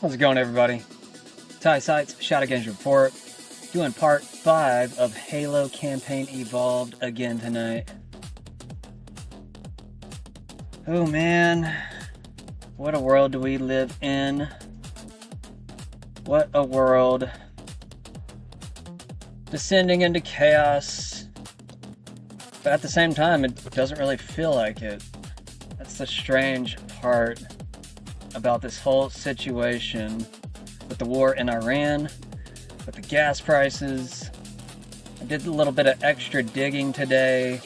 How's it going, everybody? Ty Sites, Shot Against Report, doing part 5 of Halo Campaign Evolved again tonight. Oh man, what a world do we live in? What a world. Descending into chaos, but at the same time, it doesn't really feel like it. That's the strange part about this whole situation with the war in Iran, with the gas prices. I did a little bit of extra digging today.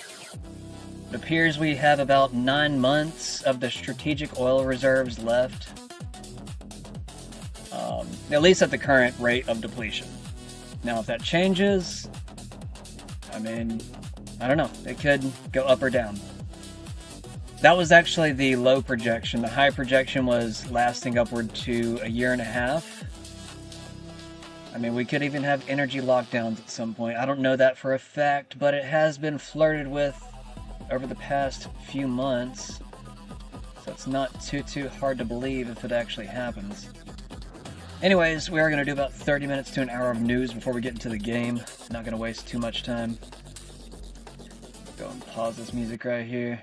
It appears we have about 9 months of the strategic oil reserves left, at least at the current rate of depletion. Now, if that changes, I mean, I don't know. It could go up or down. That was actually the low projection. The high projection was lasting upward to a year and a half. I mean, we could even have energy lockdowns at some point. I don't know that for a fact, but it has been flirted with over the past few months. So it's not too hard to believe if it actually happens. Anyways, we are going to do about 30 minutes to an hour of news before we get into the game. Not going to waste too much time. Go and pause this music right here.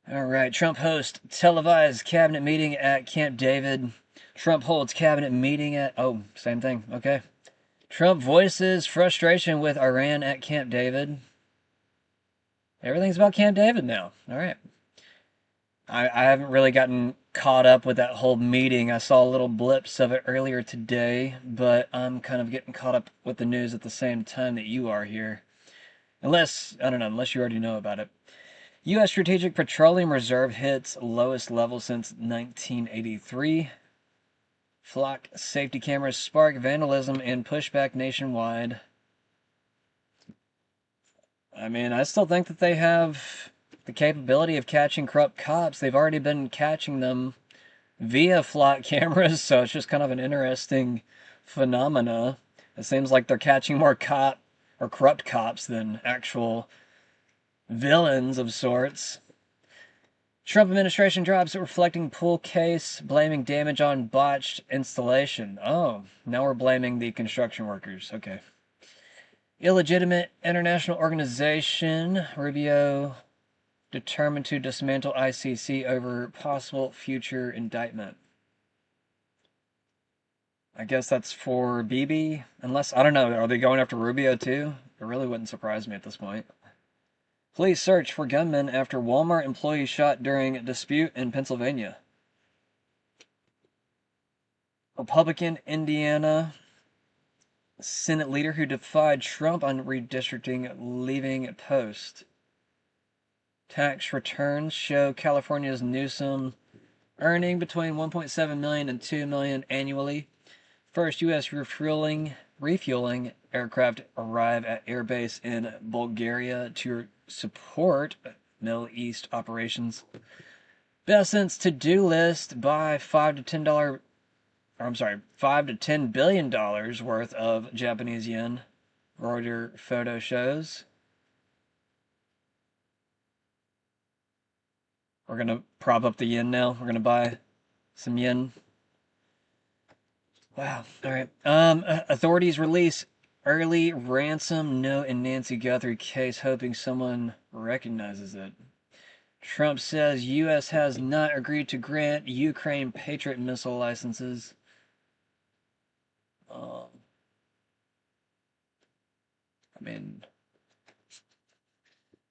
Alright, Trump hosts televised cabinet meeting at Camp David. Trump holds cabinet meeting at... Oh, same thing. Okay. Trump voices frustration with Iran at Camp David. Everything's about Camp David now. Alright. I haven't really gotten caught up with that whole meeting. I saw little blips of it earlier today, but I'm kind of getting caught up with the news at the same time that you are here. Unless, I don't know, unless you already know about it. U.S. Strategic Petroleum Reserve hits lowest level since 1983. Flock safety cameras spark vandalism and pushback nationwide. I mean, I still think that they have the capability of catching corrupt cops. They've already been catching them via flock cameras, so it's just kind of an interesting phenomena. It seems like they're catching more corrupt cops than actual villains of sorts. Trump administration drops reflecting pool case, blaming damage on botched installation. Oh, now we're blaming the construction workers. Okay. Illegitimate international organization. Rubio determined to dismantle ICC over possible future indictment. I guess that's for Bibi. Unless, I don't know, are they going after Rubio too? It really wouldn't surprise me at this point. Police search for gunmen after Walmart employee shot during dispute in Pennsylvania. Republican Indiana Senate leader who defied Trump on redistricting leaving post. Tax returns show California's Newsom earning between $1.7 million and $2 million annually. First U.S. refueling aircraft arrive at airbase in Bulgaria to support Middle East operations. Bessent's to-do list: buy $5 to $10 billion worth of Japanese yen. Reuters photo shows. We're gonna prop up the yen now. We're gonna buy some yen. Wow. All right. Authorities release early ransom note in Nancy Guthrie case, hoping someone recognizes it. Trump says U.S. has not agreed to grant Ukraine Patriot missile licenses. I mean,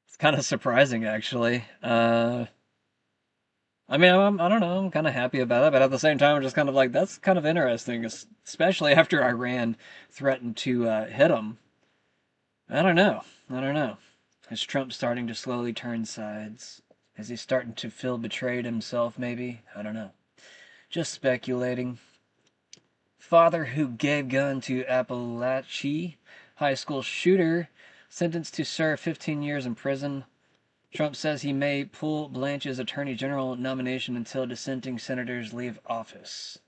it's kind of surprising, actually. I mean, I don't know, I'm kind of happy about it, but at the same time, I'm just kind of like, that's kind of interesting, especially after Iran threatened to hit them. I don't know. Is Trump starting to slowly turn sides? Is he starting to feel betrayed himself, maybe? I don't know. Just speculating. Father who gave gun to Appalachia high school shooter sentenced to serve 15 years in prison. Trump says he may pull Blanche's attorney general nomination until dissenting senators leave office.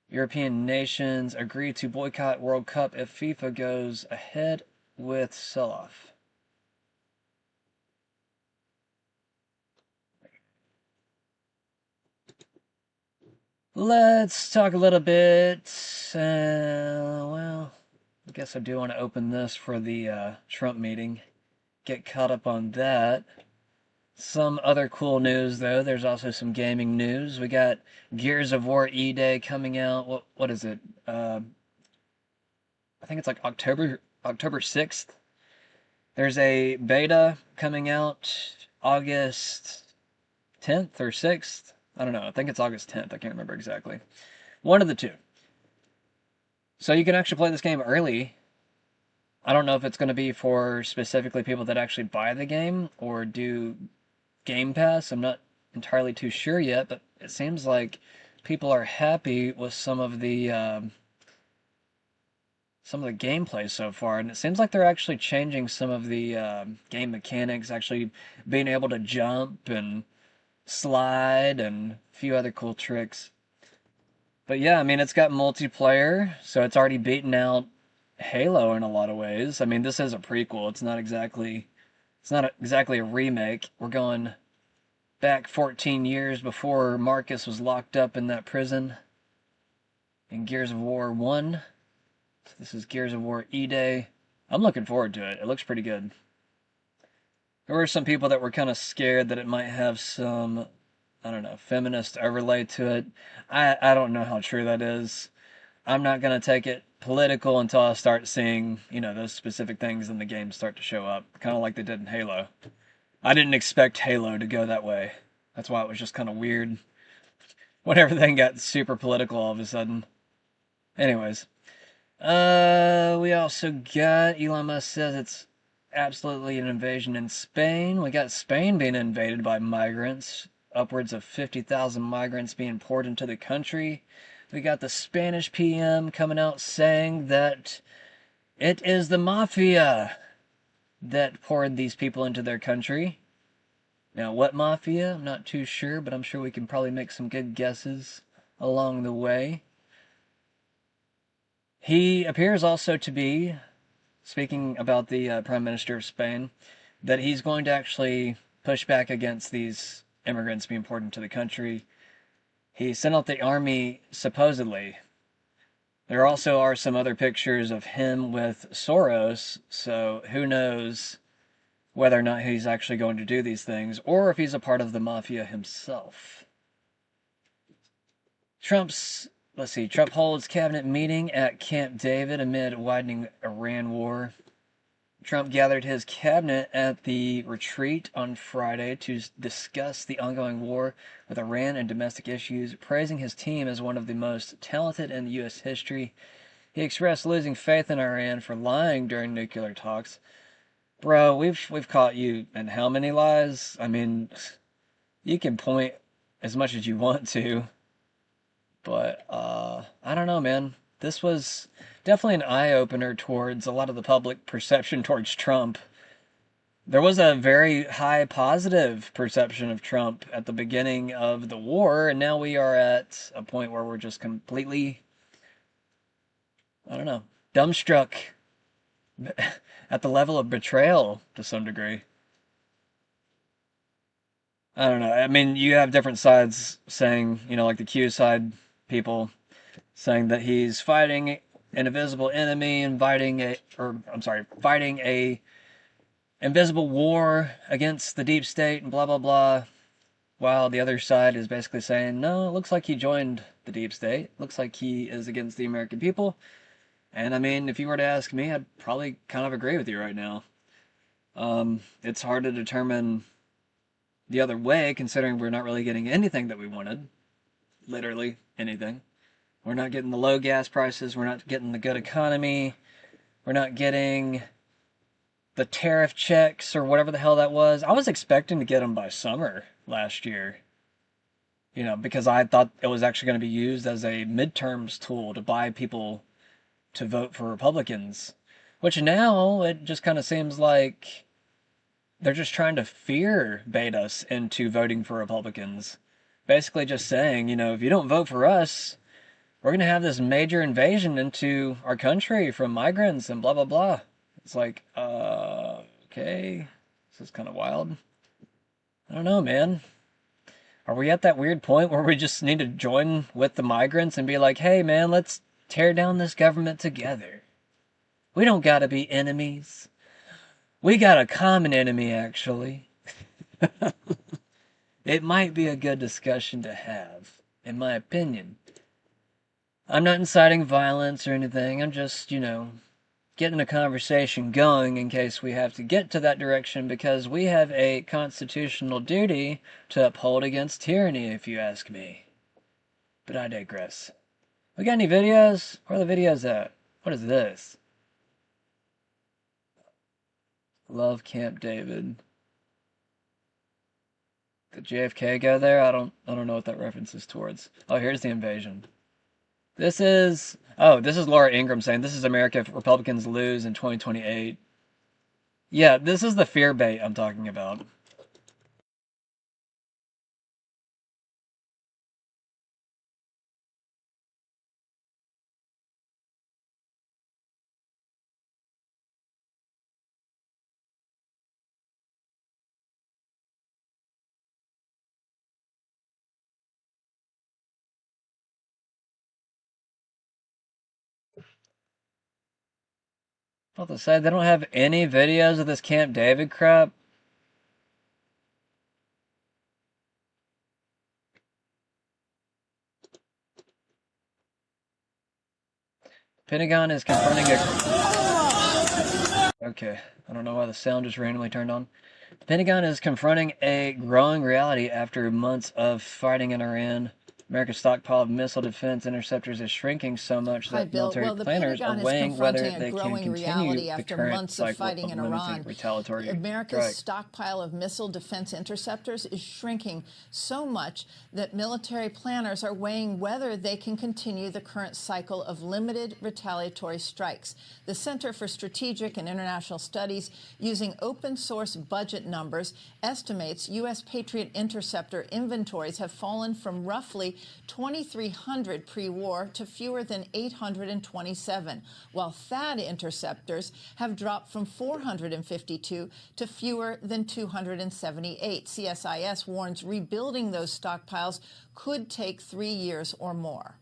European nations agree to boycott World Cup if FIFA goes ahead with sell-off. Let's talk a little bit. Well, I guess I do want to open this for the Trump meeting. Get caught up on that. Some other cool news, though. There's also some gaming news. We got Gears of War E-Day coming out. What is it? I think it's like October 6th. There's a beta coming out August 10th or 6th. I don't know. I think it's August 10th. I can't remember exactly. One of the two. So you can actually play this game early. I don't know if it's going to be for specifically people that actually buy the game or do Game Pass. I'm not entirely too sure yet, but it seems like people are happy with some of the gameplay so far, and it seems like they're actually changing some of the game mechanics, actually being able to jump and slide and a few other cool tricks. But yeah, I mean, it's got multiplayer, so it's already beaten out Halo in a lot of ways. I mean, this is a prequel. It's not exactly a remake. We're going back 14 years before Marcus was locked up in that prison in Gears of War 1. So this is Gears of War E-Day. I'm looking forward to it. It looks pretty good. There were some people that were kind of scared that it might have some, I don't know, feminist overlay to it. I don't know how true that is. I'm not going to take it political until I start seeing, those specific things in the game start to show up, kind of like they did in Halo. I didn't expect Halo to go that way. That's why it was just kind of weird when everything got super political all of a sudden. Anyways, we also got Elon Musk says it's absolutely an invasion in Spain. We got Spain being invaded by migrants, upwards of 50,000 migrants being poured into the country. We got the Spanish PM coming out saying that it is the mafia that poured these people into their country. Now, what mafia? I'm not too sure, but I'm sure we can probably make some good guesses along the way. He appears also to be, speaking about the Prime Minister of Spain, that he's going to actually push back against these immigrants being poured into the country. He sent out the army, supposedly. There also are some other pictures of him with Soros, so who knows whether or not he's actually going to do these things, or if he's a part of the mafia himself. Trump holds cabinet meeting at Camp David amid widening Iran war. Trump gathered his cabinet at the retreat on Friday to discuss the ongoing war with Iran and domestic issues, praising his team as one of the most talented in U.S. history. He expressed losing faith in Iran for lying during nuclear talks. Bro, we've caught you in how many lies? I mean, you can point as much as you want to, but I don't know, man. This was definitely an eye opener towards a lot of the public perception towards Trump. There was a very high positive perception of Trump at the beginning of the war, and now we are at a point where we're just completely, I don't know, dumbstruck at the level of betrayal to some degree. I don't know. I mean, you have different sides saying, like the Q side people saying that he's fighting an invisible enemy, fighting a invisible war against the deep state and blah blah blah. While the other side is basically saying, no, it looks like he joined the deep state. Looks like he is against the American people. And I mean, if you were to ask me, I'd probably kind of agree with you right now. It's hard to determine the other way, considering we're not really getting anything that we wanted. Literally anything. We're not getting the low gas prices. We're not getting the good economy. We're not getting the tariff checks or whatever the hell that was. I was expecting to get them by summer last year, because I thought it was actually going to be used as a midterms tool to buy people to vote for Republicans. Which now it just kind of seems like they're just trying to fear bait us into voting for Republicans. Basically just saying, if you don't vote for us, we're going to have this major invasion into our country from migrants and blah, blah, blah. It's like, okay, this is kind of wild. I don't know, man. Are we at that weird point where we just need to join with the migrants and be like, hey man, let's tear down this government together? We don't gotta be enemies. We got a common enemy, actually. It might be a good discussion to have, in my opinion. I'm not inciting violence or anything. I'm just, getting a conversation going in case we have to get to that direction, because we have a constitutional duty to uphold against tyranny, if you ask me. But I digress. We got any videos? Where are the videos at? What is this? Love Camp David. Did JFK go there? I don't know what that reference is towards. Oh, here's the invasion. This is Laura Ingraham saying this is America if Republicans lose in 2028. Yeah, this is the fear bait I'm talking about. What to say? They don't have any videos of this Camp David crap. Pentagon is confronting a... Okay, I don't know why the sound just randomly turned on. The Pentagon is confronting a growing reality after months of fighting in Iran. America's stockpile of missile defense interceptors is shrinking so much that military planners are weighing whether they can continue the current cycle of limited retaliatory strikes. America's stockpile of missile defense interceptors is shrinking so much that military planners are weighing whether they can continue the current cycle of limited retaliatory strikes. The Center for Strategic and International Studies, using open source budget numbers, estimates U.S. Patriot interceptor inventories have fallen from roughly 2,300 pre-war to fewer than 827, while THAAD interceptors have dropped from 452 to fewer than 278. CSIS warns rebuilding those stockpiles could take 3 years or more.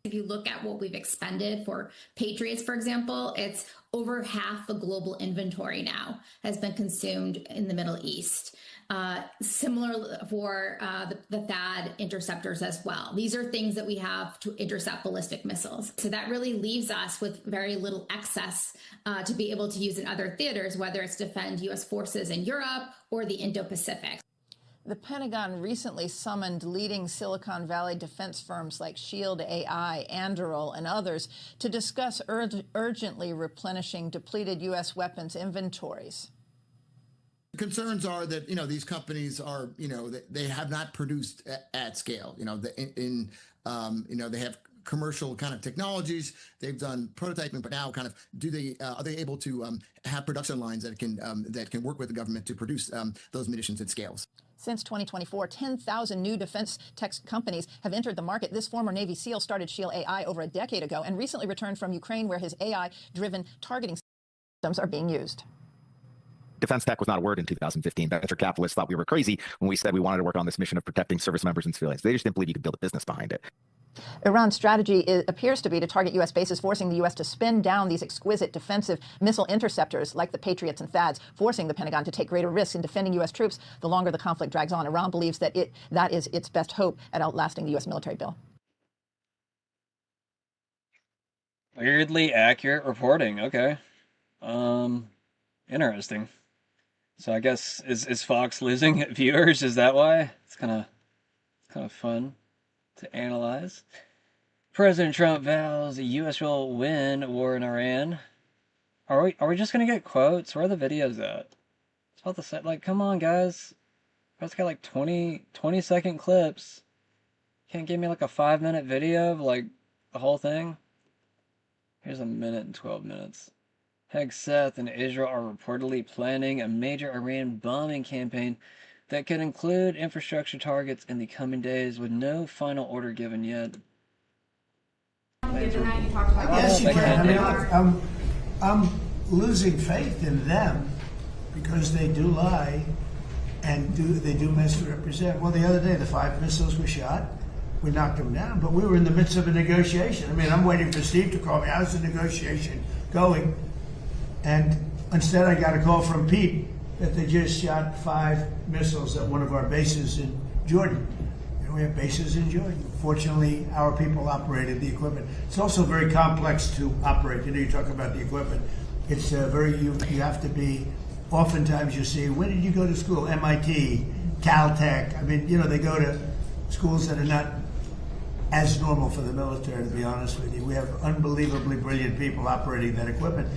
If you look at what we've expended for Patriots, for example, it's over half the global inventory now has been consumed in the Middle East. Similar for the THAAD interceptors as well. These are things that we have to intercept ballistic missiles. So that really leaves us with very little excess to be able to use in other theaters, whether it's defend U.S. forces in Europe or the Indo-Pacific. The Pentagon recently summoned leading Silicon Valley defense firms like Shield AI, Anduril, and others to discuss urgently replenishing depleted U.S. weapons inventories. Concerns are that, these companies are, they have not produced at scale. They have commercial kind of technologies. They've done prototyping, but now kind of are they able to have production lines that can work with the government to produce those munitions at scales? Since 2024, 10,000 new defense tech companies have entered the market. This former Navy SEAL started Shield AI over a decade ago and recently returned from Ukraine, where his AI-driven targeting systems are being used. Defense tech was not a word in 2015. Venture capitalists thought we were crazy when we said we wanted to work on this mission of protecting service members and civilians. They just didn't believe you could build a business behind it. Iran's strategy appears to be to target U.S. bases, forcing the U.S. to spin down these exquisite defensive missile interceptors like the Patriots and THAADs, forcing the Pentagon to take greater risks in defending U.S. troops the longer the conflict drags on. Iran believes that that is its best hope at outlasting the U.S. military bill. Weirdly accurate reporting. Okay. Interesting. So I guess is Fox losing viewers? Is that why? It's kind of fun to analyze. President Trump vows the U.S. will win war in Iran. Are we just gonna get quotes? Where are the videos at? It's about to say, like, come on, guys. It's got like 20-second clips. Can't give me like a 5-minute video of like the whole thing. Here's a minute and 12 minutes. Hegseth and Israel are reportedly planning a major Iran bombing campaign that could include infrastructure targets in the coming days, with no final order given yet. I guess you can. I'm losing faith in them because they do lie. and they do misrepresent. Well, the other day, the 5 missiles were shot. We knocked them down, but we were in the midst of a negotiation. I mean, I'm waiting for Steve to call me. How's the negotiation going? And instead, I got a call from Pete that they just shot 5 missiles at one of our bases in Jordan. You know, we have bases in Jordan. Fortunately, our people operated the equipment. It's also very complex to operate. You know, you talk about the equipment. It's you have to be, oftentimes you see, when did you go to school? MIT, Caltech. I mean, you know, they go to schools that are not as normal for the military, to be honest with you. We have unbelievably brilliant people operating that equipment.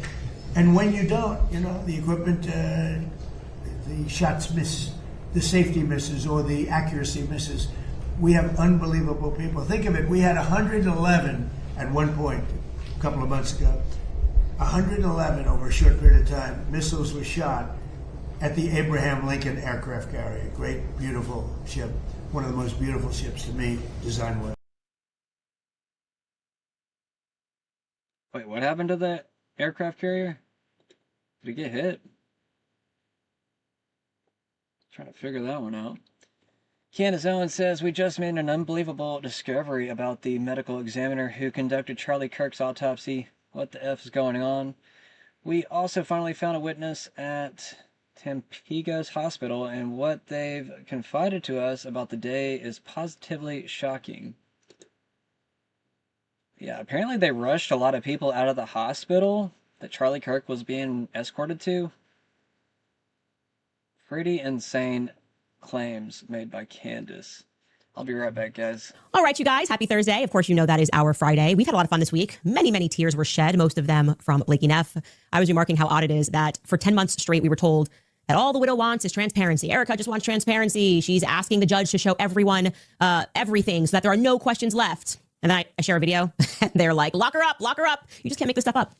And when you don't, you know, the equipment, the shots miss, the safety misses, or the accuracy misses. We have unbelievable people. Think of it, we had 111 at one point, a couple of months ago. 111 over a short period of time, missiles were shot at the Abraham Lincoln aircraft carrier. Great, beautiful ship. One of the most beautiful ships to me, design-wise. Wait, what happened to the aircraft carrier? Did it get hit? Trying to figure that one out. Candace Owens says, we just made an unbelievable discovery about the medical examiner who conducted Charlie Kirk's autopsy. What the F is going on? We also finally found a witness at Tampico's hospital, and what they've confided to us about the day is positively shocking. Yeah, apparently they rushed a lot of people out of the hospital that Charlie Kirk was being escorted to. Pretty insane claims made by Candace. I'll be right back, guys. All right, you guys. Happy Thursday. Of course, you know that is our Friday. We've had a lot of fun this week. Many, many tears were shed, most of them from Blakey Neff. I was remarking how odd it is that for 10 months straight, we were told that all the widow wants is transparency. Erica just wants transparency. She's asking the judge to show everyone everything so that there are no questions left. And then I share a video, and they're like, lock her up, lock her up. You just can't make this stuff up.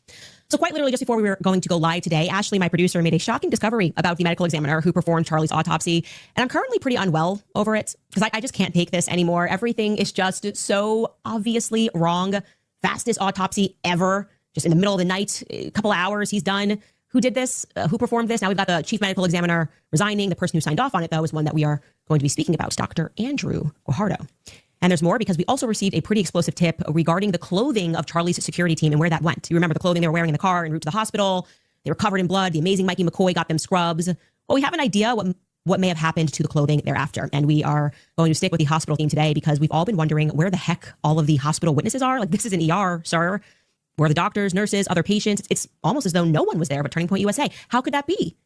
So quite literally, just before we were going to go live today, Ashley, my producer, made a shocking discovery about the medical examiner who performed Charlie's autopsy. And I'm currently pretty unwell over it because I just can't take this anymore. Everything is just so obviously wrong. Fastest autopsy ever. Just in the middle of the night, a couple of hours, he's done. Who did this? Who performed this? Now we've got the chief medical examiner resigning. The person who signed off on it, though, is one that we are going to be speaking about, Dr. Andrew Guajardo. And there's more because we also received a pretty explosive tip regarding the clothing of Charlie's security team and where that went. You remember the clothing they were wearing in the car en route to the hospital. They were covered in blood. The amazing Mikey McCoy got them scrubs. Well, we have an idea what may have happened to the clothing thereafter. And we are going to stick with the hospital theme today because we've all been wondering where the heck all of the hospital witnesses are. Like, this is an ER, sir. Where are the doctors, nurses, other patients? It's almost as though no one was there but Turning Point USA. How could that be?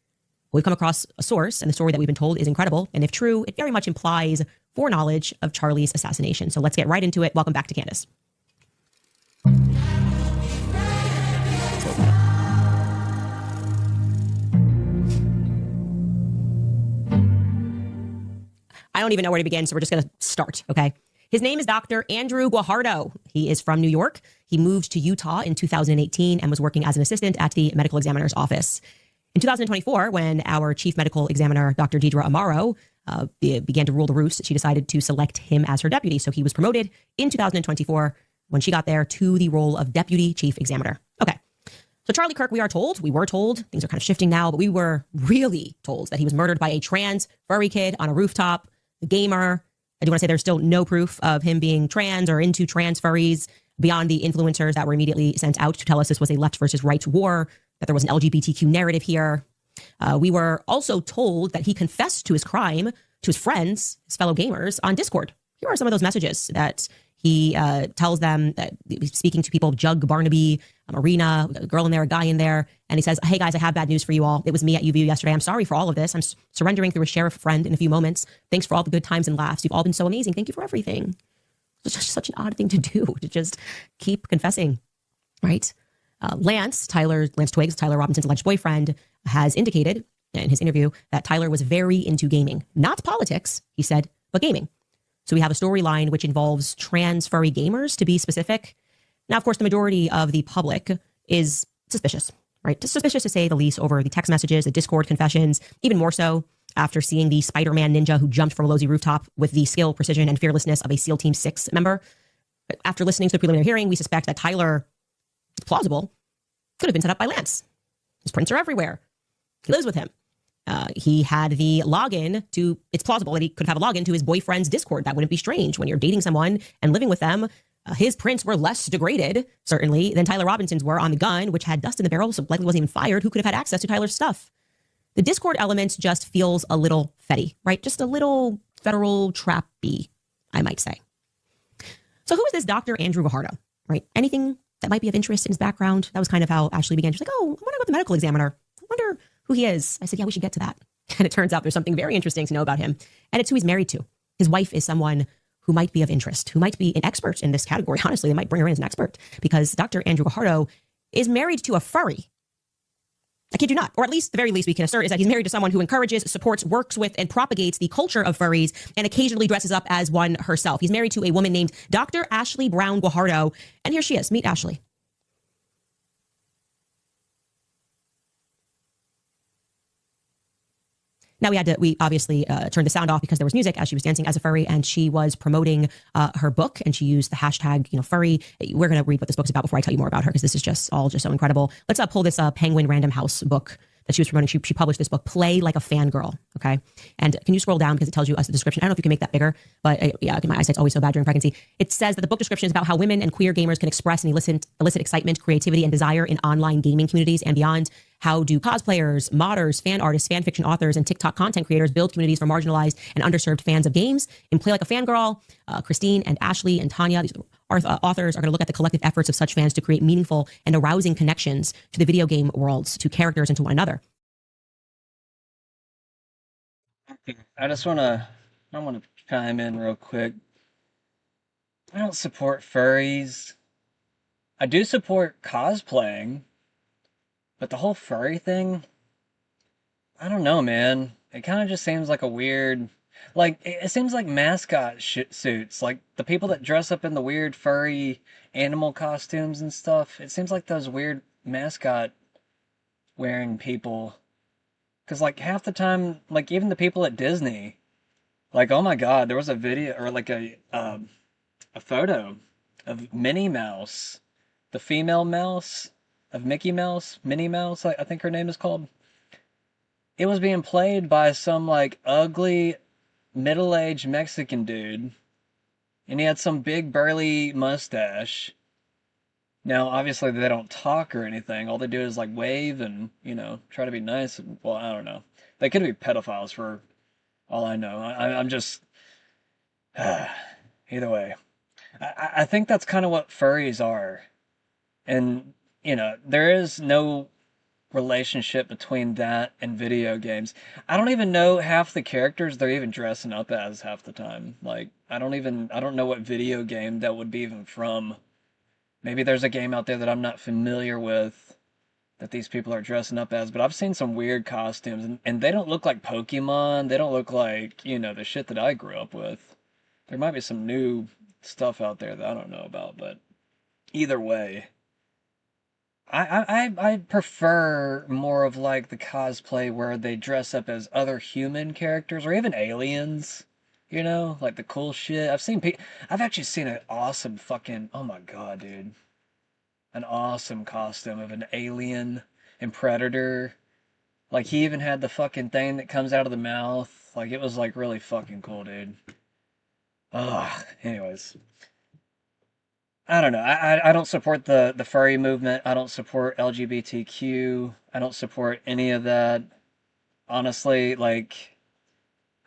Well, we've come across a source, and the story that we've been told is incredible. And if true, it very much implies foreknowledge of Charlie's assassination. So let's get right into it. Welcome back to Candace. I don't even know where to begin, so we're just going to start, okay? His name is Dr. Andrew Guajardo. He is from New York. He moved to Utah in 2018 and was working as an assistant at the medical examiner's office. In 2024, when our chief medical examiner, Dr. Deidre Amaro, began to rule the roost, she decided to select him as her deputy. So he was promoted in 2024 when she got there to the role of deputy chief examiner. Okay. So Charlie Kirk, we were told, things are kind of shifting now, but we were really told that he was murdered by a trans furry kid on a rooftop, a gamer. I do want to say there's still no proof of him being trans or into trans furries beyond the influencers that were immediately sent out to tell us this was a left versus right war, that there was an LGBTQ narrative here. We were also told that he confessed to his crime to his friends, his fellow gamers, on Discord. Here are some of those messages that he tells them, that he's speaking to people, Jug Barnaby, Marina, a girl in there, a guy in there. And he says, hey guys, I have bad news for you all. It was me at UVU yesterday. I'm sorry for all of this. I'm surrendering through a sheriff friend in a few moments. Thanks for all the good times and laughs. You've all been so amazing. Thank you for everything. It's just such an odd thing to do, to just keep confessing, right? Lance Twiggs, Tyler Robinson's alleged boyfriend, has indicated in his interview that Tyler was very into gaming. Not politics, he said, but gaming. So we have a storyline which involves trans furry gamers, to be specific. Now, of course, the majority of the public is suspicious, right? Just suspicious to say the least over the text messages, the Discord confessions, even more so after seeing the Spider-Man ninja who jumped from a Lozy rooftop with the skill, precision, and fearlessness of a SEAL Team 6 member. After listening to the preliminary hearing, we suspect that Tyler, it's plausible, could have been set up by Lance. His prints are everywhere. He lives with him. He had the login to, it's plausible that he could have a login to his boyfriend's Discord. That wouldn't be strange when you're dating someone and living with them. His prints were less degraded, certainly, than Tyler Robinson's were on the gun, which had dust in the barrel, so likely wasn't even fired. Who could have had access to Tyler's stuff? The Discord element just feels a little fetty, right? Just a little federal trappy, I might say. So who is this Dr. Andrew Guajardo, right? Anything that might be of interest in his background? That was kind of how Ashley began. She's like, oh, I wonder about the medical examiner. I wonder who he is. I said, yeah, we should get to that. And it turns out there's something very interesting to know about him. And it's who he's married to. His wife is someone who might be of interest, who might be an expert in this category. Honestly, they might bring her in as an expert because Dr. Andrew Guajardo is married to a furry. I kid you not. Or at least the very least we can assert is that he's married to someone who encourages, supports, works with, and propagates the culture of furries and occasionally dresses up as one herself. He's married to a woman named Dr. Ashley Brown Guajardo. And here she is. Meet Ashley. Now we obviously turned the sound off because there was music as she was dancing as a furry, and she was promoting her book, and she used the hashtag, furry. We're going to read what this book's about before I tell you more about her, because this is just so incredible. Let's pull this Penguin Random House book that she was promoting. She published this book, Play Like a Fangirl. Okay. And can you scroll down because it tells you us the description? I don't know if you can make that bigger, but yeah, my eyesight's always so bad during pregnancy. It says that the book description is about how women and queer gamers can express and elicit excitement, creativity, and desire in online gaming communities and beyond. How do cosplayers, modders, fan artists, fan fiction authors, and TikTok content creators build communities for marginalized and underserved fans of games? In Play Like a Fangirl, Christine and Ashley and Tanya, these authors are going to look at the collective efforts of such fans to create meaningful and arousing connections to the video game worlds, to characters, and to one another. I want to chime in real quick. I don't support furries. I do support cosplaying, but the whole furry thing, I don't know, man. It kind of just seems like a weird, like, it seems like mascot suits. Like, the people that dress up in the weird furry animal costumes and stuff, it seems like those weird mascot wearing people. Because, like, half the time, like, even the people at Disney, like, oh my God, there was a video, or like a photo of Minnie Mouse, the female mouse of Mickey Mouse, Minnie Mouse, I think her name is called. It was being played by some, like, ugly, middle-aged Mexican dude, and he had some big, burly mustache. Now, obviously, they don't talk or anything. All they do is, like, wave and, try to be nice. Well, I don't know. They could be pedophiles for all I know. I'm just... either way. I think that's kind of what furries are. And, there is no relationship between that and video games. I don't even know half the characters they're even dressing up as half the time. Like, I don't know what video game that would be even from. Maybe there's a game out there that I'm not familiar with that these people are dressing up as, but I've seen some weird costumes, and they don't look like Pokemon. They don't look like, the shit that I grew up with. There might be some new stuff out there that I don't know about, but either way, I prefer more of like the cosplay where they dress up as other human characters or even aliens. Like the cool shit. I've actually seen an awesome fucking, oh my God, dude. An awesome costume of an alien and Predator. Like, he even had the fucking thing that comes out of the mouth. Like, it was, like, really fucking cool, dude. Ugh, anyways. I don't know. I don't support the furry movement. I don't support LGBTQ. I don't support any of that. Honestly, like...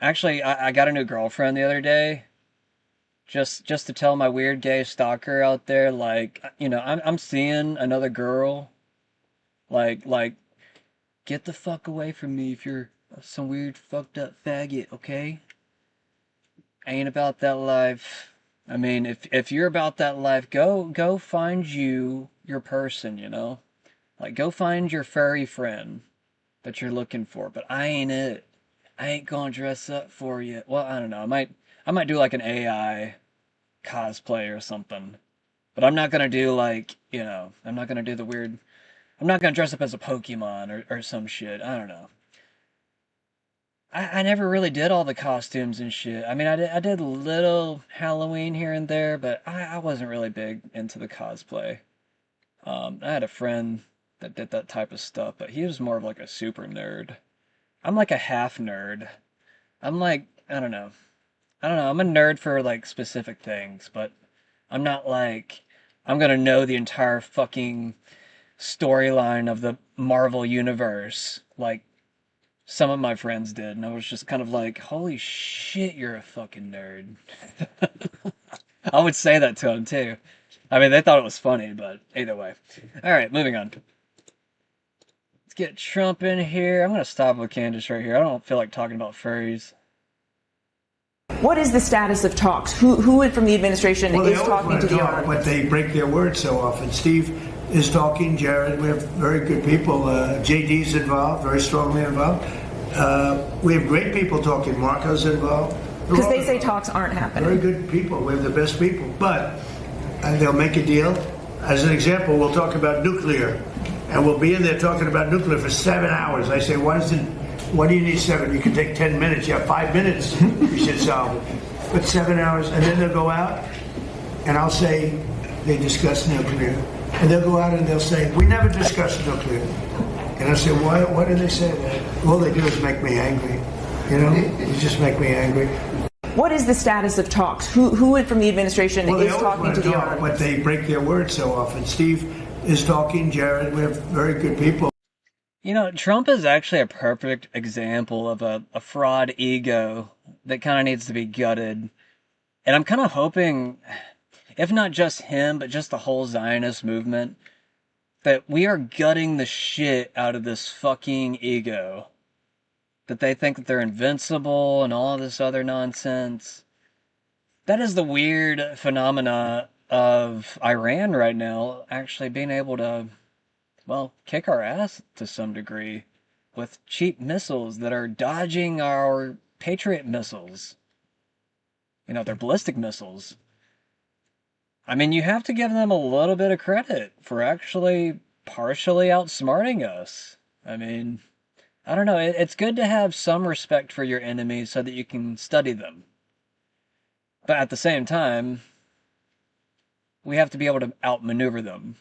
Actually, I got a new girlfriend the other day. Just to tell my weird gay stalker out there, like, I'm seeing another girl. Like, get the fuck away from me if you're some weird fucked up faggot, okay? I ain't about that life. I mean, if you're about that life, go find your person, Like, go find your furry friend that you're looking for, but I ain't it. I ain't gonna dress up for you. Well, I don't know. I might do like an AI cosplay or something. But I'm not gonna do like, I'm not gonna do the weird... I'm not gonna dress up as a Pokemon or some shit. I don't know. I never really did all the costumes and shit. I mean, I did a little Halloween here and there, but I wasn't really big into the cosplay. I had a friend that did that type of stuff, but he was more of like a super nerd. I'm like a half nerd. I'm like, I don't know. I'm a nerd for like specific things, but I'm not like I'm gonna know the entire fucking storyline of the Marvel universe like some of my friends did, and I was just kind of like, holy shit, you're a fucking nerd. I would say that to them too. I mean, they thought it was funny, but either way. All right, moving on. Let's get Trump in here. I'm gonna stop with Candace right here. I don't feel like talking about furries. What is the status of talks? Who from the administration is talking to the Iran? But they break their word so often. Steve is talking. Jared, we have very good people. JD's involved, very strongly involved. We have great people talking. Marco's involved. Because they say talks aren't happening. Very good people. We have the best people. But they'll make a deal. As an example, we'll talk about nuclear. And we'll be in there talking about nuclear for 7 hours. I say, why do you need 7? You can take 10 minutes. You have 5 minutes. You should solve it. But 7 hours. And then they'll go out. And I'll say, they discuss nuclear. And they'll go out and they'll say, we never discussed nuclear. And I say, why do they say that? All they do is make me angry. You know, you just make me angry. What is the status of talks? Who from the administration is talking to the Iran? But they break their word so often. Steve is talking. Jared, we have very good people. You know, Trump is actually a perfect example of a fraud ego that kind of needs to be gutted. And I'm kind of hoping, if not just him, but just the whole Zionist movement, that we are gutting the shit out of this fucking ego. That they think that they're invincible and all this other nonsense. That is the weird phenomena of Iran right now, actually being able to, well, kick our ass to some degree with cheap missiles that are dodging our Patriot missiles. You know, they're ballistic missiles. I mean, you have to give them a little bit of credit for actually partially outsmarting us. I mean, I don't know. It's good to have some respect for your enemies so that you can study them. But at the same time, we have to be able to outmaneuver them.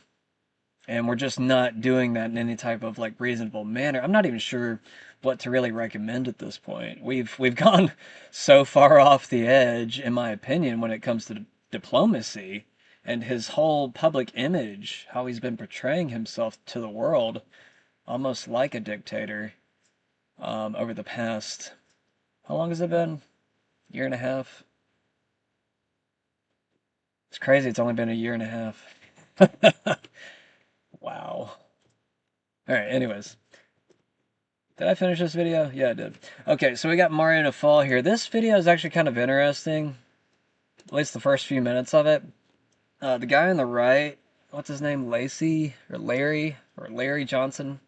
And we're just not doing that in any type of like reasonable manner. I'm not even sure what to really recommend at this point. We've gone so far off the edge, in my opinion, when it comes to diplomacy and his whole public image, how he's been portraying himself to the world, almost like a dictator. Over the past, how long has it been? Year and a half? It's crazy, it's only been a year and a half. Wow. Alright, anyways. Did I finish this video? Yeah, I did. Okay, so we got Mario Nawfal here. This video is actually kind of interesting. At least the first few minutes of it. The guy on the right, what's his name? Larry Johnson.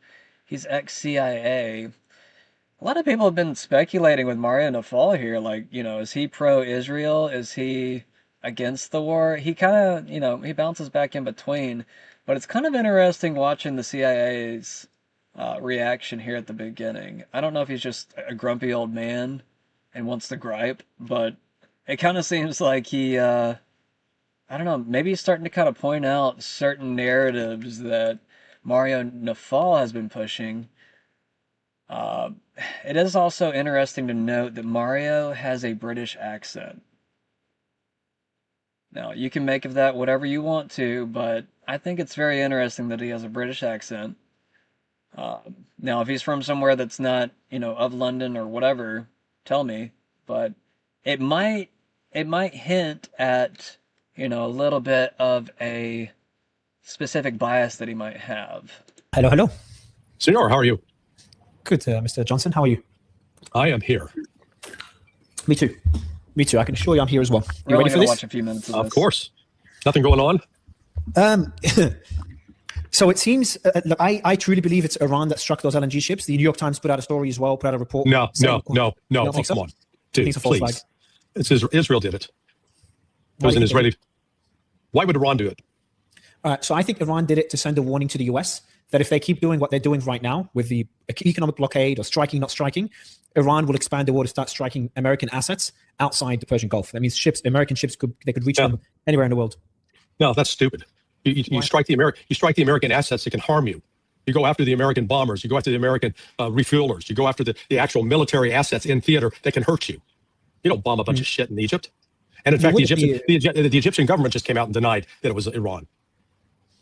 He's ex-CIA. A lot of people have been speculating with Mario Nawfal here, like, you know, is he pro-Israel? Is he against the war? He kind of, you know, he bounces back in between. But it's kind of interesting watching the CIA's reaction here at the beginning. I don't know if he's just a grumpy old man and wants to gripe, but it kind of seems like he, I don't know, maybe he's starting to kind of point out certain narratives that Mario Nawfal has been pushing. It is also interesting to note that Mario has a British accent. Now, you can make of that whatever you want to, but I think it's very interesting that he has a British accent. Now, if he's from somewhere that's not, you know, of London or whatever, tell me. But it might hint at, you know, a little bit of a specific bias that he might have. Hello. Senor, how are you? Good, Mr. Johnson. How are you? I am here. Me too. I can assure you I'm here as well. You ready for this? Watch a few minutes of Of this. course. Nothing going on? So it seems, look, I truly believe it's Iran that struck those LNG ships. The New York Times put out a story as well, put out a report. No. saying- Oh, think so? come on. Dude, It's a false please. flag. It's Israel did it. It Why was an do you think Israeli. Why would Iran do it? So I think Iran did it to send a warning to the US that if they keep doing what they're doing right now with the economic blockade or striking, not striking, Iran will expand the war to start striking American assets outside the Persian Gulf. That means American ships could reach them anywhere in the world. No, that's stupid. You strike the American assets, it can harm you. You go after the American bombers. You go after the American refuelers. You go after the actual military assets in theater that can hurt you. You don't bomb a bunch of shit in Egypt. And in fact, the Egyptian government just came out and denied that it was Iran.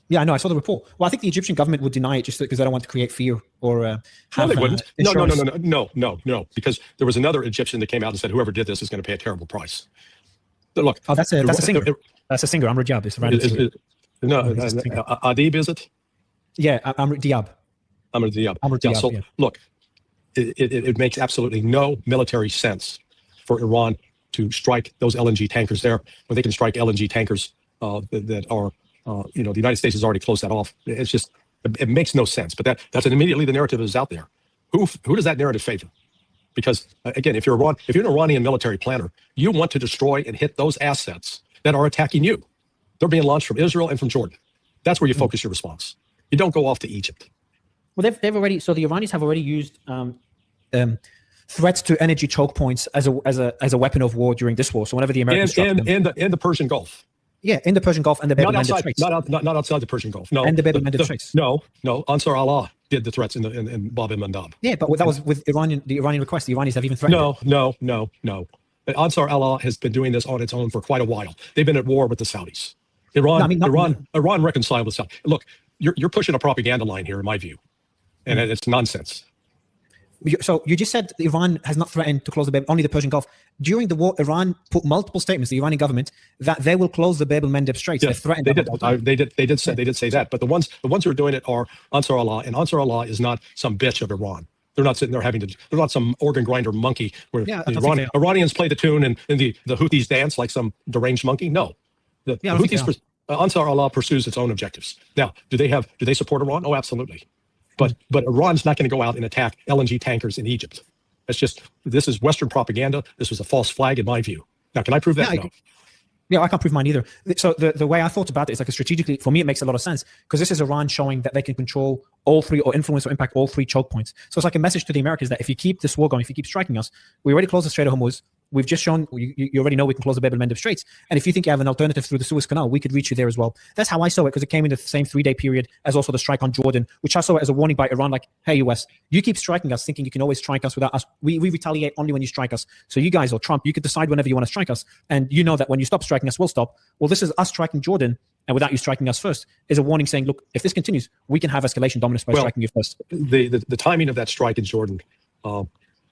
Yeah, I know. I saw the report. Well, I think the Egyptian government would deny it just because they don't want to create fear or have. No, they wouldn't. No. Because there was another Egyptian that came out and said whoever did this is going to pay a terrible price. Look, that's a singer. That's a singer. Amr Diab. It's Adib, is it? Yeah, Amr Diab. Amr Diab. So look, it makes absolutely no military sense for Iran to strike those LNG tankers there when they can strike LNG tankers that are. The United States has already closed that off. It's just, it makes no sense. But that's immediately the narrative is out there. Who does that narrative favor? Because again, if you're an Iranian military planner, you want to destroy and hit those assets that are attacking you. They're being launched from Israel and from Jordan. That's where you focus your response. You don't go off to Egypt. Well, they've already. So the Iranians have already used threats to energy choke points as a weapon of war during this war. So whenever the Americans in the Persian Gulf. Yeah, in the Persian Gulf and the Bab el-Mandeb Straits. Not outside the Persian Gulf. No, and the Bab el-Mandeb Straits. No. Ansar Allah did the threats in Bab el-Mandab. Yeah, but that was with the Iranian request. The Iranians have even threatened. No. Ansar Allah has been doing this on its own for quite a while. They've been at war with the Saudis. Iran reconciled with Saudi. Look, you're pushing a propaganda line here, in my view, and it's nonsense. So you just said Iran has not threatened to close the only the Persian Gulf. During the war, Iran put multiple statements, the Iranian government, that they will close the Bab el-Mandeb Straits. Yes, they did say that. But the ones who are doing it are Ansar Allah, and Ansar Allah is not some bitch of Iran. They're not sitting there they're not some organ grinder monkey where the Iranians play the tune and the Houthis dance like some deranged monkey. No, the Houthis, Ansar Allah pursues its own objectives. Now, do they support Iran? Oh, absolutely. But Iran's not going to go out and attack LNG tankers in Egypt. This is Western propaganda. This was a false flag in my view. Now, can I prove that? No. Yeah, I can't prove mine either. So the way I thought about it is strategically, for me, it makes a lot of sense because this is Iran showing that they can control all three or influence or impact all three choke points. So it's like a message to the Americans that if you keep this war going, if you keep striking us, we already closed the Strait of Hormuz. We've just shown, you already know we can close the Bab el-Mandeb Straits. And if you think you have an alternative through the Suez Canal, we could reach you there as well. That's how I saw it because it came in the same 3-day period as also the strike on Jordan, which I saw as a warning by Iran, like, hey, US, you keep striking us thinking you can always strike us without us. We retaliate only when you strike us. So you guys or Trump, you could decide whenever you want to strike us. And you know that when you stop striking us, we'll stop. Well, this is us striking Jordan and without you striking us first is a warning saying, look, if this continues, we can have escalation dominance by striking you first. The timing of that strike in Jordan,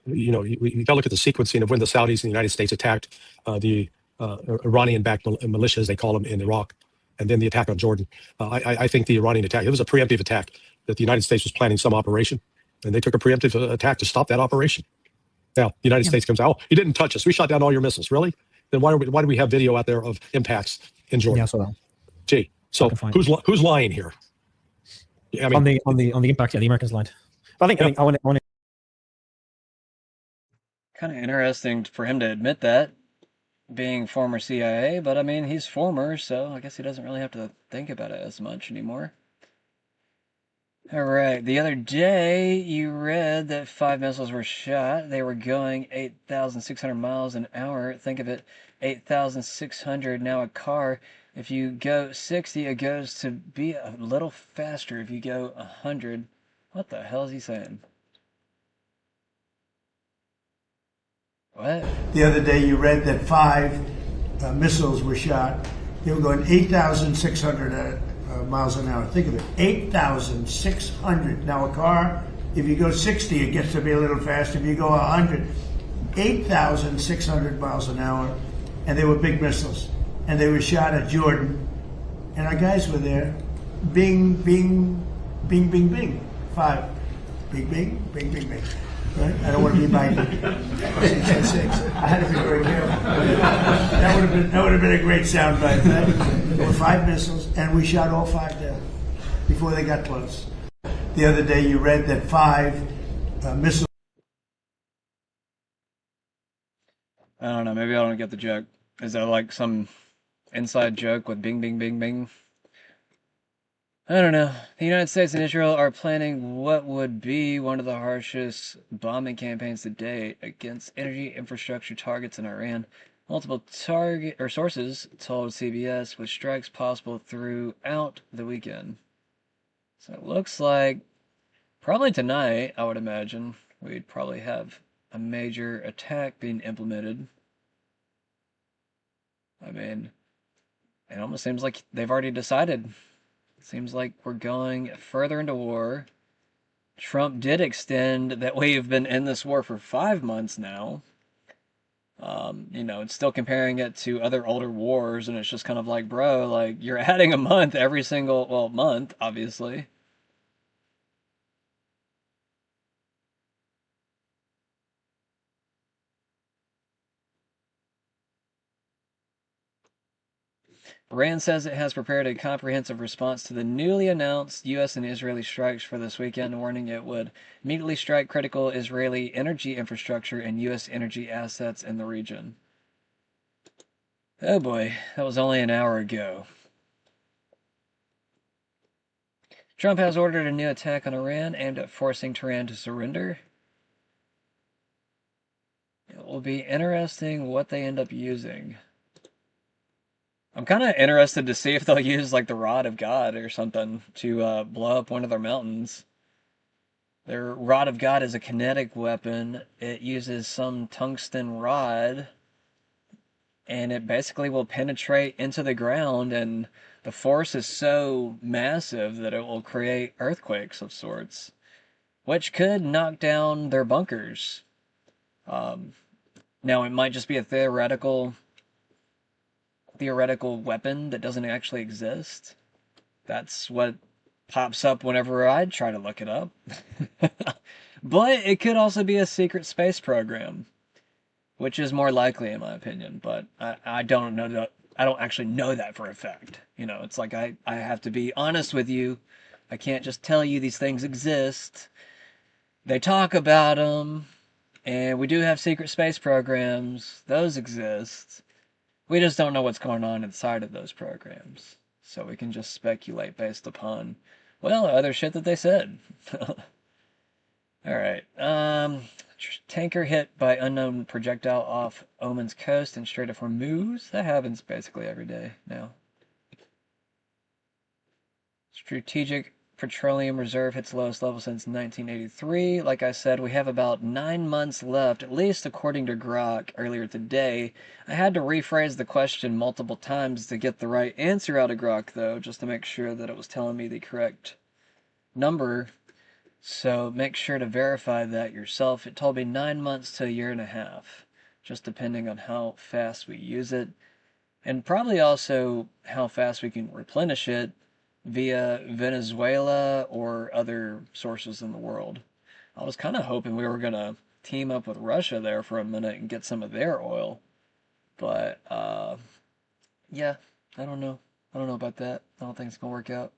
you got to look at the sequencing of when the Saudis and the United States attacked the Iranian-backed militias, they call them, in Iraq, and then the attack on Jordan. I think the Iranian attack, it was a preemptive attack that the United States was planning some operation, and they took a preemptive attack to stop that operation. Now, the United States comes out, you didn't touch us. We shot down all your missiles. Really? Then why do we have video out there of impacts in Jordan? Yeah, so who's lying here? I mean, on the impact, the Americans lied. But I think I want to. Kind of interesting for him to admit that, being former CIA, but I mean, he's former, so I guess he doesn't really have to think about it as much anymore. All right, the other day you read that 5 missiles were shot. They were going 8,600 miles an hour. Think of it, 8,600. Now a car, if you go 60, it goes to be a little faster. If you go 100, what the hell is he saying? What? The other day you read that 5 missiles were shot. They were going 8,600 miles an hour. Think of it, 8,600. Now a car, if you go 60, it gets to be a little faster. If you go 100, 8,600 miles an hour. And they were big missiles. And they were shot at Jordan. And our guys were there. Bing, bing, bing, bing, bing. 5. Bing, bing, bing, bing, bing. Right? I don't want to be by 6 I had to be very careful. That would have been a great soundbite. Right? There were 5 missiles, and we shot all 5 down before they got close. The other day, you read that 5 missiles. I don't know. Maybe I don't get the joke. Is that like some inside joke with bing, bing, bing, bing? I don't know. The United States and Israel are planning what would be one of the harshest bombing campaigns to date against energy infrastructure targets in Iran. Multiple sources told CBS, with strikes possible throughout the weekend. So it looks like Probably tonight, I would imagine, we'd probably have a major attack being implemented. I mean, it almost seems like they've already decided. It seems like we're going further into war. Trump did extend that we've been in this war for 5 months now. You know, it's still comparing it to other older wars, and it's just kind of like, bro, like, you're adding a month every single, well, month, obviously. Iran says it has prepared a comprehensive response to the newly announced U.S. and Israeli strikes for this weekend, warning it would immediately strike critical Israeli energy infrastructure and U.S. energy assets in the region. Oh boy, that was only an hour ago. Trump has ordered a new attack on Iran aimed at forcing Tehran to surrender. It will be interesting what they end up using. I'm kind of interested to see if they'll use like the Rod of God or something to blow up one of their mountains. Their Rod of God is a kinetic weapon. It uses some tungsten rod, and it basically will penetrate into the ground, and the force is so massive that it will create earthquakes of sorts, which could knock down their bunkers. Now, it might just be a theoretical weapon that doesn't actually exist. That's what pops up whenever I try to look it up. But it could also be a secret space program, which is more likely in my opinion, but I don't know that. I don't actually know that for a fact. You know, it's like I have to be honest with you. I can't just tell you these things exist. They talk about them, and we do have secret space programs. Those exist. We just don't know what's going on inside of those programs. So we can just speculate based upon, well, other shit that they said. Alright, tanker hit by unknown projectile off Oman's coast and Strait of Hormuz. That happens basically every day now. Strategic Petroleum Reserve hits lowest level since 1983. Like I said, we have about 9 months left, at least according to Grok earlier today. I had to rephrase the question multiple times to get the right answer out of Grok, though, just to make sure that it was telling me the correct number. So make sure to verify that yourself. It told me 9 months to a year and a half, just depending on how fast we use it, and probably also how fast we can replenish it via Venezuela or other sources in the world. I was kind of hoping we were going to team up with Russia there for a minute and get some of their oil. But, yeah, I don't know. I don't know about that. I don't think it's going to work out.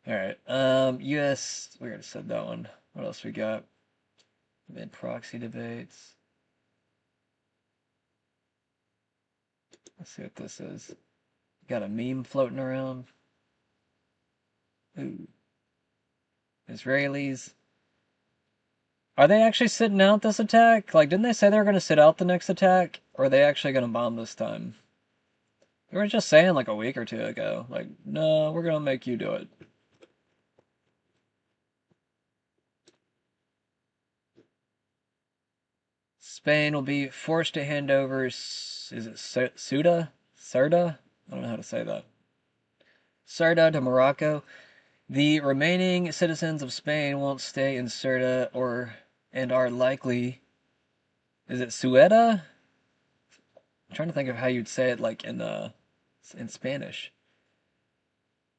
Alright, US, we already said that one. What else we got? Mid-proxy debates. Let's see what this is. Got a meme floating around. Ooh. Israelis. Are they actually sitting out this attack? Like, didn't they say they were going to sit out the next attack? Or are they actually going to bomb this time? They were just saying like a week or two ago. Like, no, we're going to make you do it. Spain will be forced to hand over, is it Ceuta? Ceuta? I don't know how to say that. Ceuta to Morocco. The remaining citizens of Spain won't stay in Ceuta and are likely, is it Ceuta? I'm trying to think of how you'd say it like in Spanish.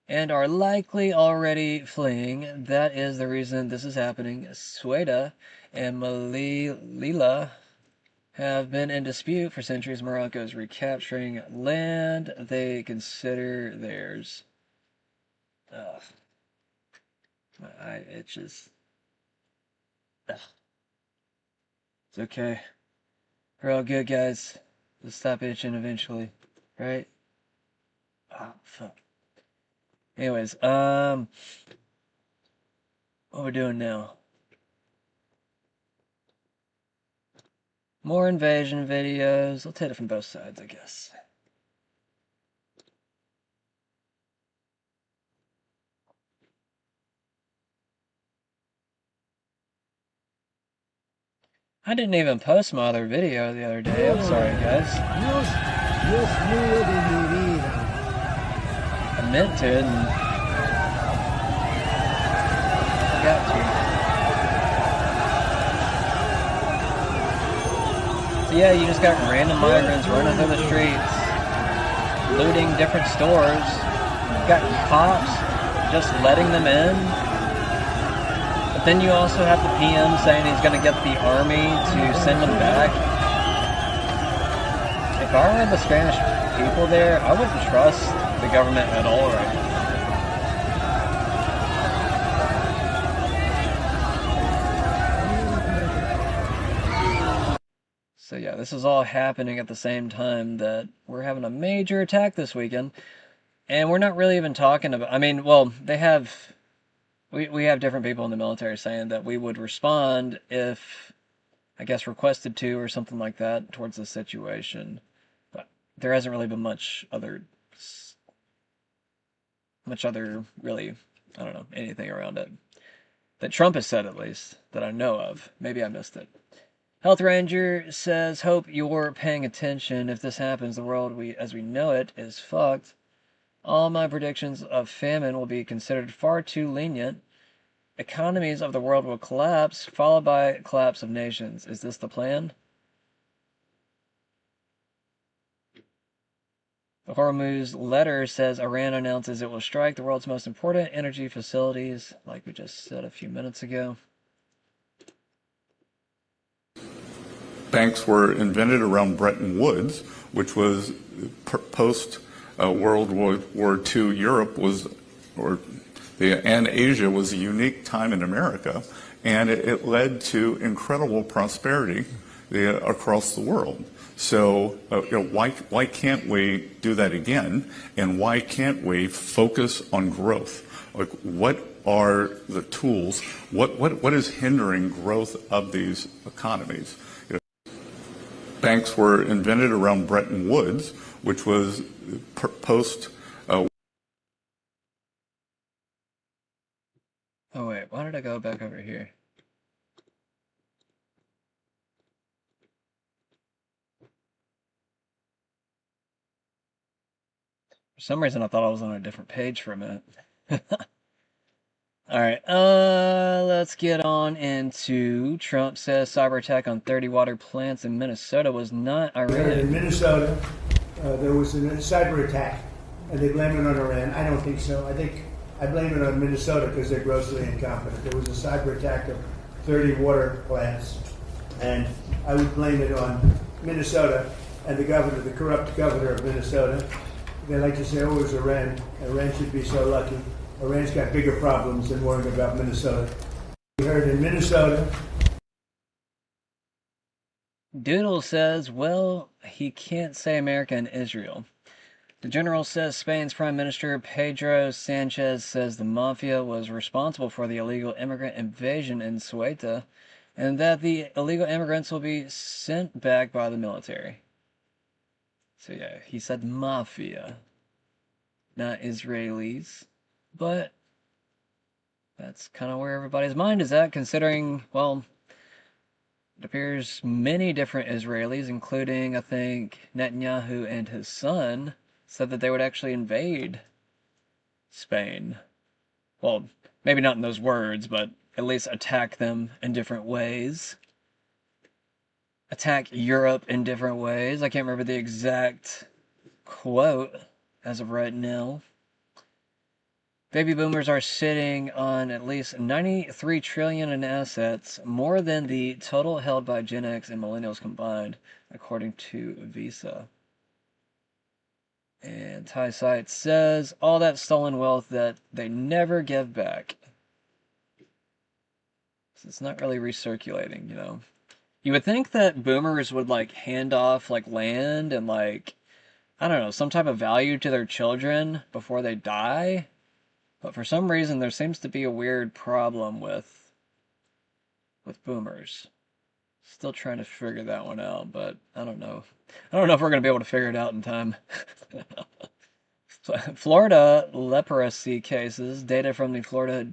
And are likely already fleeing. That is the reason this is happening. Ceuta and Melilla have been in dispute for centuries. Morocco is recapturing land they consider theirs. Ugh. My eye itches. Ugh. It's okay. We're all good, guys. We'll stop itching eventually, right? Oh, fuck. Anyways, what we're doing now? More invasion videos. Let's hit it from both sides, I guess. I didn't even post my other video the other day. I'm sorry, guys. I meant to and forgot to. So yeah, you just got random migrants running through the streets, looting different stores. You've got cops just letting them in. But then you also have the PM saying he's going to get the army to send them back. If I were the Spanish people there, I wouldn't trust the government at all right now. So yeah, this is all happening at the same time that we're having a major attack this weekend. And we're not really even talking about, I mean, well, they have... We have different people in the military saying that we would respond if, I guess, requested to or something like that towards the situation. But there hasn't really been much other really, I don't know, anything around it. That Trump has said, at least, that I know of. Maybe I missed it. Health Ranger says, hope you're paying attention. If this happens, the world as we know it is fucked. All my predictions of famine will be considered far too lenient. Economies of the world will collapse, followed by collapse of nations. Is this the plan? The Hormuz letter says Iran announces it will strike the world's most important energy facilities, like we just said a few minutes ago. Banks were invented around Bretton Woods, which was post World War II. Europe was, and Asia was a unique time in America, and it led to incredible prosperity across the world. So why can't we do that again? And why can't we focus on growth? Like, what are the tools? What is hindering growth of these economies? Banks were invented around Bretton Woods, which was post. Oh wait, why did I go back over here? For some reason, I thought I was on a different page for a minute. All right, let's get on into Trump says cyber attack on 30 water plants in Minnesota was not Iran. In Minnesota, there was a cyber attack, and they blame it on Iran. I don't think so. I blame it on Minnesota because they're grossly incompetent. There was a cyber attack of 30 water plants, and I would blame it on Minnesota and the governor, the corrupt governor of Minnesota. They like to say, oh, it was Iran. Iran should be so lucky. Iran's got bigger problems than worrying about Minnesota. We heard in Minnesota. Doodle says, well, he can't say America and Israel. The general says Spain's Prime Minister Pedro Sanchez says the mafia was responsible for the illegal immigrant invasion in Ceuta and that the illegal immigrants will be sent back by the military. So yeah, he said mafia, not Israelis. But that's kind of where everybody's mind is at, considering, well, it appears many different Israelis, including, I think, Netanyahu and his son, said that they would actually invade Spain. Well, maybe not in those words, but at least attack them in different ways. Attack Europe in different ways. I can't remember the exact quote as of right now. Baby boomers are sitting on at least $93 trillion in assets, more than the total held by Gen X and millennials combined, according to Visa. And Thai Site says, all that stolen wealth that they never give back. So it's not really recirculating, you know. You would think that boomers would, like, hand off, like, land and, like, I don't know, some type of value to their children before they die. But for some reason, there seems to be a weird problem with boomers. Still trying to figure that one out, but I don't know. I don't know if we're going to be able to figure it out in time. Florida leprosy cases. Data from the Florida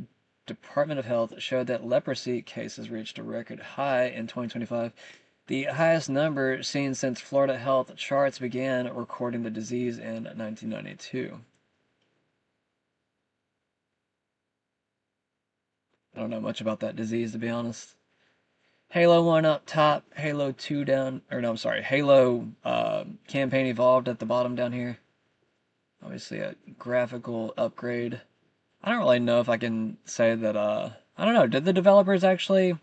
Department of Health showed that leprosy cases reached a record high in 2025, the highest number seen since Florida health charts began recording the disease in 1992. I don't know much about that disease, to be honest. Halo 1 up top, Halo 2 down, or no, I'm sorry, Halo campaign evolved at the bottom down here. Obviously a graphical upgrade. I don't really know if I can say that, I don't know, did the developers actually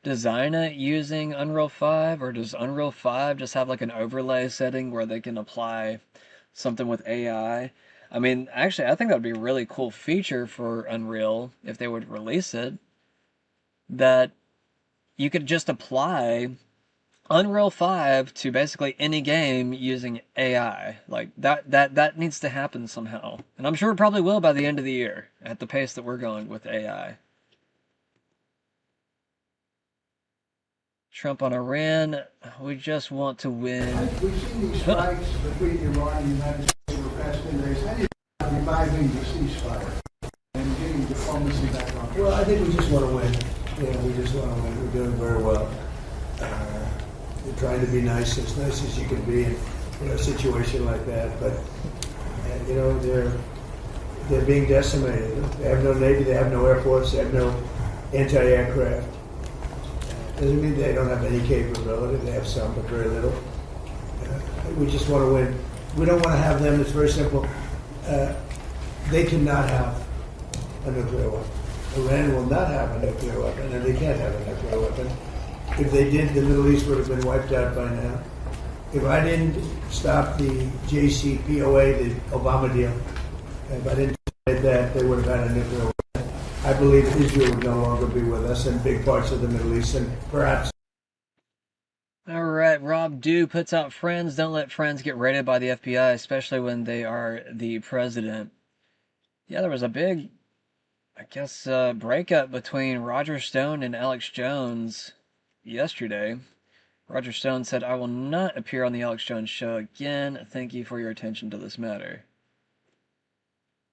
design it using Unreal 5, or does Unreal 5 just have like an overlay setting where they can apply something with AI? I mean, actually, I think that would be a really cool feature for Unreal if they would release it, that you could just apply Unreal 5 to basically any game using AI. Like, that needs to happen somehow. And I'm sure it probably will by the end of the year, at the pace that we're going with AI. Trump on Iran, we just want to win. We've seen these strikes between Iran and the United States over the past 10 days. How do you reviving the ceasefire and getting diplomacy back on? Well, I think we just want to win. Yeah, we just want to win. We're doing very well. We're trying to be nice as you can be in a situation like that. But you know, they're being decimated. They have no navy. They have no air force. They have no anti-aircraft. Doesn't mean they don't have any capability. They have some, but very little. We just want to win. We don't want to have them. It's very simple. They cannot have a nuclear weapon. Iran will not have a nuclear weapon, and they can't have a nuclear weapon. If they did, the Middle East would have been wiped out by now. If I didn't stop the JCPOA, the Obama deal, if I didn't say that, they would have had a nuclear weapon. I believe Israel would no longer be with us in big parts of the Middle East, and perhaps. All right, Rob Dew puts out Friends. Don't let friends get raided by the FBI, especially when they are the president. Yeah, there was a big, I guess, breakup between Roger Stone and Alex Jones yesterday. Roger Stone said, "I will not appear on the Alex Jones show again. Thank you for your attention to this matter."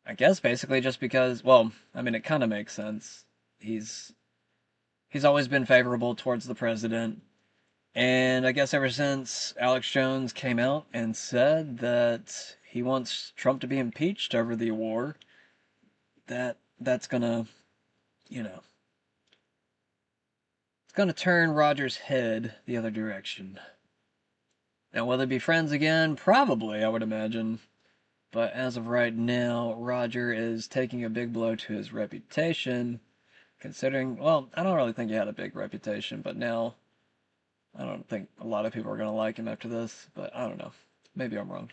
I guess basically just because, well, I mean, it kind of makes sense. He's always been favorable towards the president. And I guess ever since Alex Jones came out and said that he wants Trump to be impeached over the war, that's gonna, you know, it's gonna turn Roger's head the other direction. Now, will they be friends again? Probably, I would imagine. But as of right now, Roger is taking a big blow to his reputation, considering, well, I don't really think he had a big reputation, but now I don't think a lot of people are going to like him after this, but I don't know. Maybe I'm wrong.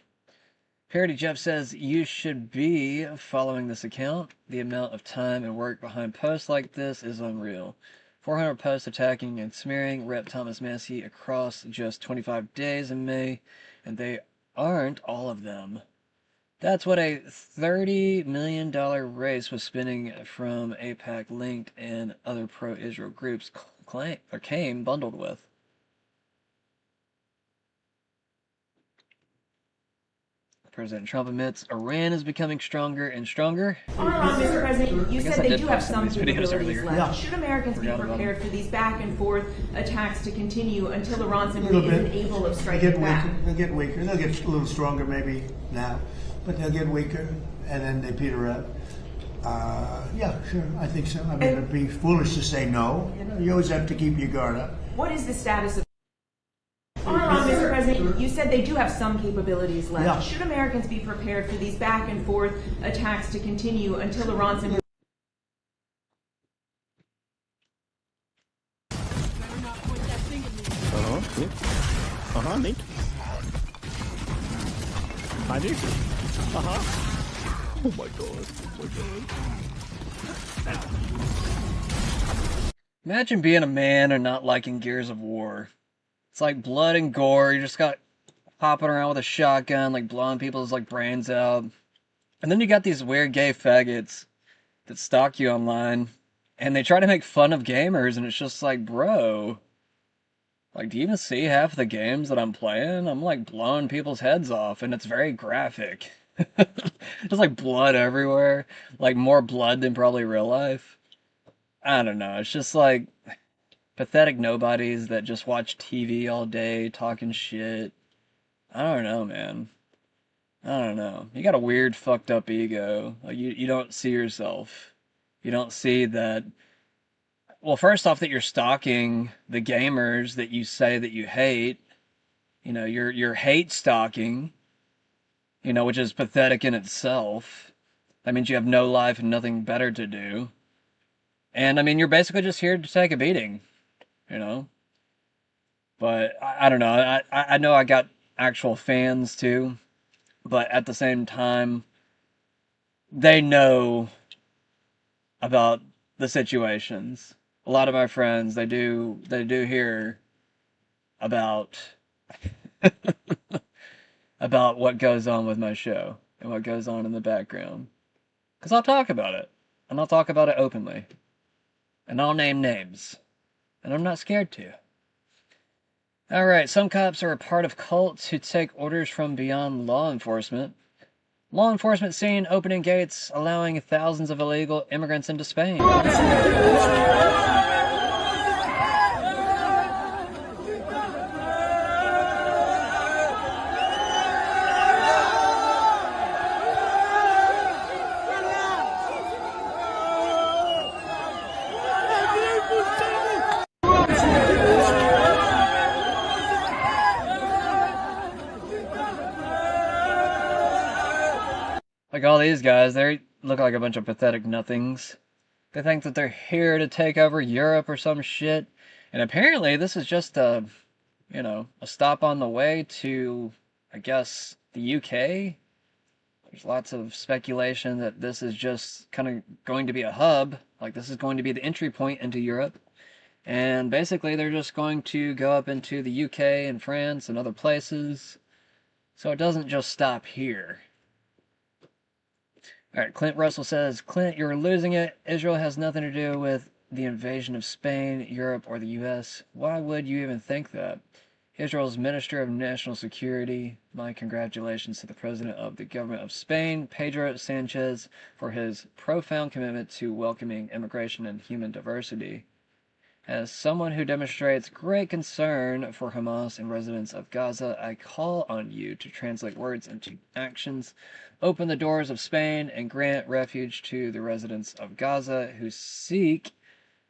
Parody Jeff says, you should be following this account. The amount of time and work behind posts like this is unreal. 400 posts attacking and smearing Rep. Thomas Massie across just 25 days in May, and they aren't all of them. That's what a $30 million race was spinning from AIPAC linked and other pro-Israel groups came bundled with. President Trump admits Iran is becoming stronger and stronger. Mr. President, you said they do have some capabilities earlier. left. Yeah. Should Americans be prepared for these back and forth attacks to continue until Iran simply isn't able of striking back? They'll get weaker. They'll get a little stronger maybe now, but they'll get weaker, and then they peter out. Yeah, sure, I think so. I mean, it'd be foolish to say no. You know, you always have to keep your guard up. What is the status of Mr. President, you said they do have some capabilities left. Yeah. Should Americans be prepared for these back and forth attacks to continue until Iran simply... Nick. Hi, Nick. Oh my god. Imagine being a man and not liking Gears of War. It's like blood and gore. You just got hopping around with a shotgun, like blowing people's like brains out. And then you got these weird gay faggots that stalk you online, and they try to make fun of gamers, and it's just like, bro, like, do you even see half the games that I'm playing? I'm like blowing people's heads off, and it's very graphic. Just like blood everywhere, like more blood than probably real life. I don't know. It's just like pathetic nobodies that just watch TV all day talking shit. I don't know, man. I don't know. You got a weird, fucked up ego. Like you don't see yourself. You don't see that. Well, first off, that you're stalking the gamers that you say that you hate. You know, you're hate stalking. You know, which is pathetic in itself. That means you have no life and nothing better to do. And I mean, you're basically just here to take a beating. You know. But I don't know. I know I got actual fans too. But at the same time, they know about the situations. A lot of my friends, they do hear about about what goes on with my show and what goes on in the background. Because I'll talk about it. And I'll talk about it openly. And I'll name names. And I'm not scared to. Alright, some cops are a part of cults who take orders from beyond law enforcement. Law enforcement seen opening gates, allowing thousands of illegal immigrants into Spain. Like all these guys, they look like a bunch of pathetic nothings. They think that they're here to take over Europe or some shit. And apparently this is just a stop on the way to, I guess, the UK. There's lots of speculation that this is just kind of going to be a hub. Like this is going to be the entry point into Europe. And basically they're just going to go up into the UK and France and other places. So it doesn't just stop here. Alright, Clint Russell says, Clint, you're losing it. Israel has nothing to do with the invasion of Spain, Europe, or the US. Why would you even think that? Israel's Minister of National Security. My congratulations to the President of the Government of Spain, Pedro Sanchez, for his profound commitment to welcoming immigration and human diversity. As someone who demonstrates great concern for Hamas and residents of Gaza, I call on you to translate words into actions, open the doors of Spain, and grant refuge to the residents of Gaza who seek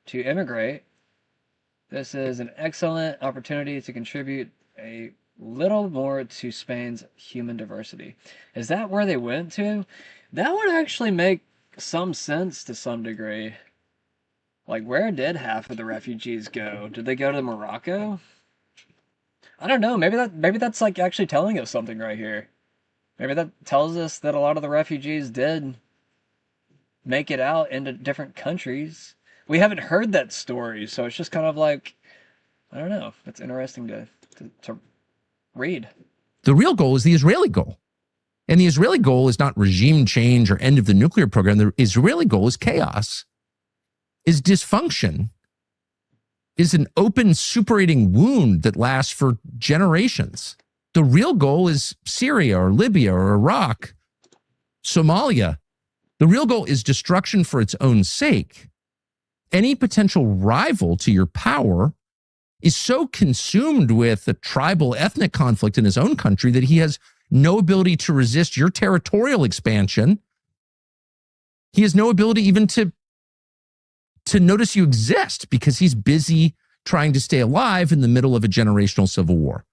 to immigrate. This is an excellent opportunity to contribute a little more to Spain's human diversity. Is that where they went to? That would actually make some sense to some degree. Like, where did half of the refugees go? Did they go to Morocco? I don't know. Maybe that's like actually telling us something right here. Maybe that tells us that a lot of the refugees did make it out into different countries. We haven't heard that story, so it's just kind of like, I don't know. It's interesting to read. The real goal is the Israeli goal. And the Israeli goal is not regime change or end of the nuclear program. The Israeli goal is chaos, is dysfunction, is an open suppurating wound that lasts for generations. The real goal is Syria or Libya or Iraq, Somalia. The real goal is destruction for its own sake. Any potential rival to your power is so consumed with the tribal ethnic conflict in his own country that he has no ability to resist your territorial expansion. He has no ability even to notice you exist because he's busy trying to stay alive in the middle of a generational civil war.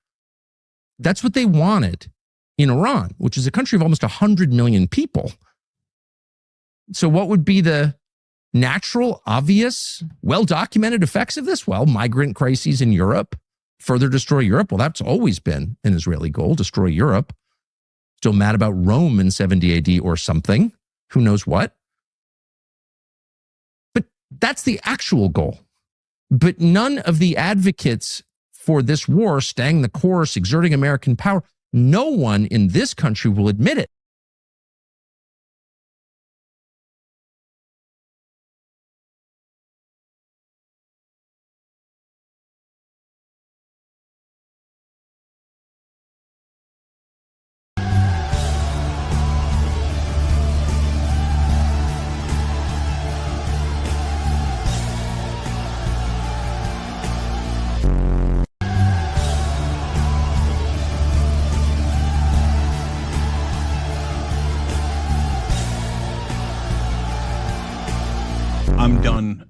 That's what they wanted in Iran, which is a country of almost 100 million people. So what would be the natural, obvious, well-documented effects of this? Well, migrant crises in Europe, further destroy Europe. Well, that's always been an Israeli goal, destroy Europe. Still mad about Rome in 70 AD or something. Who knows what? But that's the actual goal. But none of the advocates for this war, staying the course, exerting American power, no one in this country will admit it.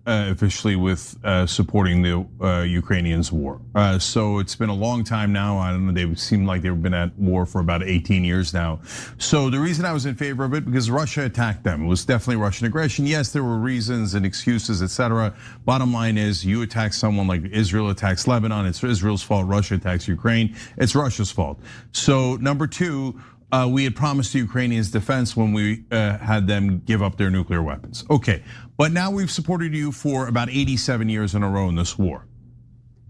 officially with supporting the Ukrainians' war. So it's been a long time now. I don't know. They seem like they've been at war for about 18 years now. So the reason I was in favor of it because Russia attacked them. It was definitely Russian aggression. Yes, there were reasons and excuses, etc. Bottom line is, you attack someone like Israel attacks Lebanon. It's Israel's fault. Russia attacks Ukraine. It's Russia's fault. So number two. We had promised the Ukrainians defense when we had them give up their nuclear weapons. Okay, but now we've supported you for about 87 years in a row in this war.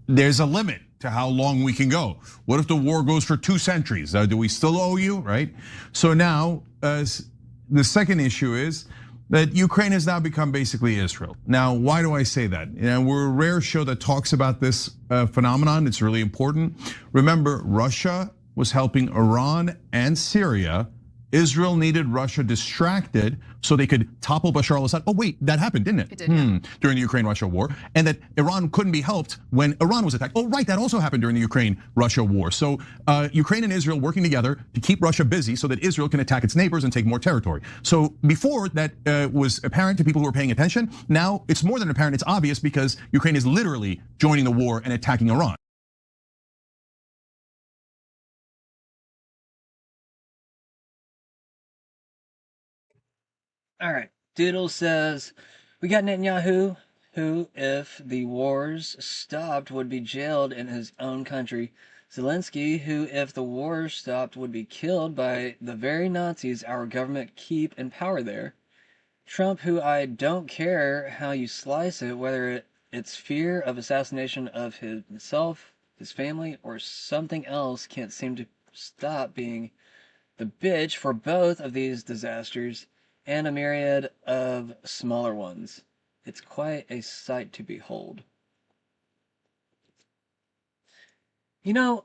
There's a limit to how long we can go. What if the war goes for 2 centuries? Do we still owe you, right? So now, the second issue is that Ukraine has now become basically Israel. Now, why do I say that? We're a rare show that talks about this phenomenon. It's really important. Remember, Russia was helping Iran and Syria. Israel needed Russia distracted so they could topple Bashar al-Assad. Oh wait, that happened, didn't it? It did, yeah. During the Ukraine-Russia war. And that Iran couldn't be helped when Iran was attacked. Oh right, that also happened during the Ukraine-Russia war. So Ukraine and Israel working together to keep Russia busy so that Israel can attack its neighbors and take more territory. So before that was apparent to people who were paying attention. Now it's more than apparent, it's obvious because Ukraine is literally joining the war and attacking Iran. All right, Doodle says, we got Netanyahu, who, if the wars stopped, would be jailed in his own country. Zelensky, who, if the wars stopped, would be killed by the very Nazis our government keep in power there. Trump, who I don't care how you slice it, whether it's fear of assassination of himself, his family, or something else, can't seem to stop being the bitch for both of these disasters and a myriad of smaller ones. It's quite a sight to behold. You know,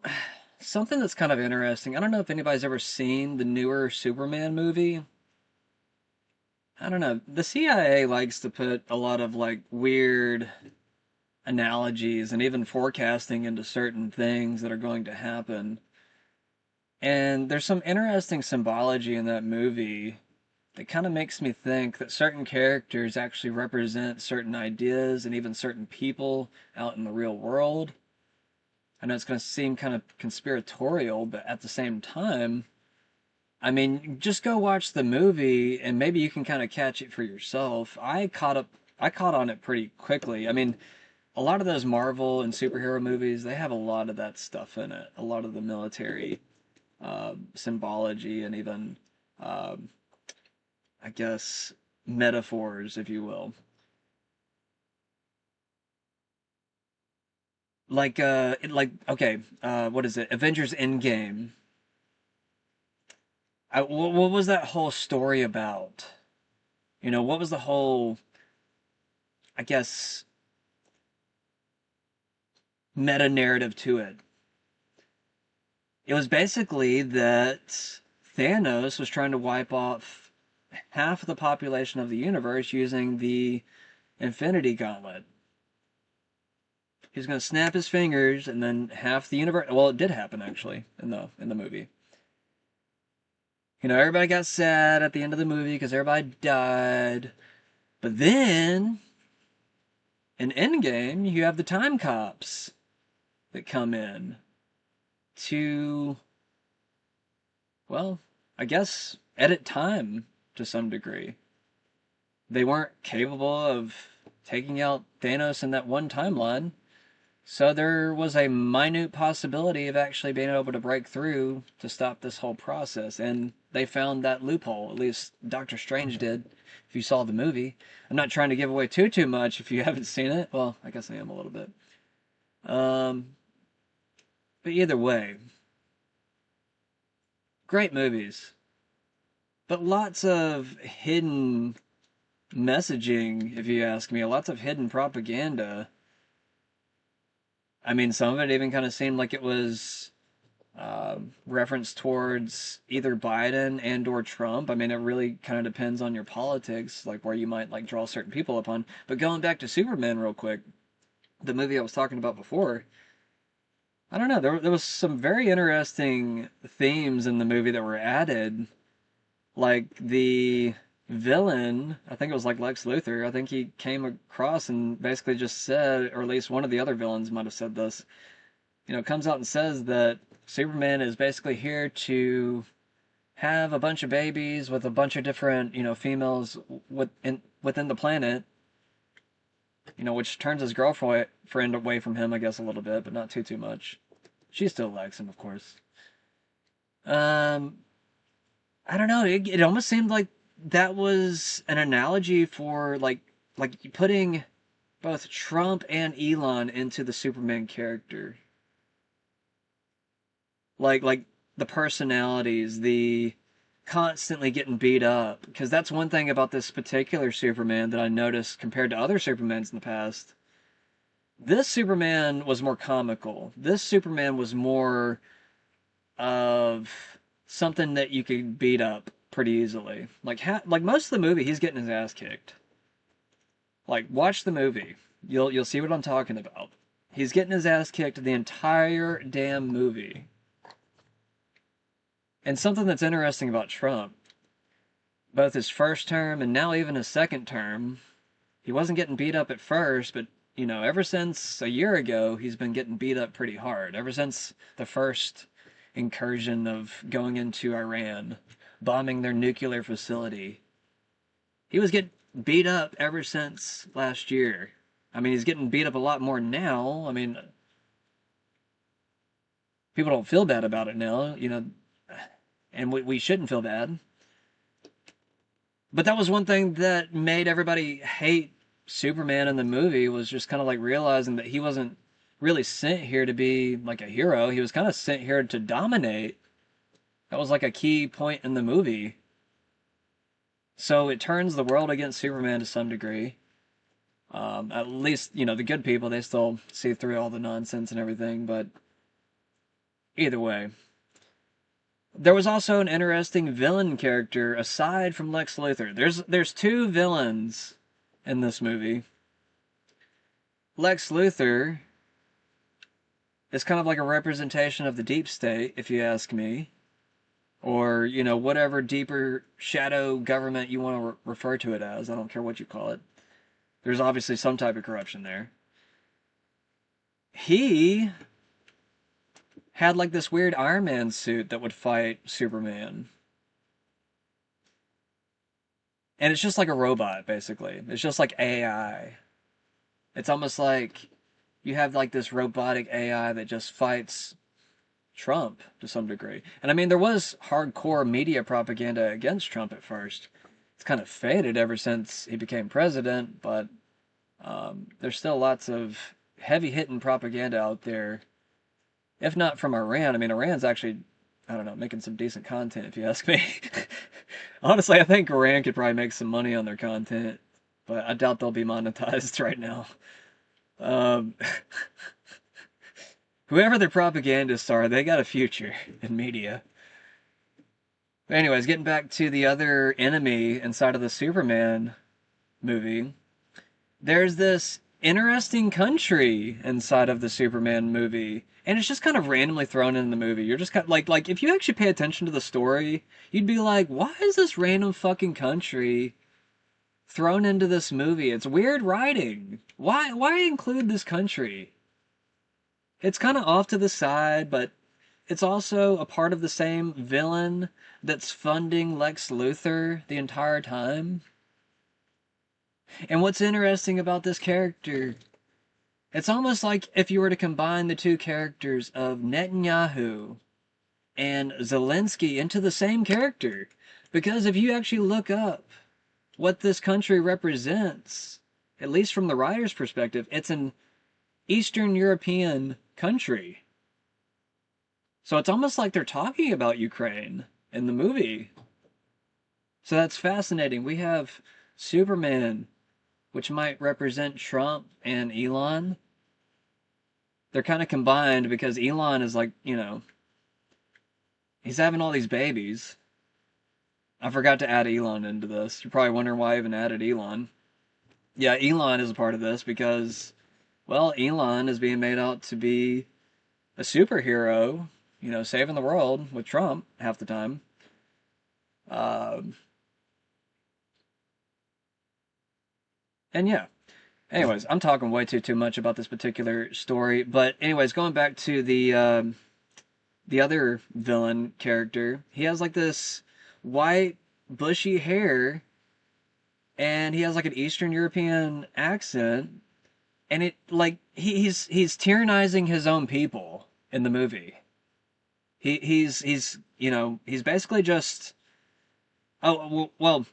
something that's kind of interesting, I don't know if anybody's ever seen the newer Superman movie. I don't know, the CIA likes to put a lot of like weird analogies and even forecasting into certain things that are going to happen. And there's some interesting symbology in that movie that kind of makes me think that certain characters actually represent certain ideas and even certain people out in the real world. I know it's going to seem kind of conspiratorial, but at the same time, I mean, just go watch the movie and maybe you can kind of catch it for yourself. I caught on it pretty quickly. I mean, a lot of those Marvel and superhero movies, they have a lot of that stuff in it. A lot of the military symbology and even I guess, metaphors, if you will. Like, okay, what is it? Avengers Endgame. What was that whole story about? You know, what was the whole, I guess, meta-narrative to it? It was basically that Thanos was trying to wipe off half of the population of the universe using the Infinity Gauntlet. He was going to snap his fingers and then half the universe... Well, it did happen, actually, in the movie. You know, everybody got sad at the end of the movie because everybody died. But then, in Endgame, you have the Time Cops that come in to, well, I guess, edit time to some degree. They weren't capable of taking out Thanos in that one timeline, so there was a minute possibility of actually being able to break through to stop this whole process, and they found that loophole. At least Doctor Strange did, if you saw the movie. I'm not trying to give away too much if you haven't seen it. Well, I guess I am a little bit. But either way, great movies. But lots of hidden messaging, if you ask me. Lots of hidden propaganda. I mean, some of it even kind of seemed like it was reference towards either Biden and or Trump. I mean, it really kind of depends on your politics, like where you might like draw certain people upon. But going back to Superman real quick, the movie I was talking about before, I don't know, there was some very interesting themes in the movie that were added, like the villain, I think it was like Lex Luthor, I think he came across and basically just said, or at least one of the other villains might have said this, comes out and says that Superman is basically here to have a bunch of babies with a bunch of different, females within the planet, which turns his girlfriend away from him, I guess, a little bit, but not too much. She still likes him, of course. I don't know. It almost seemed like that was an analogy for like putting both Trump and Elon into the Superman character. Like the personalities, the constantly getting beat up, because that's one thing about this particular Superman that I noticed compared to other Supermans in the past. This Superman was more comical. This Superman was more of something that you could beat up pretty easily. Like most of the movie, he's getting his ass kicked. Like, watch the movie. You'll see what I'm talking about. He's getting his ass kicked the entire damn movie. And something that's interesting about Trump, both his first term and now even his second term, he wasn't getting beat up at first, but, ever since a year ago, he's been getting beat up pretty hard. Ever since the first incursion of going into Iran, bombing their nuclear facility. He was getting beat up ever since last year. I mean, he's getting beat up a lot more now. I mean, people don't feel bad about it now, and we shouldn't feel bad. But that was one thing that made everybody hate Superman in the movie, was just kind of like realizing that he wasn't really sent here to be like a hero. He was kind of sent here to dominate. That was like a key point in the movie. So it turns the world against Superman to some degree. At least, the good people, they still see through all the nonsense and everything, but either way. There was also an interesting villain character aside from Lex Luthor. There's two villains in this movie. Lex Luthor is kind of like a representation of the deep state, if you ask me. Or, whatever deeper shadow government you want to refer to it as. I don't care what you call it. There's obviously some type of corruption there. He had like this weird Iron Man suit that would fight Superman. And it's just like a robot, basically. It's just like AI. It's almost like you have like this robotic AI that just fights Trump to some degree. And I mean, there was hardcore media propaganda against Trump at first. It's kind of faded ever since he became president, but there's still lots of heavy-hitting propaganda out there. If not from Iran. I mean, Iran's actually, I don't know, making some decent content, if you ask me. Honestly, I think Iran could probably make some money on their content, but I doubt they'll be monetized right now. Whoever their propagandists are, they got a future in media. But anyways, getting back to the other enemy inside of the Superman movie, there's this interesting country inside of the Superman movie, and it's just kind of randomly thrown in the movie. You're just kind of like if you actually pay attention to the story, you'd be like, why is this random fucking country thrown into this movie? It's weird writing. Why include this country? It's kind of off to the side, but it's also a part of the same villain that's funding Lex Luthor the entire time. And what's interesting about this character, it's almost like if you were to combine the two characters of Netanyahu and Zelensky into the same character. Because if you actually look up what this country represents, at least from the writer's perspective, it's an Eastern European country. So it's almost like they're talking about Ukraine in the movie. So that's fascinating. We have Superman, which might represent Trump and Elon. They're kind of combined because Elon is like, he's having all these babies. I forgot to add Elon into this. You're probably wondering why I even added Elon. Yeah, Elon is a part of this because, well, Elon is being made out to be a superhero, saving the world with Trump half the time. And yeah. Anyways, I'm talking way too much about this particular story. But anyways, going back to the other villain character, he has like this white bushy hair, and he has like an Eastern European accent, and it like he's tyrannizing his own people in the movie. He's you know, he's basically just well,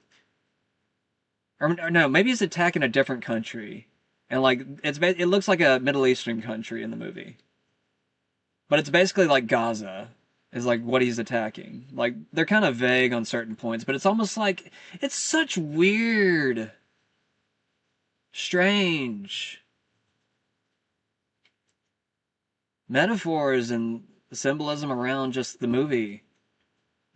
or no, maybe he's attacking a different country, and like it looks like a Middle Eastern country in the movie, but it's basically like Gaza is like what he's attacking. Like they're kind of vague on certain points, but it's almost like it's such weird, strange metaphors and symbolism around just the movie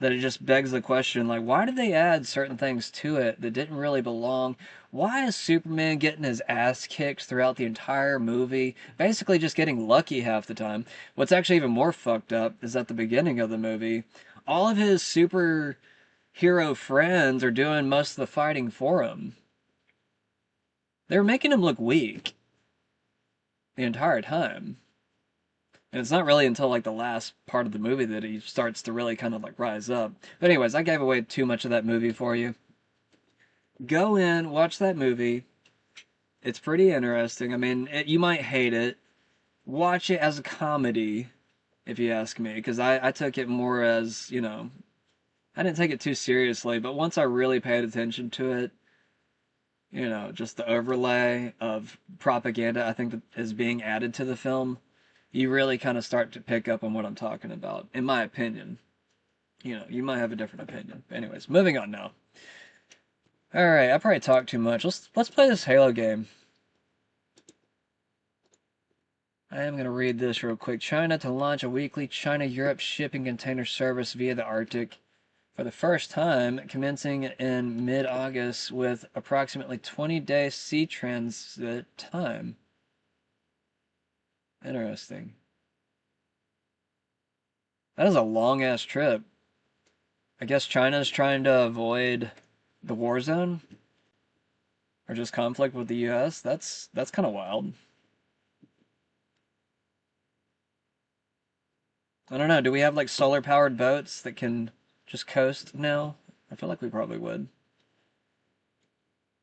that it just begs the question, like, why did they add certain things to it that didn't really belong? Why is Superman getting his ass kicked throughout the entire movie, basically just getting lucky half the time? What's actually even more fucked up is at the beginning of the movie, all of his superhero friends are doing most of the fighting for him. They're making him look weak the entire time. And it's not really until like the last part of the movie that he starts to really kind of like rise up. But anyways, I gave away too much of that movie for you. Go in, watch that movie. It's pretty interesting. I mean, you might hate it. Watch it as a comedy, if you ask me, because I took it more as, you know, I didn't take it too seriously, but once I really paid attention to it, you know, just the overlay of propaganda I think that is being added to the film, you really kind of start to pick up on what I'm talking about, in my opinion. You know, you might have a different opinion. Anyways, moving on now. Alright, I probably talked too much. Let's play this Halo game. I am going to read this real quick. China to launch a weekly China-Europe shipping container service via the Arctic for the first time, commencing in mid-August with approximately 20-day sea transit time. Interesting. That is a long-ass trip. I guess China's trying to avoid the war zone? Or just conflict with the US? That's kind of wild. I don't know, do we have like solar-powered boats that can just coast now? I feel like we probably would.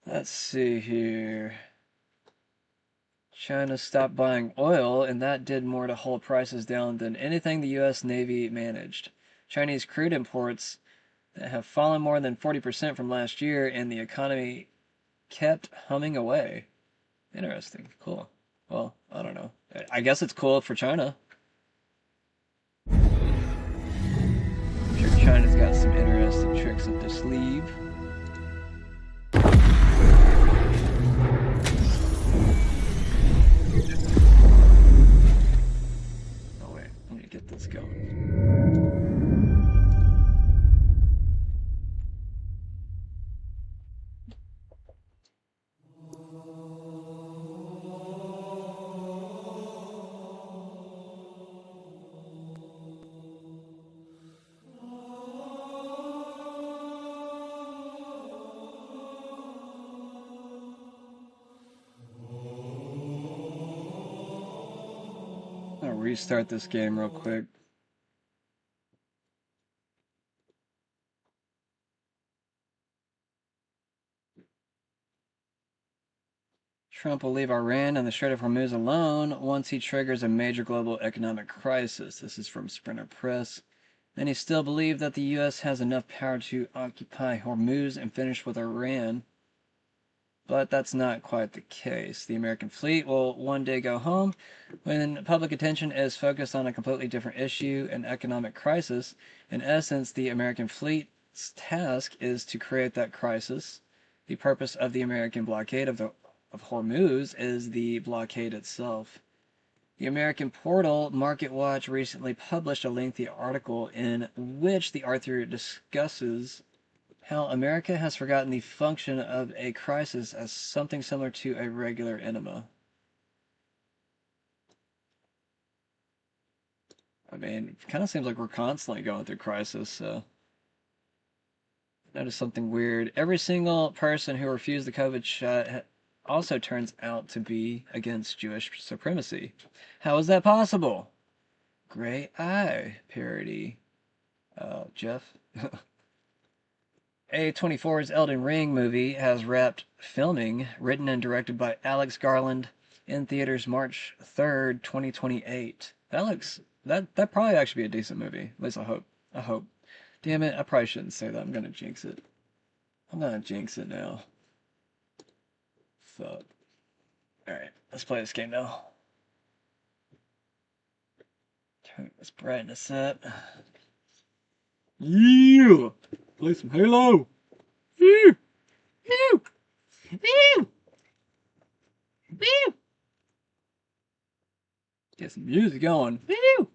Let's see here. China stopped buying oil, and that did more to hold prices down than anything the U.S. Navy managed. Chinese crude imports that have fallen more than 40% from last year, and the economy kept humming away. Interesting. Cool. Well, I don't know. I guess it's cool for China. I'm sure China's got some interesting tricks up their sleeve. Get this going. I'll restart this game real quick. Trump will leave Iran and the Strait of Hormuz alone once he triggers a major global economic crisis. This is from Sprinter Press. And he still believes that the U.S. has enough power to occupy Hormuz and finish with Iran. But that's not quite the case. The American fleet will one day go home when public attention is focused on a completely different issue, an economic crisis. In essence, the American fleet's task is to create that crisis. The purpose of the American blockade of Hormuz is the blockade itself. The American portal MarketWatch recently published a lengthy article in which the author discusses how America has forgotten the function of a crisis as something similar to a regular enema. I mean, it kind of seems like we're constantly going through crisis, so. Notice something weird. Every single person who refused the COVID shot also turns out to be against Jewish supremacy. How is that possible? Gray Eye parody. Jeff? A24's Elden Ring movie has wrapped filming, written and directed by Alex Garland, in theaters March 3rd, 2028. That probably actually be a decent movie. At least I hope. Damn it, I probably shouldn't say that. I'm gonna jinx it. I'm gonna jinx it now. Fuck. Alright, let's play this game now. Turn this brightness up. Yeah! Play some Halo! Woo! Woo! Woo! Woo! Get some music going. Woo!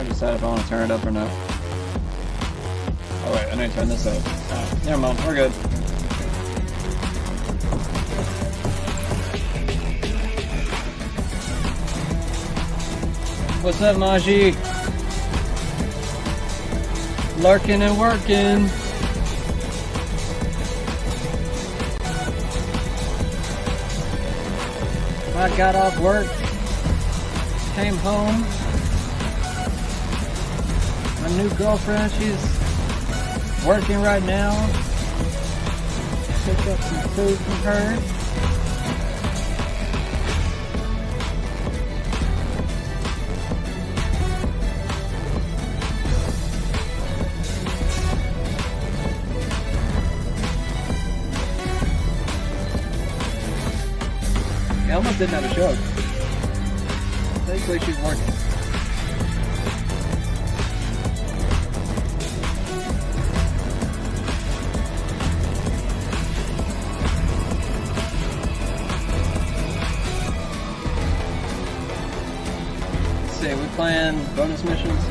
Decide if I want to turn it up or not. Oh wait, I need to turn this up. Oh, never mind, we're good. What's up, Maji? Lurking and working. I got off work, came home. My new girlfriend, she's working right now. Picked up some food from her. I almost didn't have a show. Thankfully, she's working. Playing bonus missions.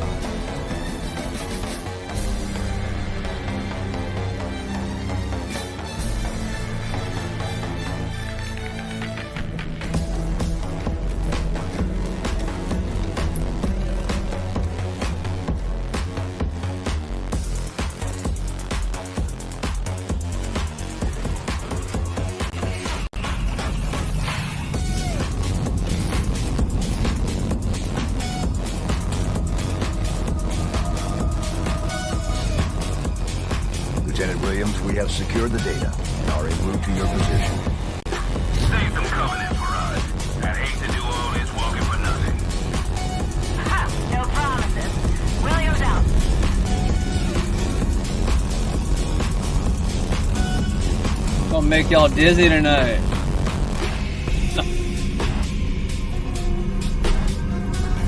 Secure the data and are en route to your position. Save them coming in for us. I hate to do all this walking for nothing. No promises. Williams out. Gonna make y'all dizzy tonight.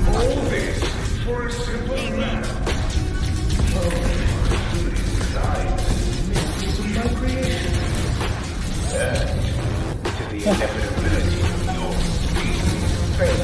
All this for a simple matter. To the inevitability of your fate.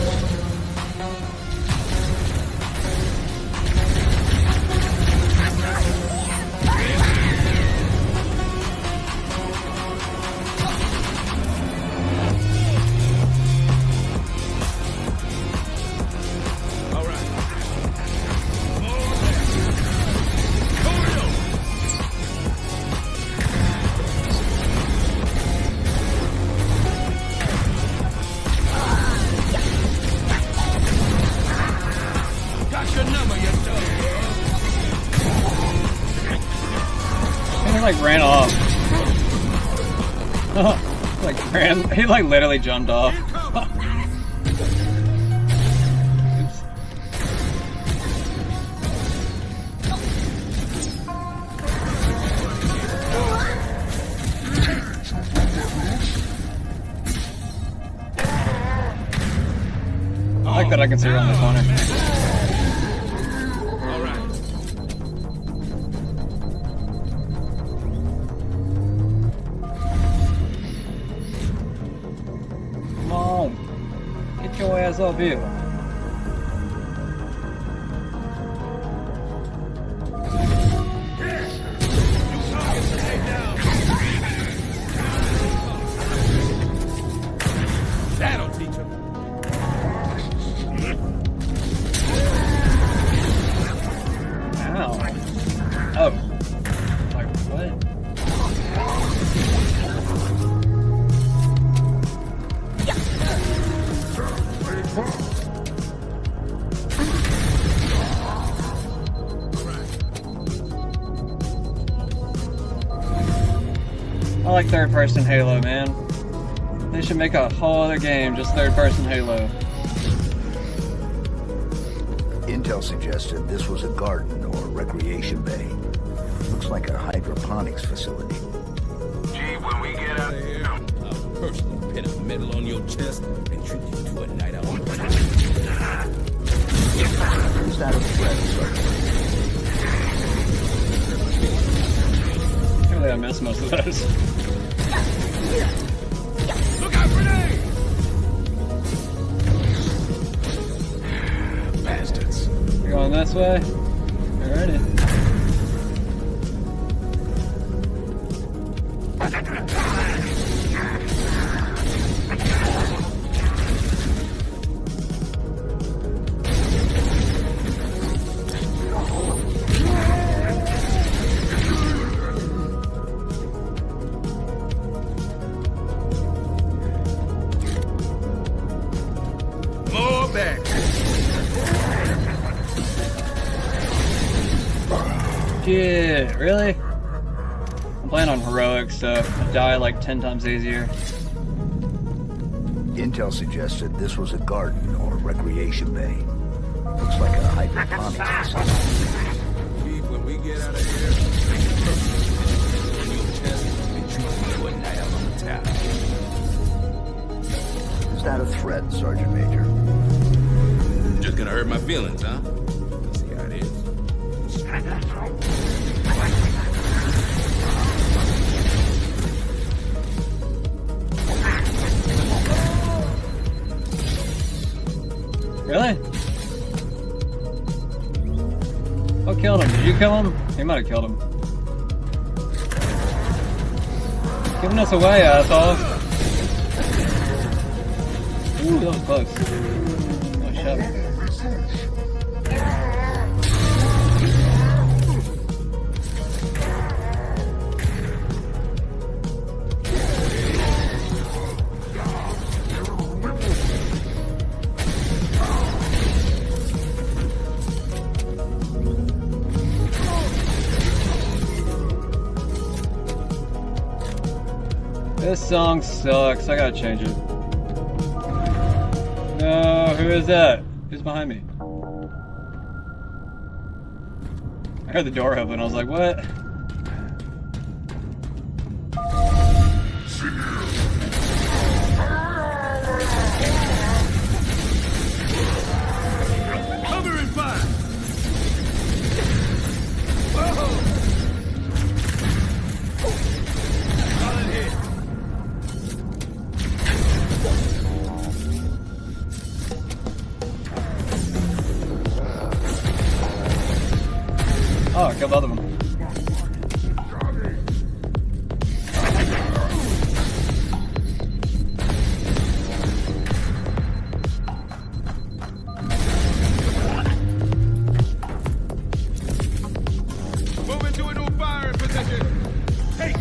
Like ran off. He like literally jumped off. that I can see around the corner. All right. Come on. Get your ass up here. That'll teach him. Ow. Oh. Like, what? I like third-person Halo, man. They should make a whole other game just third-person Halo. Intel suggested this was a garden or recreation bay. Looks like a hydroponics facility. Gee, when we get out of here, I'll personally pin a medal on your chest and treat you to a night out on the town. Is that a threat, Sergeant? Really, I missed most of those. Look out, grenade! Bastards. You're going this way? Alrighty. More back. Shit, really? I'm playing on heroic, so I die like 10 times easier. Intel suggested this was a garden or recreation bay. Looks like a hydroponics facility. Gee, when we get out of here, I'll on your chest and treat you to a night out on the town. Is that a threat, Sergeant Major? Just gonna hurt my feelings, huh? Let's see how it is. Really? What killed him? Did you kill him? He might have killed him. Giving us away, assholes. Ooh, that was close. Oh, shit. This song sucks. I gotta change it. No, who is that? Who's behind me? I heard the door open. I was like, what? Cover and fire! Whoa! Solid hit. Oh, I killed both of them. Moving to a new fire position. Hey!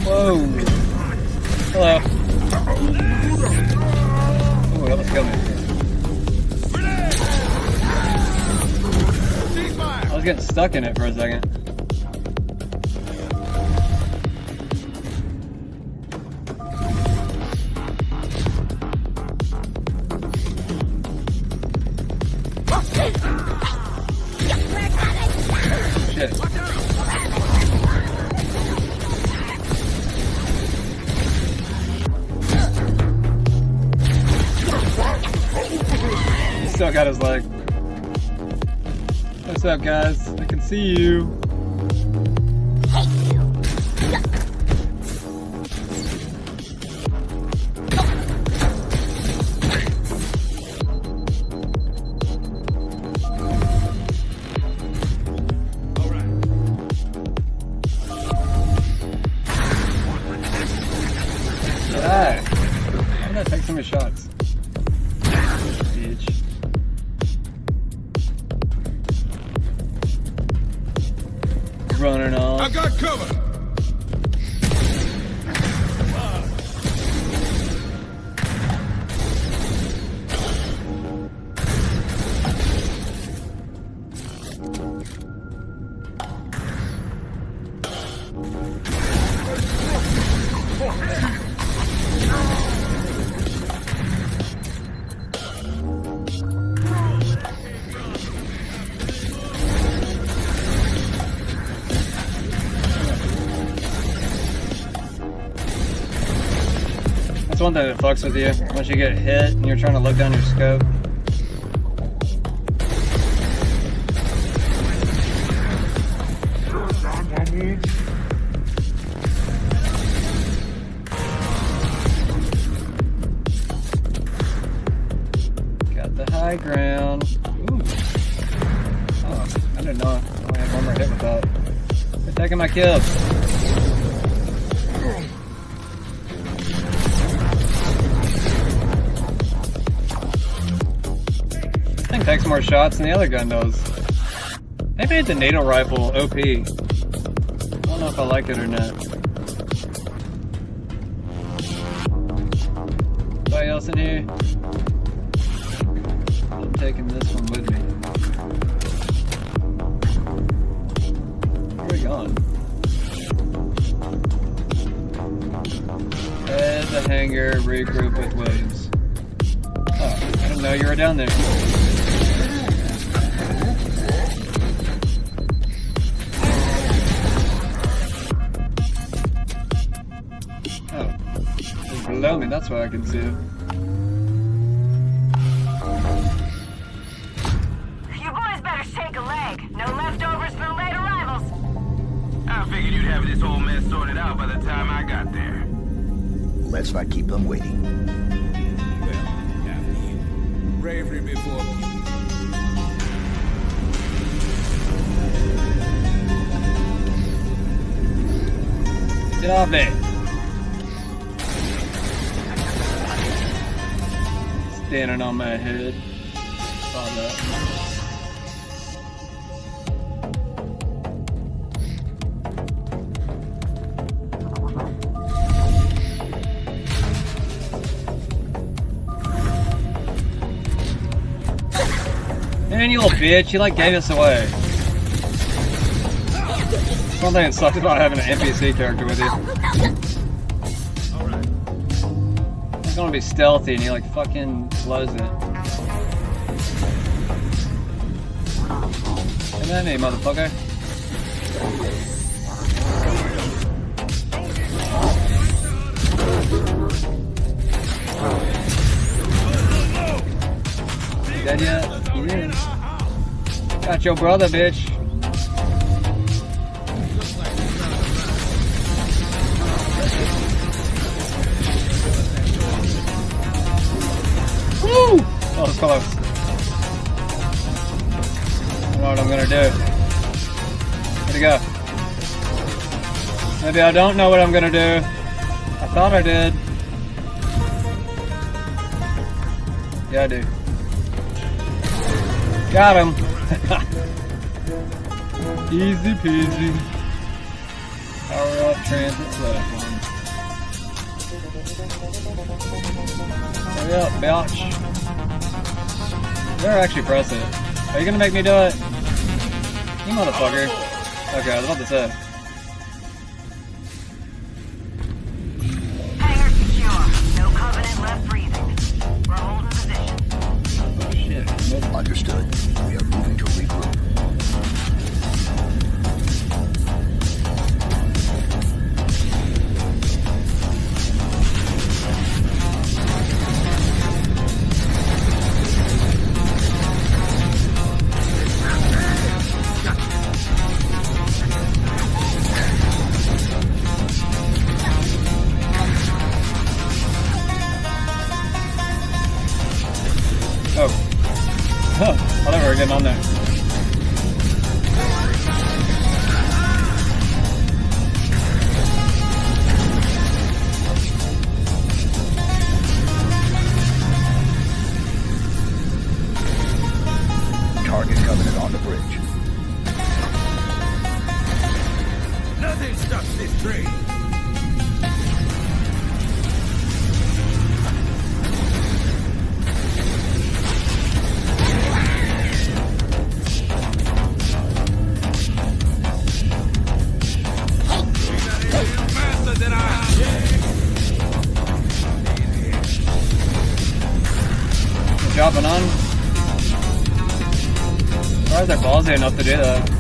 Whoa. Hello. Ooh, that was killing me. I was getting stuck in it for a second. Shit. still got his leg. What's up, guys? I can see you. Hey, how did that take so many shots? Bitch. Running off. I got cover. That's one thing that fucks with you. Once you get hit and you're trying to look down your scope. Got the high ground. Ooh. Oh, I didn't know I only had one more hit with that. They're taking my kills. Takes more shots than the other gun does. They made the NATO rifle OP. I don't know if I like it or not. Anybody else in here? I'm taking this one with me. Where are we going? Head the hangar, regroup with Williams. Oh, I didn't know you were down there. Below me, that's why I can see it. You boys better shake a leg. No leftovers for the late arrivals. I figured you'd have this whole mess sorted out by the time I got there. Let's not keep them waiting. Well, after you. Bravery before beauty. Get off me. Standing on my head. Saw that. Man, you little bitch, you like gave us away. One thing that sucks about having an NPC character with you. He's gonna be stealthy and he like fucking blows it. Come at me, motherfucker. Dead yet? Yeah. Got your brother, bitch. Woo! That was close. I don't know what I'm gonna do. Where'd he go? Maybe I don't know what I'm gonna do. I thought I did. Yeah, I do. Got him. Easy peasy. Power up transit platform. Hurry up, bitch. Better actually press it. Are you gonna make me do it? You motherfucker. Okay, I was about to say. Hangar secure. No Covenant left breathing. We're holding position. Oh shit. Understood. We are moving to regroup. We're getting on there. Target Covenant on the bridge. Nothing stops this train. Dropping on. Why are they ballsy enough to do that?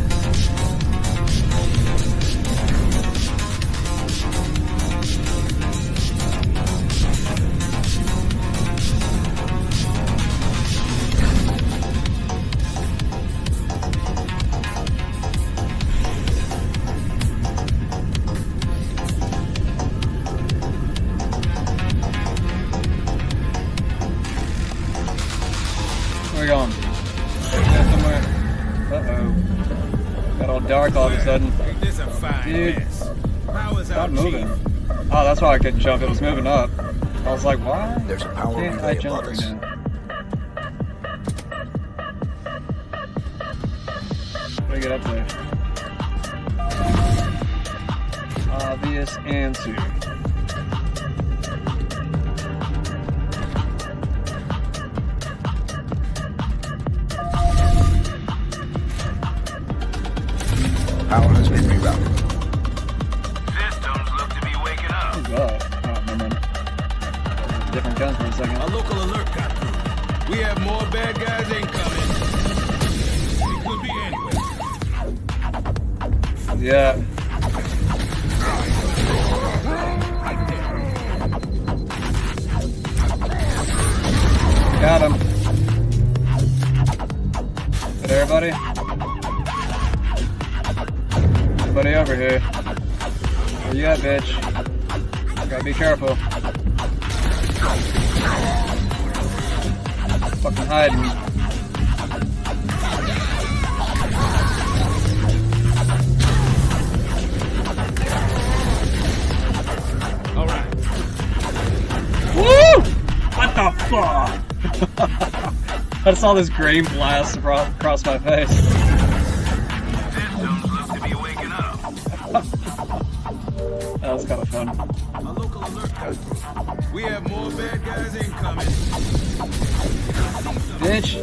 Where we going? Yeah, somewhere. Uh-oh. Got all dark all of a sudden. Dude, stop moving. Oh, that's why I couldn't jump. It was moving up. I was like, why? There's a power Can't I relay jump above right us. now? How do I get up there? Obvious answer. Power has been rerouted. Systems look to be waking up. Who's that? Oh, no, no. Different gun for a second. A local alert got through. We have more bad guys incoming. It could be anywhere. Yeah. Got him. Good, everybody? Everybody over here. Where you at, bitch? Gotta be careful. Fucking hiding. All right. Woo! What the fuck? I just saw this green blast across my face. Systems look to be waking up. That was kind of fun. A local alert got through. We have more bad guys incoming. Bitch!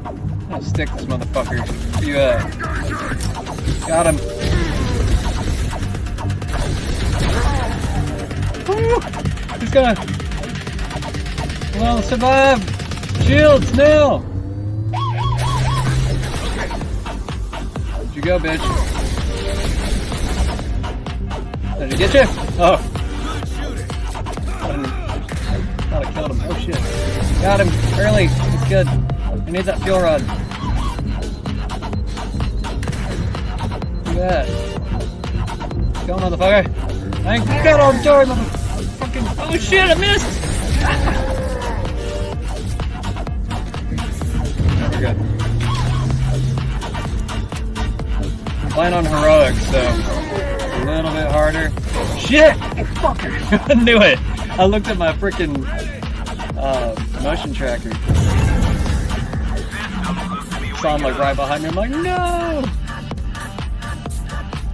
I'm gonna stick this motherfucker. Where you at? Got him. Woo! He's gonna. Come on, survive! Shields now! Where'd you go, bitch? Did he get you? Oh. Thought I killed him. Oh shit. Got him. Early. He's good. He needs that fuel rod. Look at that. Go, motherfucker. Thank God I'm sorry, motherfucking. Oh shit, I missed! We're good. I'm playing on heroic, so a little bit harder. Shit! Fucker! I knew it! I looked at my freaking motion tracker. Saw him like right behind me. I'm like, no!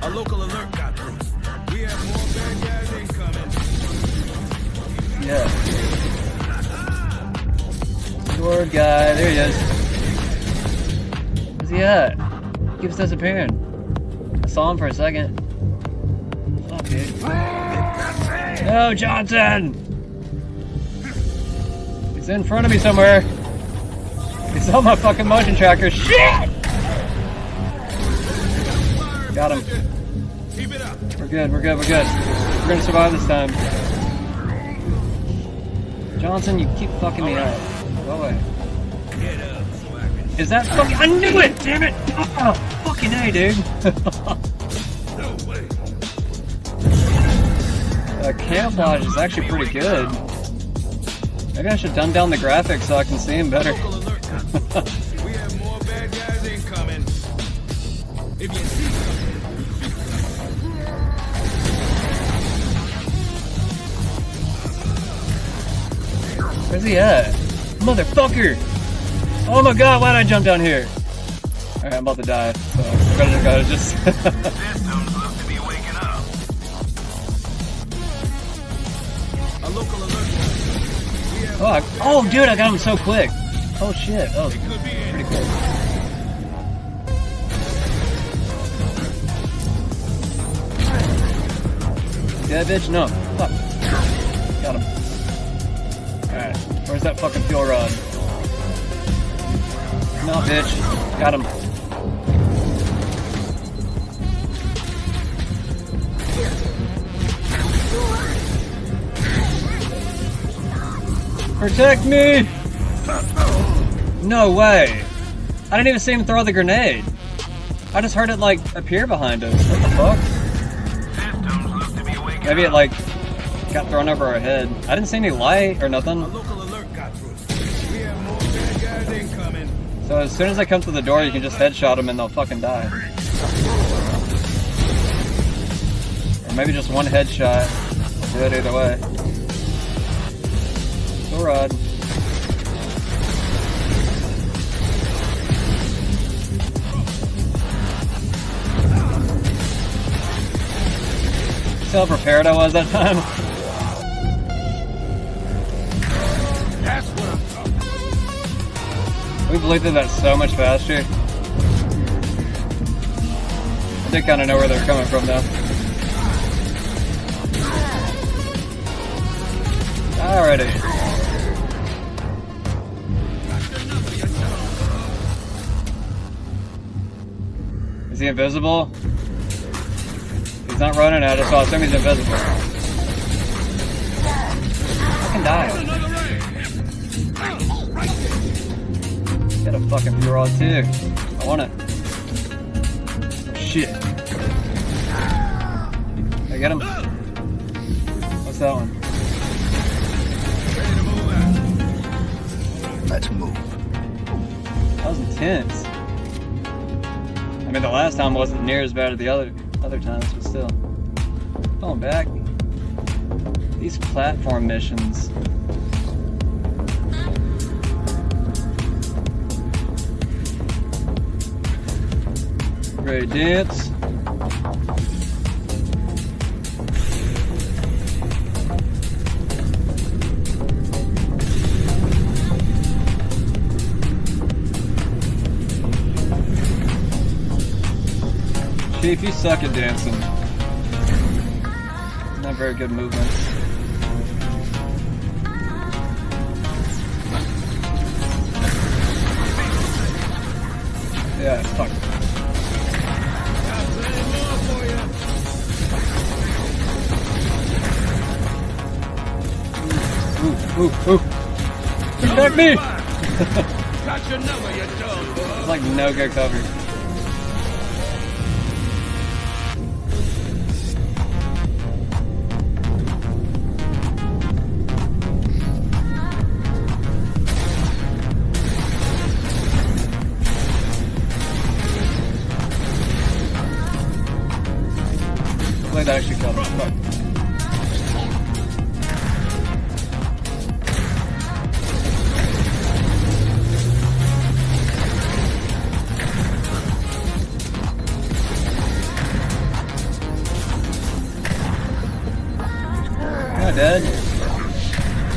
A local alert got through. We have more bad guys incoming. Yeah. Sword guy, there he is. Where's he at? He keeps disappearing. I saw him for a second. Oh, dude. No, Johnson! He's in front of me somewhere. He's on my fucking motion tracker. Shit! Got him. We're good, we're good, we're good. We're gonna survive this time. Johnson, you keep fucking me up. Go away. Is that fucking... I knew it! Damn it! Oh, fucking A, dude. Camouflage is actually pretty good. Maybe I should dumb down the graphics so I can see him better. We have more bad guys incoming. If you see Where's he at? Motherfucker! Oh my god, why'd I jump down here? Alright, I'm about to die, so I gotta just... Oh, dude, I got him so quick. Oh shit, that was pretty cool. Yeah, bitch, no. Fuck. Got him. Alright, where's that fucking fuel rod? No, bitch. Got him. Protect me! No way. I didn't even see him throw the grenade. I just heard it, like, appear behind us. What the fuck? Maybe it, like, got thrown over our head. I didn't see any light or nothing. So as soon as I come to the door, you can just headshot them and they'll fucking die. Or maybe just one headshot. Do it either way. Go rod. See how prepared I was that time? That's what I'm talking about. We blew through that so much faster. I did kind of know where they're coming from though. Alrighty. Is he invisible? He's not running at us, so I assume he's invisible. Fucking die. Get a fucking fuel rod too. I want it. Shit. I get him. What's that one? Let's move. That was intense. I mean, the last time wasn't near as bad as the other times, but still. Going back. These platform missions. Ready to dance? Chief, you suck at dancing. Not very good movements. Yeah, fuck. Ooh. Protect me! Got your number, you dog. It's like no good cover. That actually killed him. Fuck. Am I dead?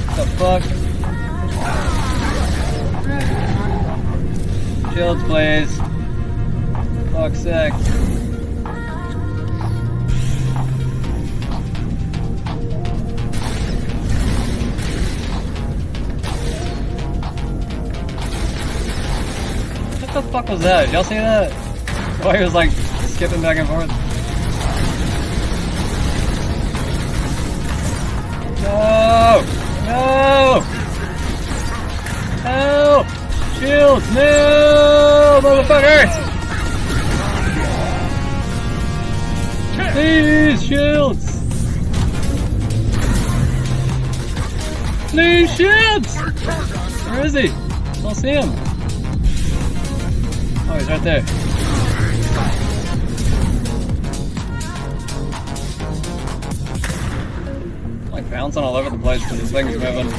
What the fuck? Shields, please. Fuck's sake. What the fuck was that? Did y'all see that? Oh, he was like skipping back and forth. No! No! Help! Shields! No! Motherfuckers! Please, shields! Please shoot! Where is he? I don't see him. Oh, he's right there. Like bouncing all over the place because this thing's moving.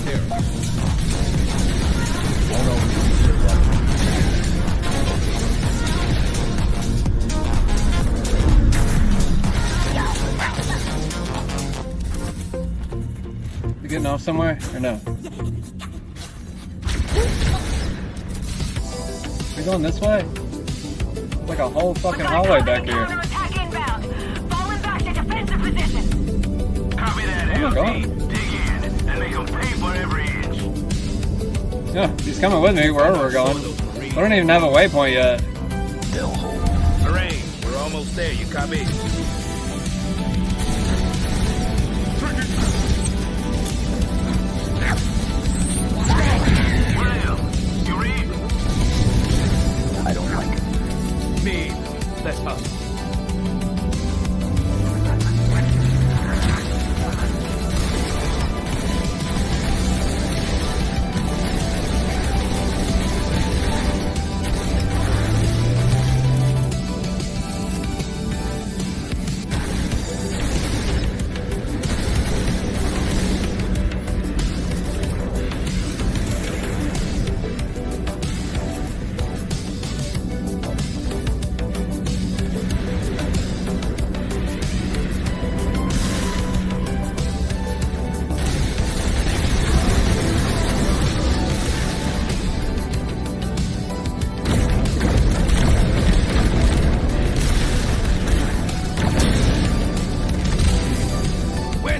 You getting off somewhere or no? We going this way? It's like a whole fucking hallway back here. Where am I going? Yeah, he's coming with me wherever we're going. We don't even have a waypoint yet. Lorraine, we're almost there. You copy? I don't like it. Me. Let's hustle.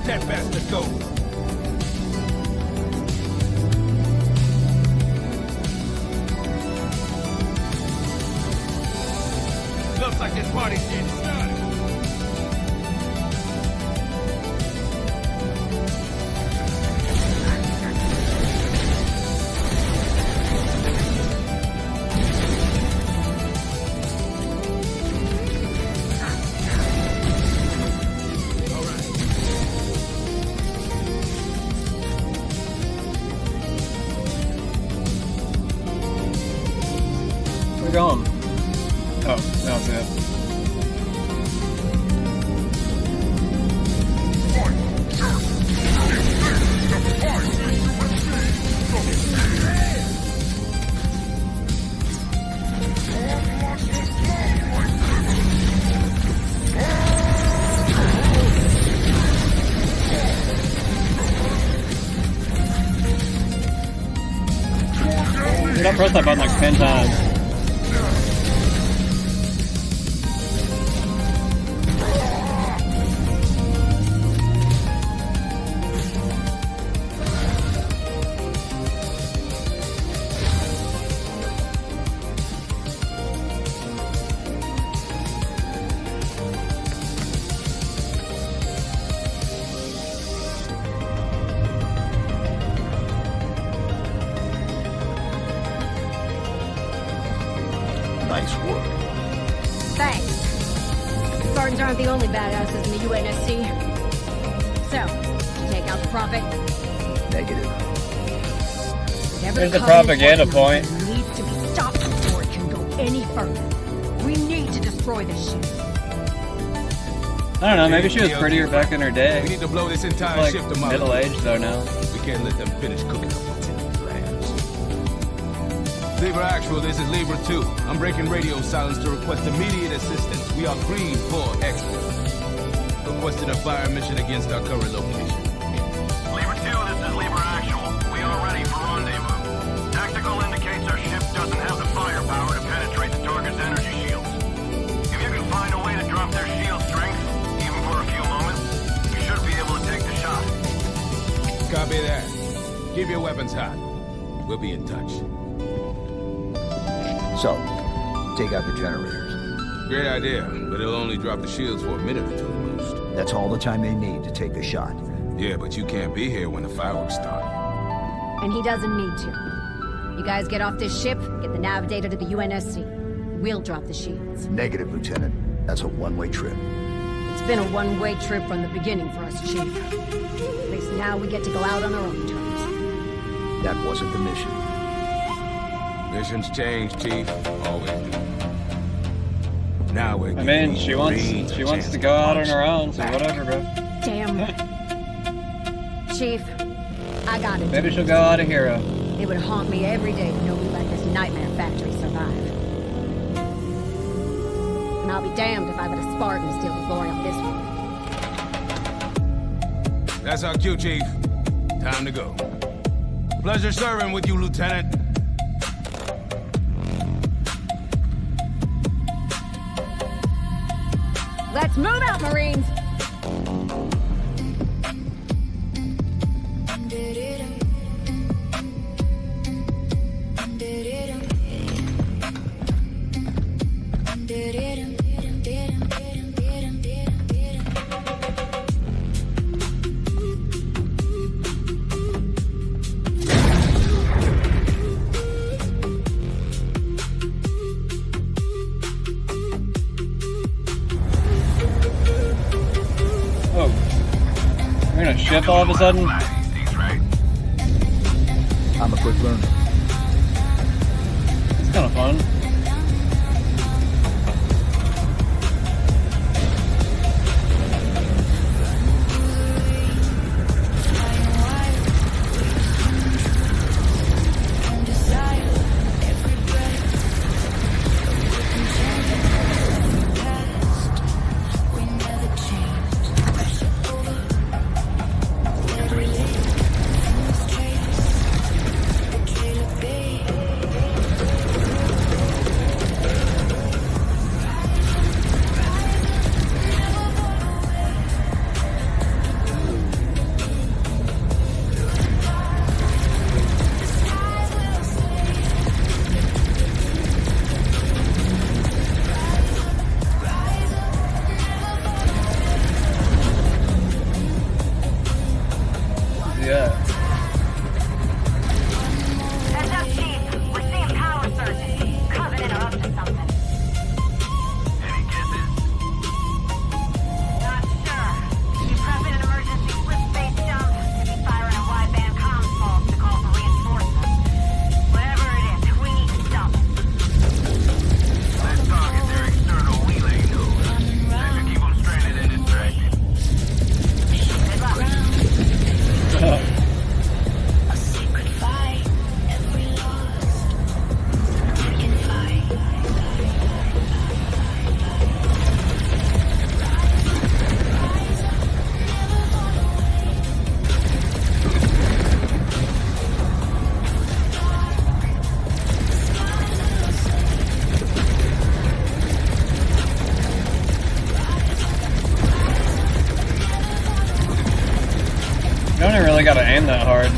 That bastard go. Looks like this party's getting started. We're going. Oh, that's it. Dude, I pressed that button like 10 times. Nice work. Thanks. Spartans aren't the only badasses in the UNSC. So, take out the prophet? Negative. There's the propaganda point. Needs to be stopped before it can go any further. We need to destroy this ship. I don't know, maybe she was prettier back in her day. We need to blow this entire Like ship tomorrow. middle-aged though now. We can't let them finish cooking up what's in these plans. Libra Actual, this is Libra 2. I'm breaking radio silence to request immediate assistance. We are green for expert. Requesting a fire mission against our current location. Libra 2, this is Libra Actual. We are ready for rendezvous. Tactical indicates our ship doesn't have the firepower to penetrate the target's energy shields. If you can find a way to drop their shield strength, even for a few moments, you should be able to take the shot. Copy that. Keep your weapons hot. We'll be in touch. So, take out the generators. Great idea, but it'll only drop the shields for a minute or two at most. That's all the time they need to take the shot. Yeah, but you can't be here when the fireworks start. And he doesn't need to. You guys get off this ship, get the nav data to the UNSC. We'll drop the shields. Negative, Lieutenant. That's a one-way trip. It's been a one-way trip from the beginning for us, Chief. At least now we get to go out on our own terms. That wasn't the mission. Missions change, Chief. Always do. Now we're I mean, she wants to go out on her own, so whatever, bro. Damn. Chief, I got it. Maybe she'll go out a hero. It would haunt me every day to know we let this nightmare factory survive. And I'll be damned if I let a Spartan steal the glory of this one. That's our cue, Chief. Time to go. Pleasure serving with you, Lieutenant. Let's move out, Marines! Ship all of a sudden? I'm a quick learner. It's kind of fun. You don't really gotta aim that hard.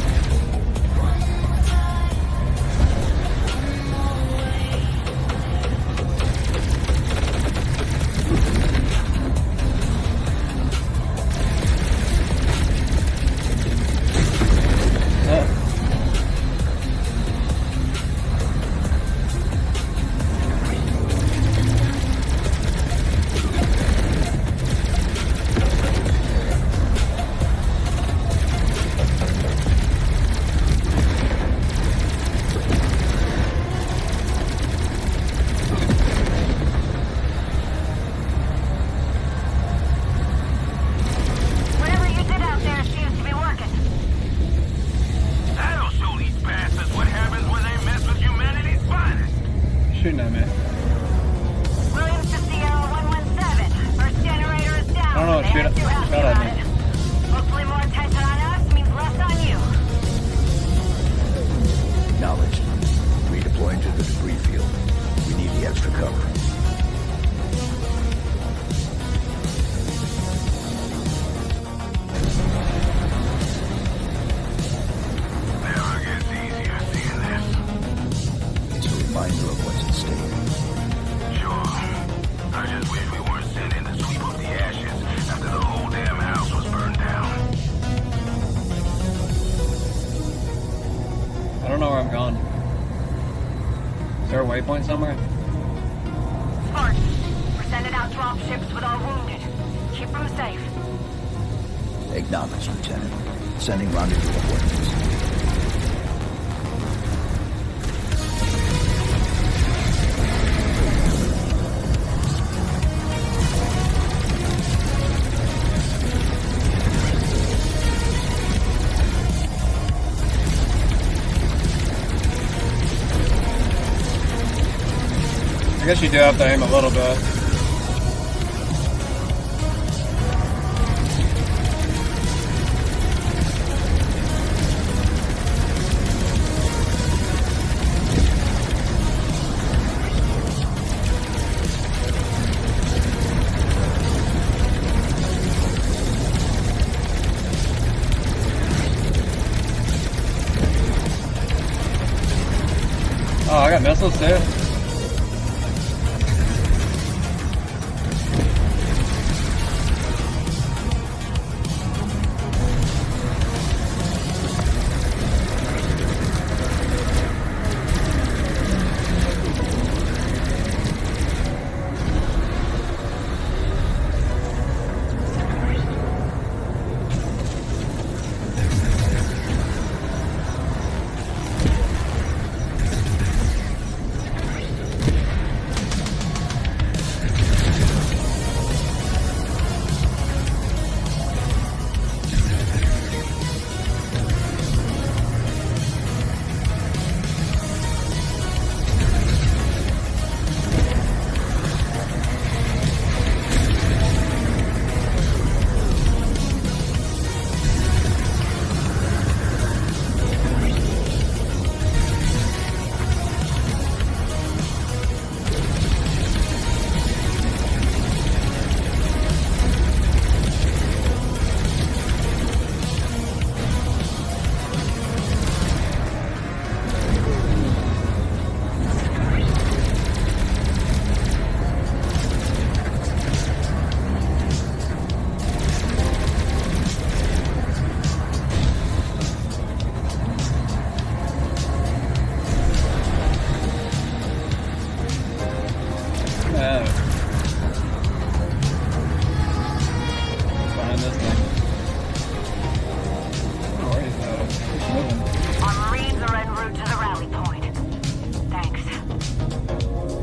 Shooting at me. Williams to Sierra 117. First generator is down. I don't know what shot at me. Hopefully more attention on us means less on you. Knowledge. Redeploying to the debris field. We need the extra cover. Never gets easier seeing this. It's a reminder of what's at stake. Sure. I just wish we weren't sent in to sweep up the ashes after the whole damn house was burned down. I don't know where I'm going. Is there a waypoint somewhere? Spartan, we're sending out drop ships with our wounded. Keep them safe. Acknowledged, Lieutenant. Sending rendezvous appointments. I guess you do have to aim a little bit. Oh, I got missiles too.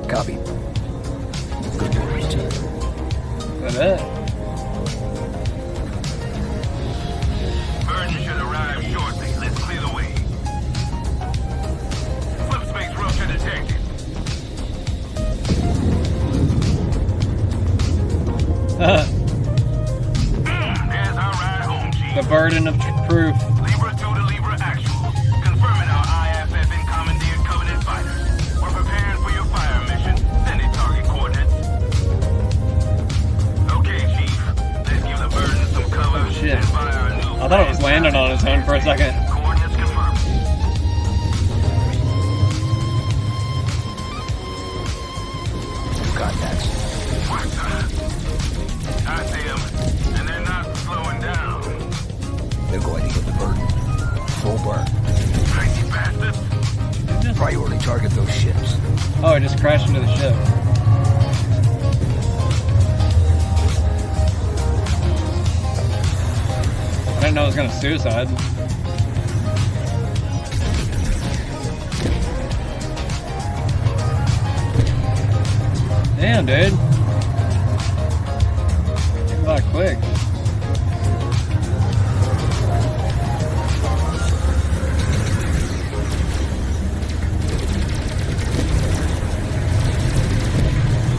Copy. Good news. Burden should arrive shortly. Let's clear the way. Flip space rupture detected. There's our ride home, Chief. The burden of proof. Libra 2 to Libra Actual. Confirming our IFF and commandeered Covenant fighters. We're preparing for your fire mission. Sending target coordinates. Okay, Chief. Let's give the burden some cover. Oh, shit. And fire our new I thought it was landing on its own for a second. coordinates confirmed. Got that. I see them, and they're not slowing down. They're going to get the burden. Full burn. Crazy bastards. Priority target those ships. Oh, it just crashed into the ship. I didn't know it was gonna suicide. Damn, dude. Came by quick.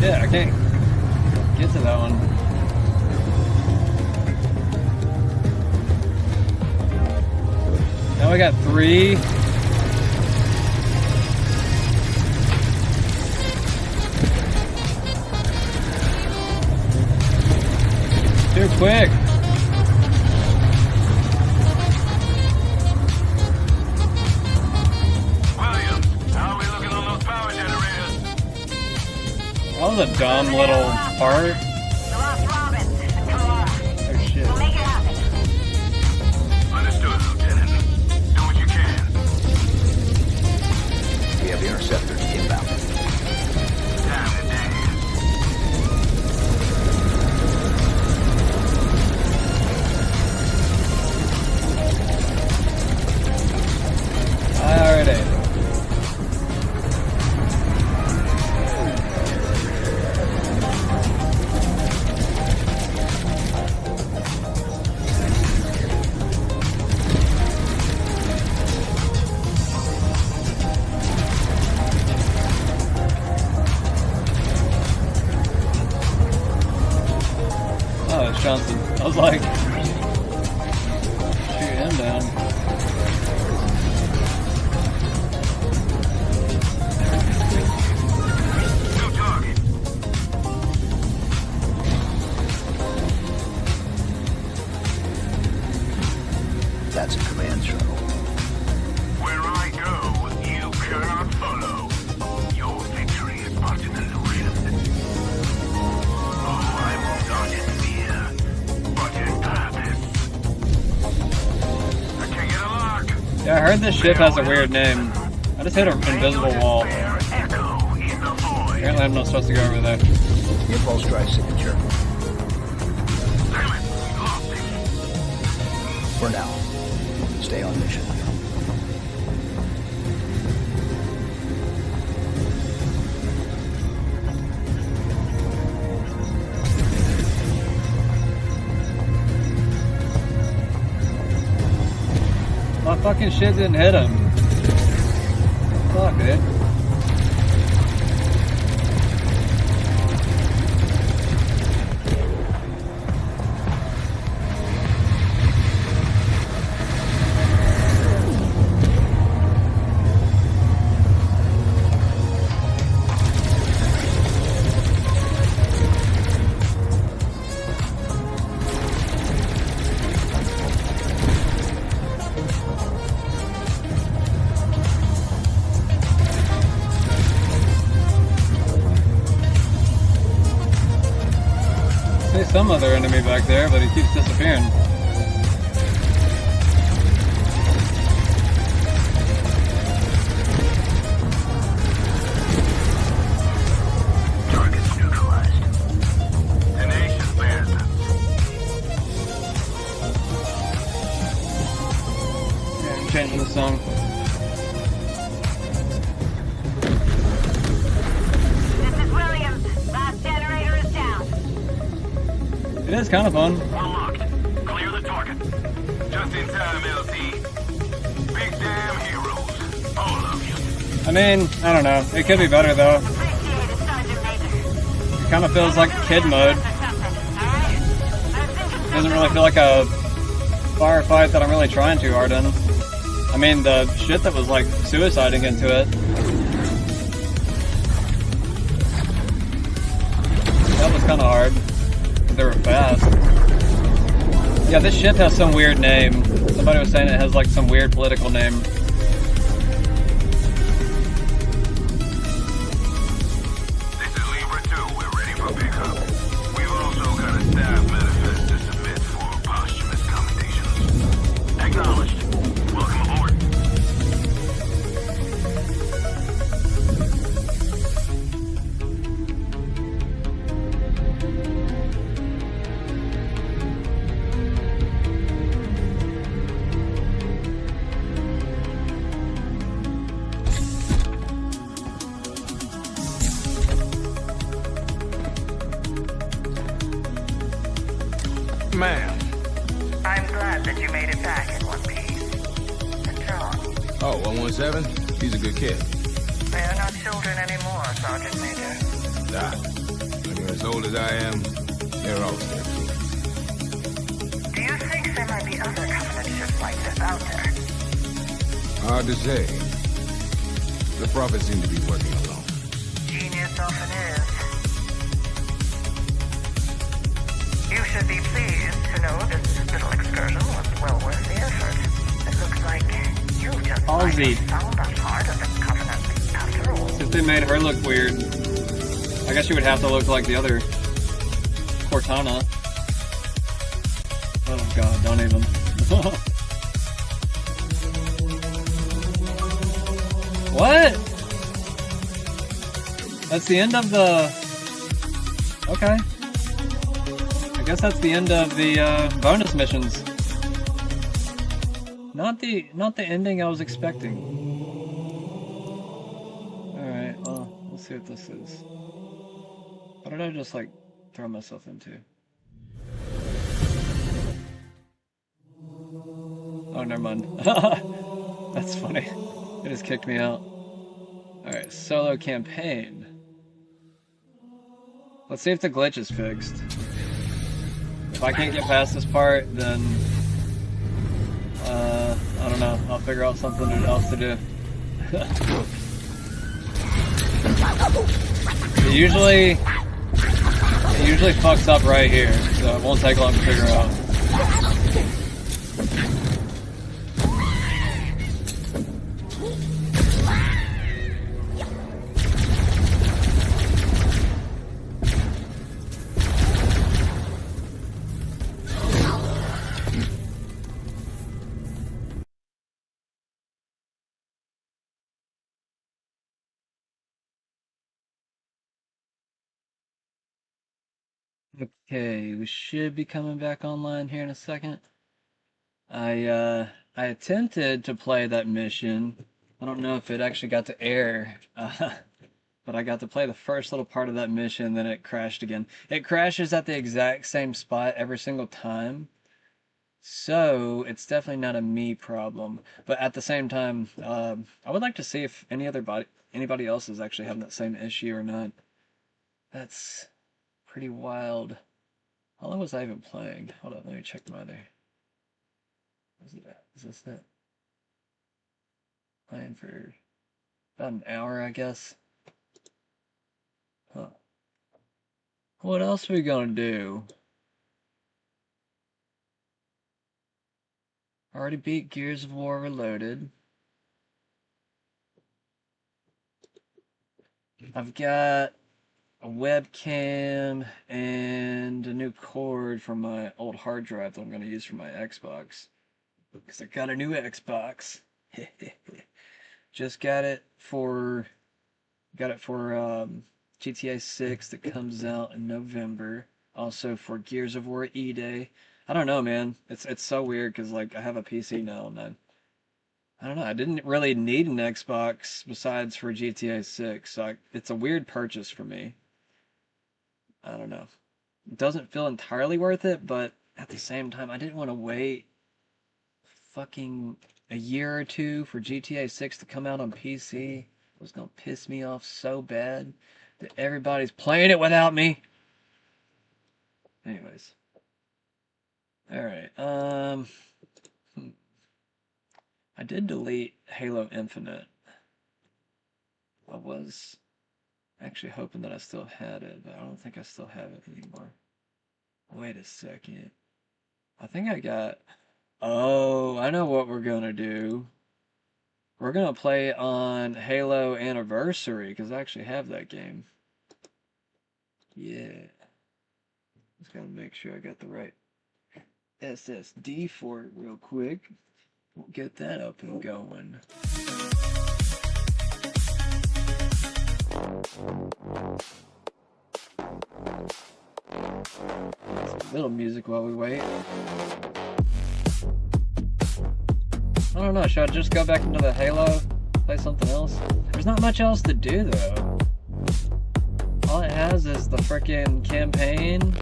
Yeah, I can't get to that one. Now we got 3. Too quick. Williams, how are we looking on those power generators? That was a dumb little part. Oh shit. Understood, Lieutenant. Do what you can. We have interceptors inbound. Time to dance. Alrighty. Wisconsin. I was like, shoot him down. That's a command shuttle. Where I go, you cannot follow. Your victory is but an illusion. Oh, I will not in fear, but in purpose. I can't get a lock. Yeah, I heard this ship has a weird name. I just hit an invisible wall. Apparently I'm not supposed to go over there. The impulse drive signature. For now, stay on mission. My fucking shit didn't hit him. Fuck, dude. Some other enemy back there, but he keeps disappearing. Targets neutralized. Tenacious bandits. Yeah, I'm changing the song. This is Williams. Last generator is down. It is kind of fun. Unlocked. Clear the target. Just in time, LT. Big damn heroes. All of you. I mean, I don't know. It could be better though. It kind of feels like kid mode. Doesn't really feel like a firefight that I'm really trying too hard in. I mean, the shit that was like suiciding into it. That was kind of hard. They were fast. Yeah, this ship has some weird name. Somebody was saying it has like some weird political name. This is Libra 2. We're ready for pickup. We've also got a staff manifest to submit for posthumous commendations. Acknowledged. Welcome aboard. Ma'am. I'm glad that you made it back in one piece. And John, Oh, 117? He's a good kid. they are not children anymore, Sergeant Major. Ah, when you're as old as I am, they're always there. Do you think there might be other Covenant ships like this out there? Hard to say. The Prophet seem to be working alone. Genius often is. You should be pleased to know this little excursion was well worth the effort. It looks like you just Aussie. found the heart of the Covenant after all. If they made her look weird, I guess she would have to look like the other Cortana. Oh god, don't even. What? That's the end of the... Okay. I guess that's the end of the bonus missions. Not the ending I was expecting. Alright, well, let's see what this is. What did I just like throw myself into? Oh, never mind. That's funny. It just kicked me out. Alright, solo campaign. Let's see if the glitch is fixed. If I can't get past this part, then I don't know. I'll figure out something else to do. It usually fucks up right here, so it won't take long to figure out. Okay, we should be coming back online here in a second. I attempted to play that mission. I don't know if it actually got to air, but I got to play the first little part of that mission, then it crashed again. It crashes at the exact same spot every single time, so it's definitely not a me problem. But at the same time, I would like to see if anybody else is actually having that same issue or not. That's pretty wild. How long was I even playing? Hold on, let me check my other. Is this it? Playing for about an hour, I guess. Huh. What else are we gonna do? Already beat Gears of War Reloaded. I've got a webcam and a new cord from my old hard drive that I'm going to use for my Xbox. Because I got a new Xbox. Just got it for GTA 6 that comes out in November. Also for Gears of War E-Day. I don't know, man. It's so weird because like I have a PC now and I don't know. I didn't really need an Xbox besides for GTA 6. So it's a weird purchase for me. I don't know. It doesn't feel entirely worth it, but at the same time, I didn't want to wait fucking a year or two for GTA 6 to come out on PC. It was going to piss me off so bad that everybody's playing it without me. Anyways. Alright, I did delete Halo Infinite. I was actually hoping that I still had it, but I don't think I still have it anymore. Wait a second. I think I got... Oh, I know what we're gonna do. We're gonna play on Halo Anniversary, because I actually have that game. Yeah. Just gotta make sure I got the right SSD for it real quick. We'll get that up and going. Some little music while we wait. I don't know, should I just go back into the Halo? Play something else? There's not much else to do though. All it has is the frickin' campaign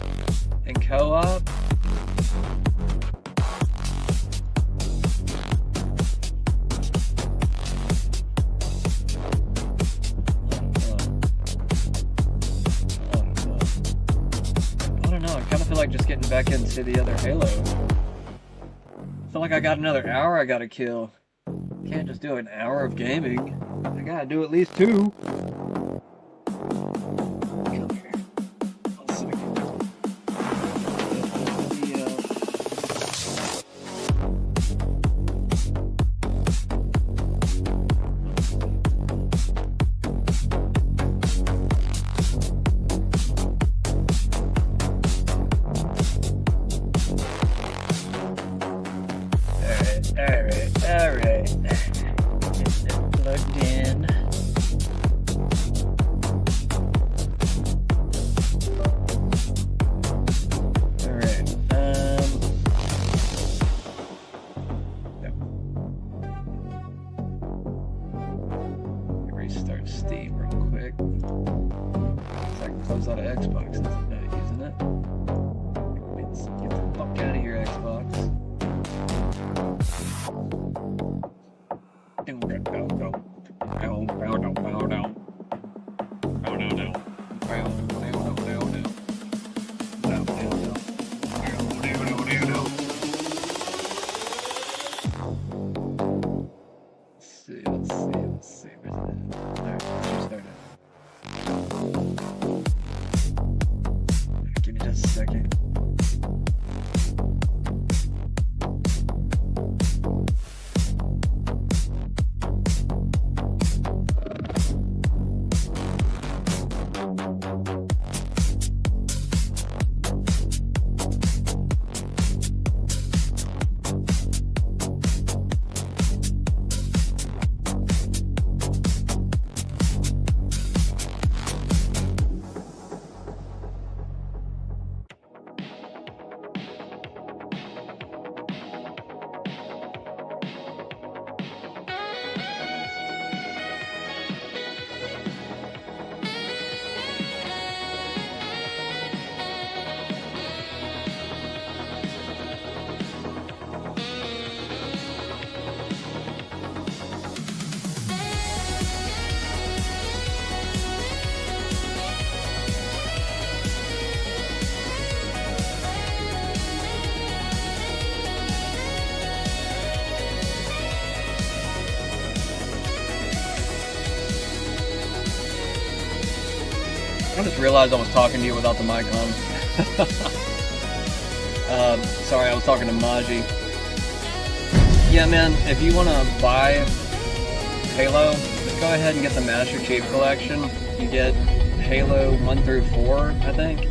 and co-op. Like just getting back into the other Halo. I feel like I got another hour I gotta kill. Can't just do an hour of gaming. I gotta do at least 2. Let's see. Where's it at? Alright, let's just start it. Give me just a second. I just realized I was talking to you without the mic on. Sorry, I was talking to Maji. Yeah, man, if you want to buy Halo, just go ahead and get the Master Chief Collection. You get Halo 1 through 4, I think.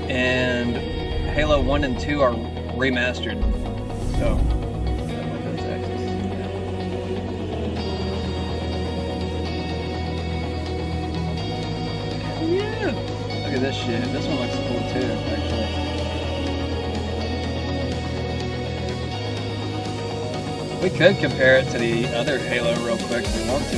And Halo 1 and 2 are remastered. So, look at this shit. This one looks cool too, actually. We could compare it to the other Halo real quick if we want to.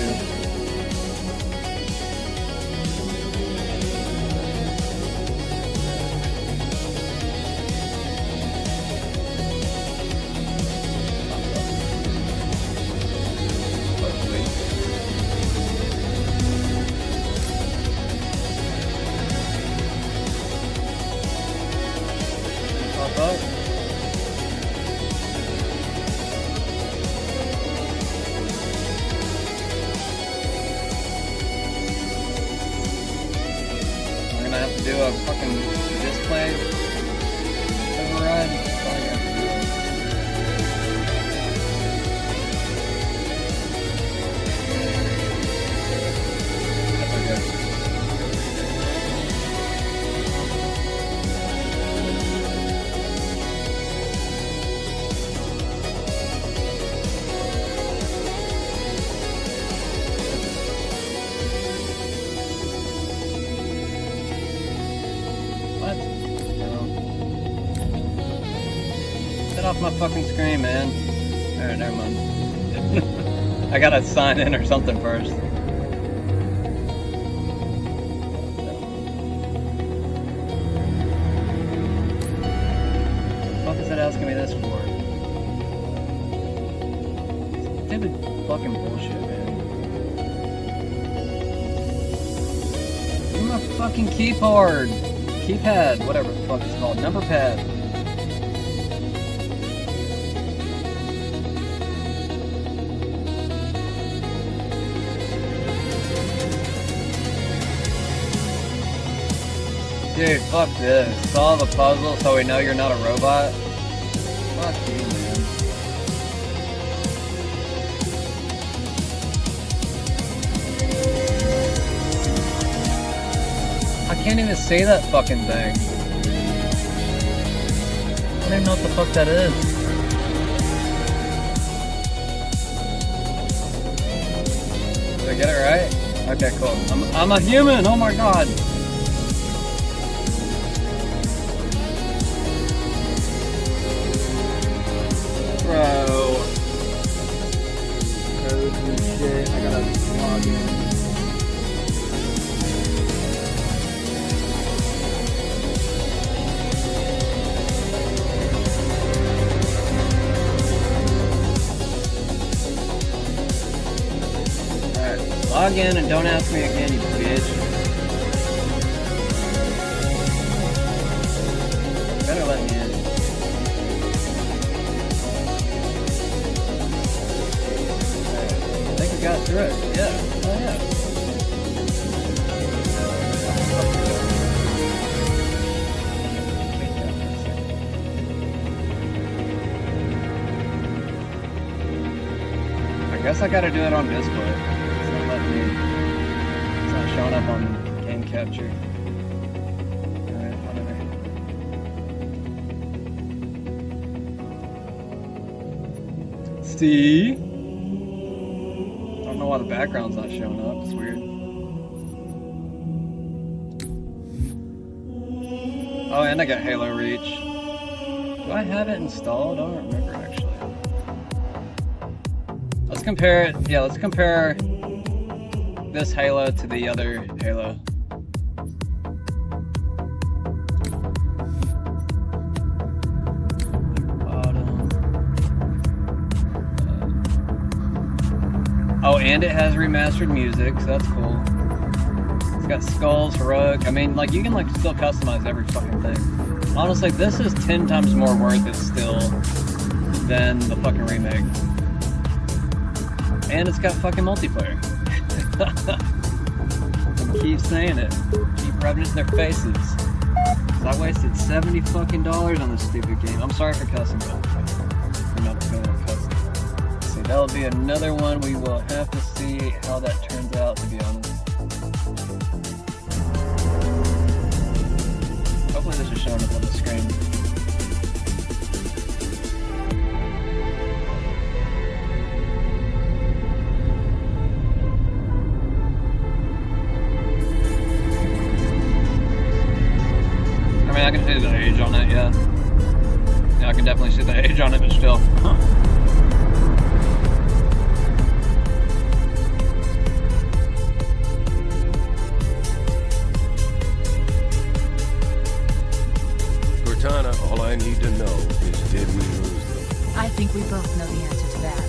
Do a fucking display override. That's all I got to do. Get off my fucking screen, man. Alright, never mind. I gotta sign in or something first. What the fuck is it asking me this for? Stupid fucking bullshit, man. Give me my fucking keypad, whatever the fuck it's called, number pad. Dude, fuck this. Solve a puzzle so we know you're not a robot. Fuck you, man. I can't even say that fucking thing. I don't even know what the fuck that is. Did I get it right? Okay, cool. I'm a human, oh my god. Bro. Codes and shit. I gotta log in. Alright, log in and don't ask me again, you bitch. Better let me in. through it. Yeah. Oh yeah. I guess I gotta do it on Discord. It's not letting me. It's not showing up on game capture. Alright, whatever. See? I don't know why the background's not showing up. It's weird. Oh, and I got Halo Reach. Do I have it installed? I don't remember actually. Let's compare it. Yeah, let's compare this Halo to the other Halo. Oh, and it has remastered music, so that's cool. It's got skulls, heroic. I mean, like, you can, like, still customize every fucking thing. Honestly, this is 10 times more worth it still than the fucking remake. And it's got fucking multiplayer. Keep saying it. Keep rubbing it in their faces. I wasted $70 fucking on this stupid game. I'm sorry for cussing, but I'm not a fan of cussing. So that'll be another one. We will have to see how that turns out, to be honest. Hopefully this is showing up on the screen. I mean, I can see the age on it, yeah. Yeah, I can definitely see the age on it, but still. Huh. Cortana, all I need to know is, did we lose them? I think we both know the answer to that.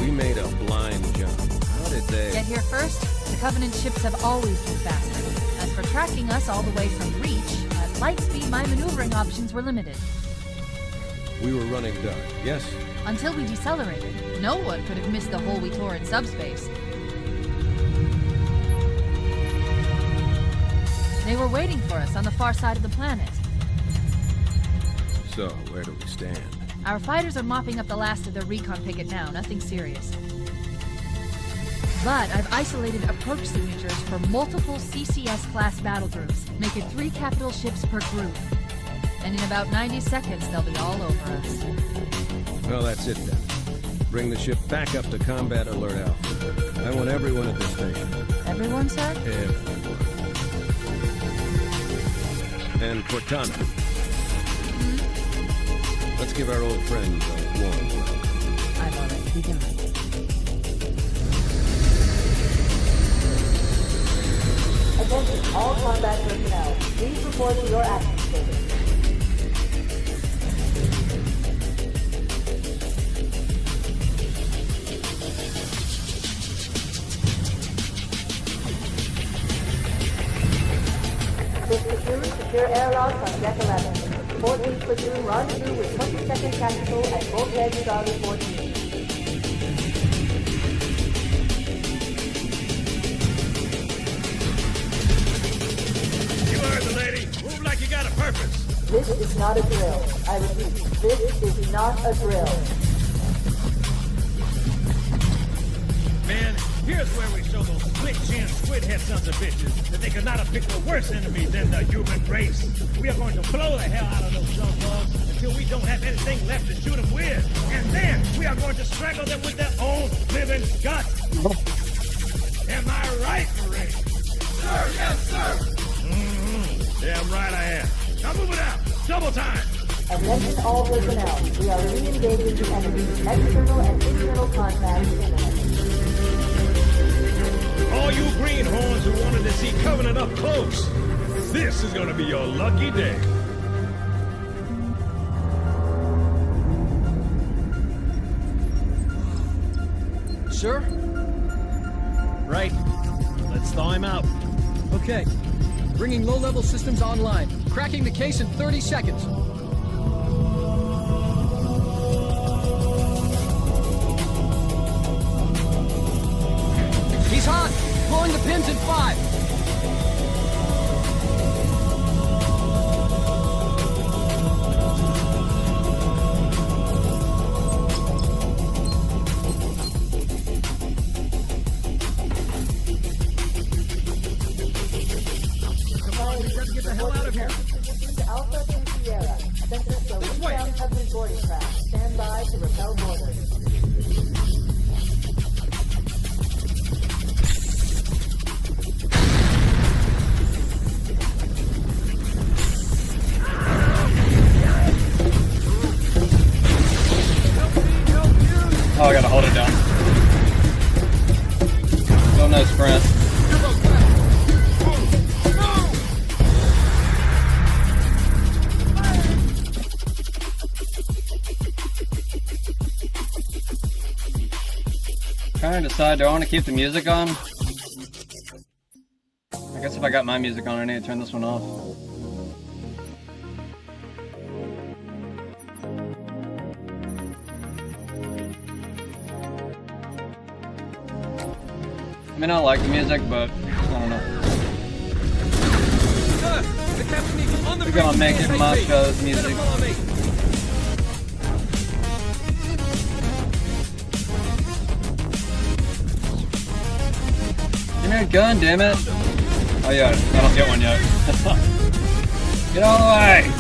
We made a blind jump. How did they... Get here first? The Covenant ships have always been faster. As for tracking us all the way from Reach, at light speed my maneuvering options were limited. We were running dark, yes? Until we decelerated, no one could have missed the hole we tore in subspace. They were waiting for us on the far side of the planet. So, where do we stand? Our fighters are mopping up the last of the recon picket now, nothing serious. But I've isolated approach signatures for multiple CCS-class battle groups, making 3 capital ships per group. And in about 90 seconds, they'll be all over us. Well, that's it then. Bring the ship back up to Combat Alert Alpha. I want everyone at the station. Everyone, sir? Everyone. And Cortana. Let's give our old friends a warm welcome. I've already begun. Attention, all combat personnel. Please report to your action station. This platoon, secure airlocks on Deck 11. 14th platoon rendezvous with 22nd Tactical at Bulkhead Charlie 14. You heard the lady. Move like you got a purpose. This is not a drill. I repeat, this is not a drill. Man, here's where we show those split-chin, squid-head sons of bitches that they could not have picked a worse enemy than the human race. We are going to blow the hell out of those dumb bugs until we don't have anything left to shoot them with. And then we are going to strangle them with their own living guts. Am I right, Marine? Sir, yes, sir. Damn right I am. Now move it out. Double time. Attention all personnel. We are re-engaging the enemy. External and internal contacts imminent. All you greenhorns who wanted to see Covenant up close, this is gonna be your lucky day. Sure? Right. Let's thaw him out. Okay. Bringing low-level systems online. Cracking the case in 30 seconds. He's hot! Blowing the pins in 5. Alpha to Sierra. Center to Westbound Hudson boarding craft. Stand by to repel boarders. Oh, I gotta hold it down. Oh no, sprint. Trying to decide, do I want to keep the music on? I guess if I got my music on, I need to turn this one off. I mean, I like the music, but I don't know. We're gonna make it my show's music. Give me a gun, damn it! Oh yeah, I don't get one yet. Get out of the way!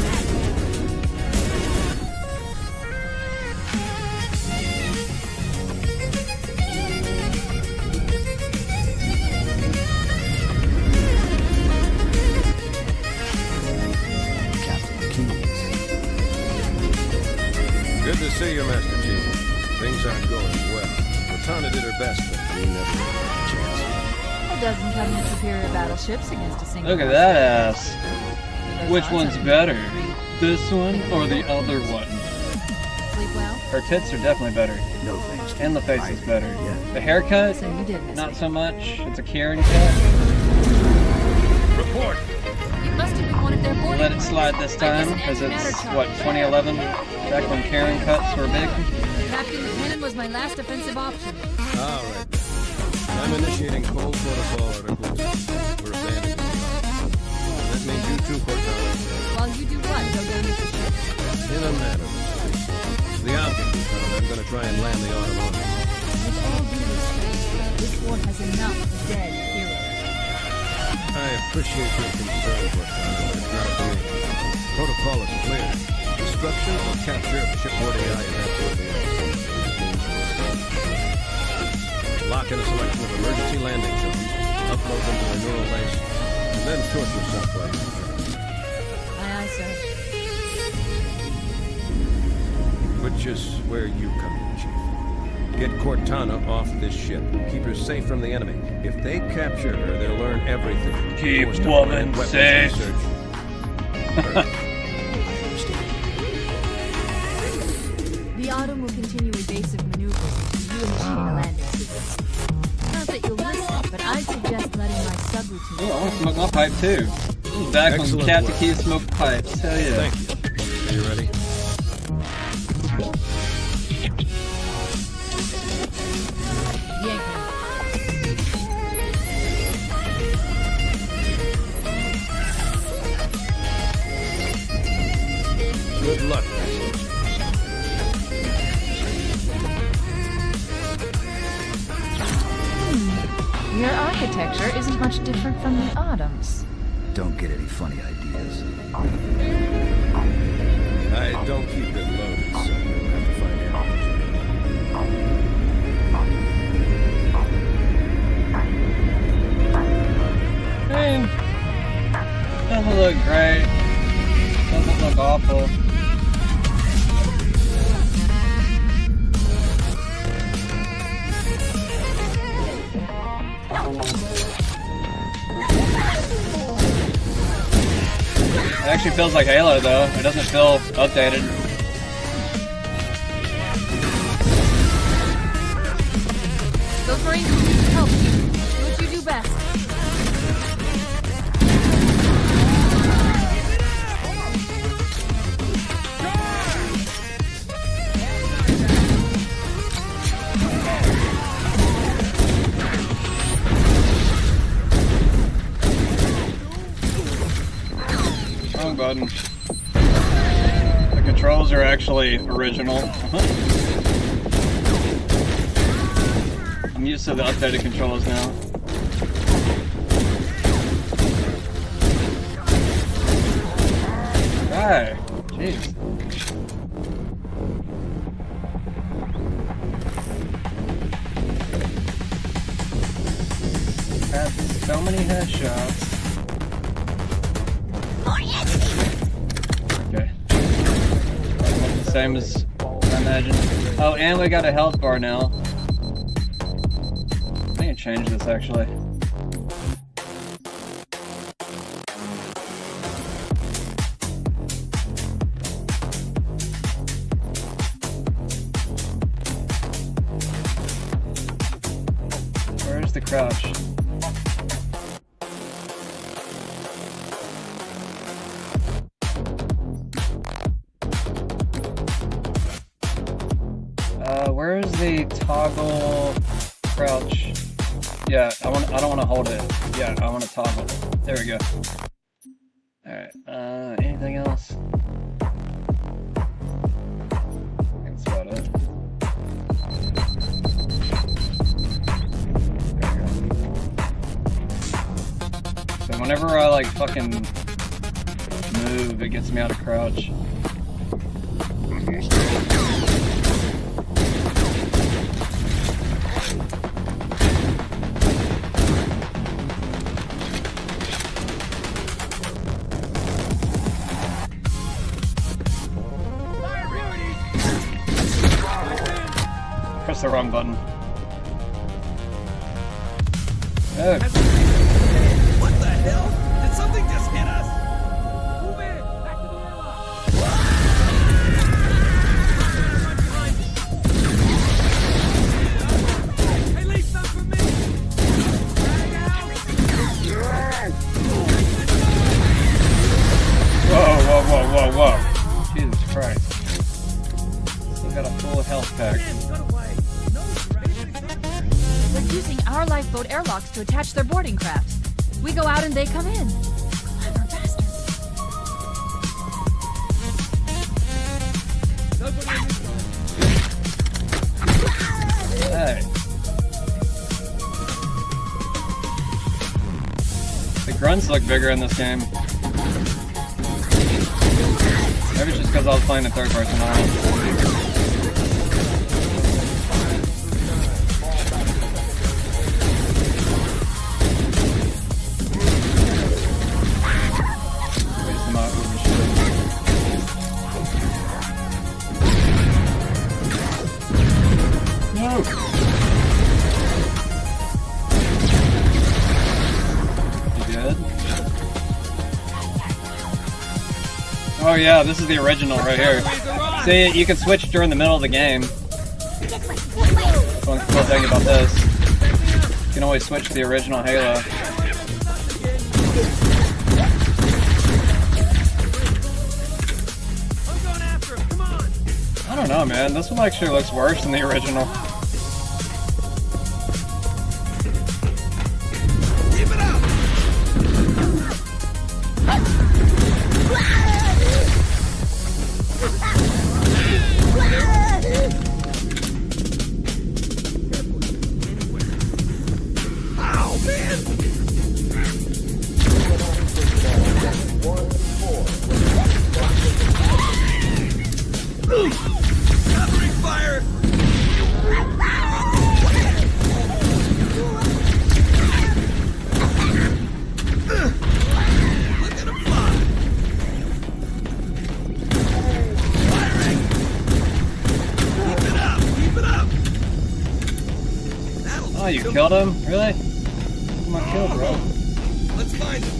Good to see you, Master Chief. Things aren't going well. Cortana did her best, but we never had a chance. A dozen Covenant superior battleships against a single. Look at that ass. Which one's better? This one or the other one? Sleep well? Her tits are definitely better. No thanks. And the face is better. The haircut, So you did, not so much. It's a Karen cut. Report! You must have been one of their boarding Let it slide this time, because it's, what, 2011? Back when Karen cuts were big? Captain, the cannon was my last offensive option. All right. I'm initiating cold protocol article 2. We're abandoning the army. That means you too, Cortana. While you do what? Go down with the ship? In a matter of space. The object is found. I'm going to try and land the automotive. With all due respect, this war has enough dead heroes. I appreciate your concern, Cortana, but it's not me. Protocol is clear. Destruction or capture of shipboard AI is absolutely necessary. Lock in a selection of emergency landing zones, upload them to the neural base, and then sort yourself while you return. Aye, aye, sir. Which is where you come in, Chief. Get Cortana off this ship. Keep her safe from the enemy. If they capture her, they'll learn everything. Keep Forced to woman plan weapons safe. research. The Autumn will continue evasive maneuvers until you initiate a landing sequence. Not that you'll listen, but I suggest letting my subroutine. Oh, I want to smoke my pipe too. This is back when Excellent Captain work. Key smoked pipes. Hell yeah. Thank you. Are you ready? Yank him. Good luck. Your architecture isn't much different from the Autumn's. Don't get any funny ideas. I don't keep it loaded, so you'll have to find Hey, doesn't look great. Doesn't look awful. It actually feels like Halo though. It doesn't feel updated. Those Marines will need help. Do what you do best. button. The controls are actually original. I'm used to the updated controls now. Right. Jeez. Had so many headshots. Okay. The same as I imagined. Oh, and we got a health bar now. I can change this actually. Where's the crouch? Where's the toggle crouch? Yeah, I don't want to hold it. Yeah, I want to toggle. There we go. Alright, anything else? That's about it. There we go. So whenever I like fucking move, it gets me out of crouch. Press the wrong button. Oh. What the hell? Did something just hit us? Move in! Back to the airlock! Hey, leave some for me! Whoa. Jesus Christ. Still got a full health pack. They're using our lifeboat airlocks to attach their boarding crafts. We go out and they come in. Clever bastards. Hey. The grunts look bigger in this game. Maybe it's just because I was playing in third person now. Oh yeah, this is the original right here. See, you can switch during the middle of the game. One cool thing about this. You can always switch to the original Halo. I don't know, man. This one actually looks worse than the original. Oh, you killed him? Really? Come on, kill, bro. Let's find him.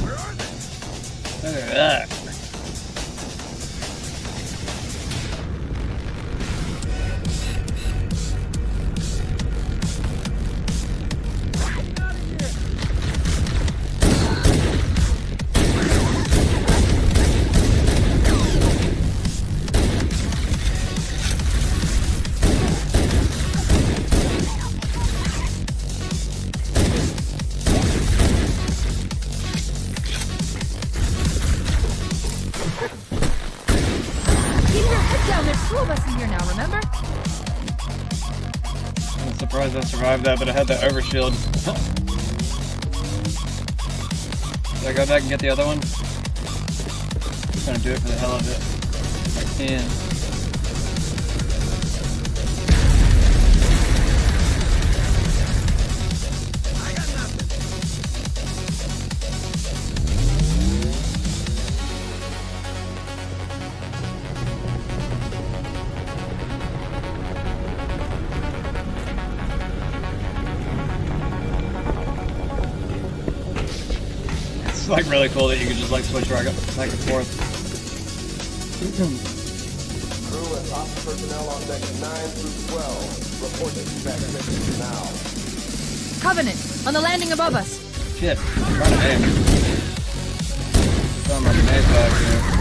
Where are they? Look at that. surprised I survived that, but I had that overshield. Should I go back and get the other one? I'm gonna do it for the hell of it. If I can. It's like really cool that you can just like switch back and forth. Crew and ops personnel on deck 9 through 12. Report dispatch mission now. Covenant, on the landing above us. Shit, I'm trying to aim. Some of my grenades back here.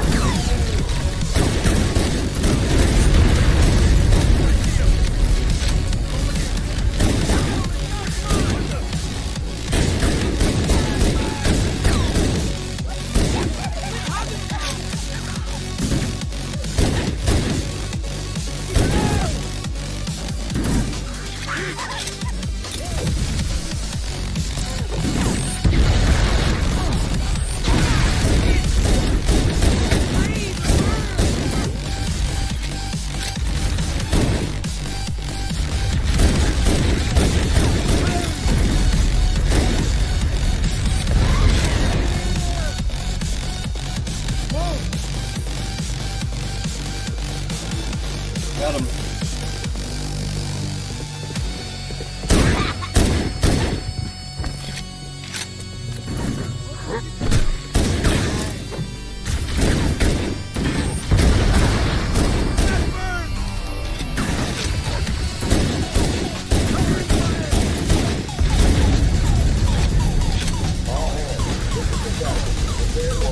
Got him.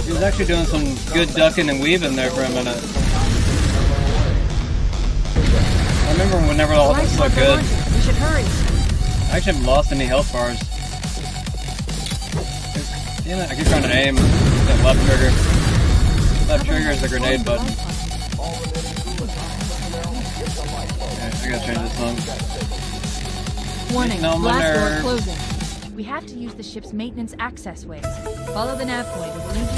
He was actually doing some good ducking and weaving there for a minute. I remember whenever all this looked good. We should hurry. I actually haven't lost any health bars. Damn it, I keep trying to aim that left trigger. Left trigger is the grenade button. Okay, I gotta change this one. Warning, No, my blast door nerves. closing. We have to use the ship's maintenance access ways. Follow the nav point. It will lead you to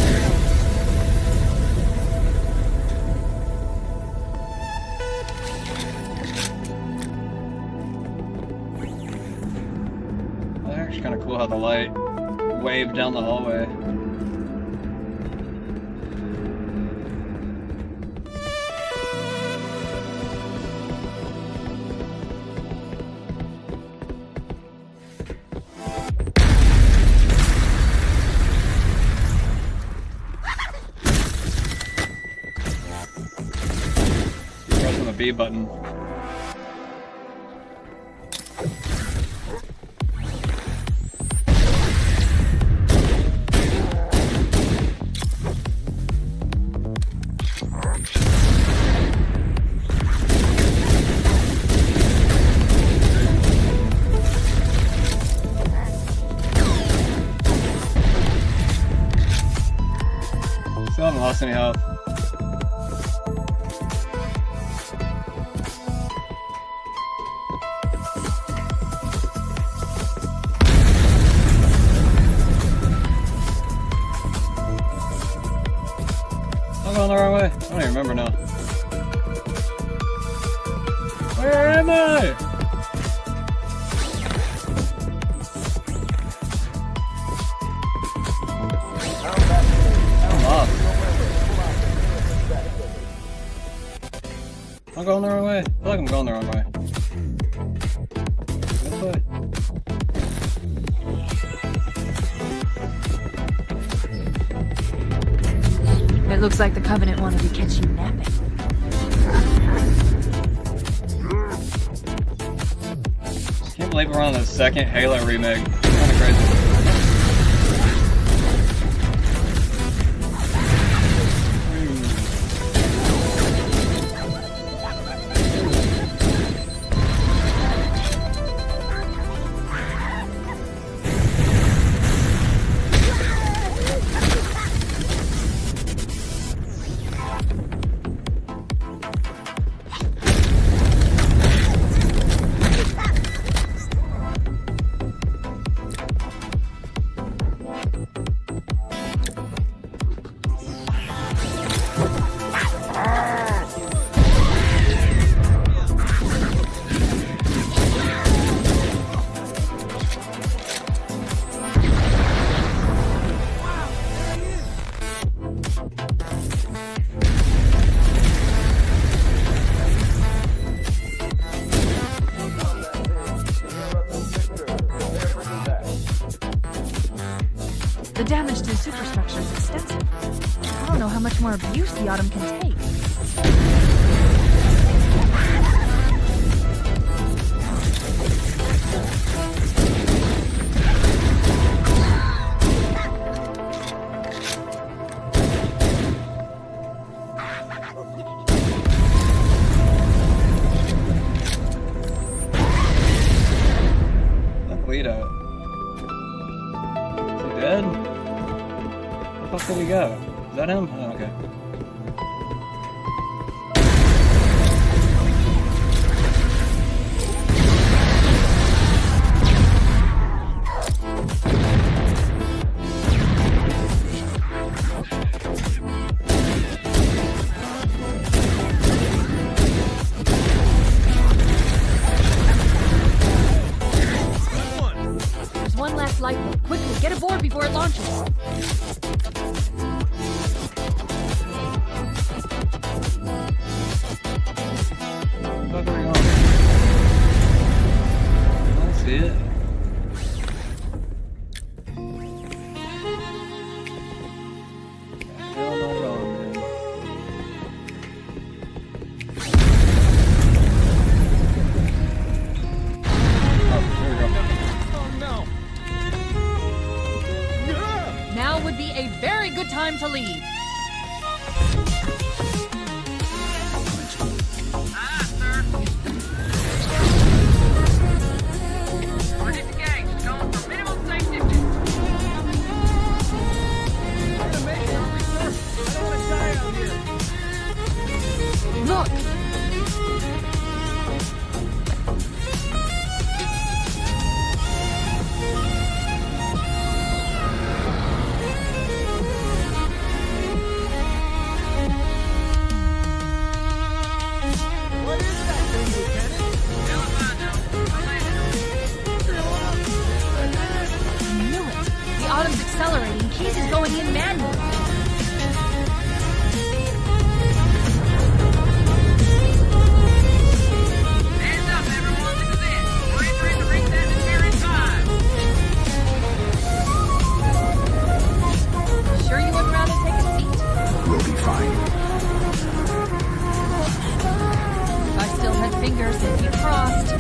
That's actually kind of cool how the light waved down the hallway. Keep pressing the B button. Still haven't lost any health. I'm going the wrong way. I don't even remember now. Where am I? I'm off. I'm going the wrong way. I feel like I'm going the wrong way. This way. It looks like the Covenant wanted to catch you napping. Can't believe we're on the second Halo remake. It's kind of crazy. damage to the superstructure is extensive. I don't know how much more abuse the Autumn can take. Guido. Is he dead? Where the fuck did he go? Is that him? Oh, okay. Lifeboat. Quickly, get aboard before it launches. I see it. Hell not at all, man. Oh, here we go. Now would be a very good time to leave. Look! Autumn's accelerating. Keys is going in manually. Hands up, everyone. This is it. We're entering the reset sphere in 5. Sure you wouldn't rather take a seat? We'll be fine. If I still had fingers, they'd be crossed.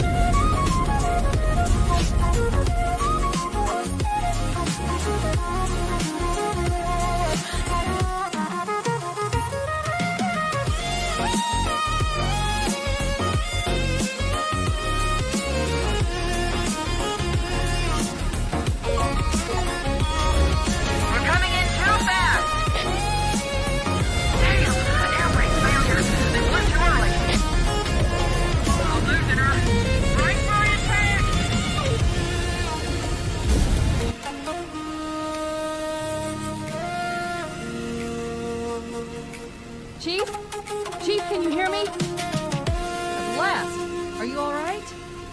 Chief, can you hear me? At last. Are you all right?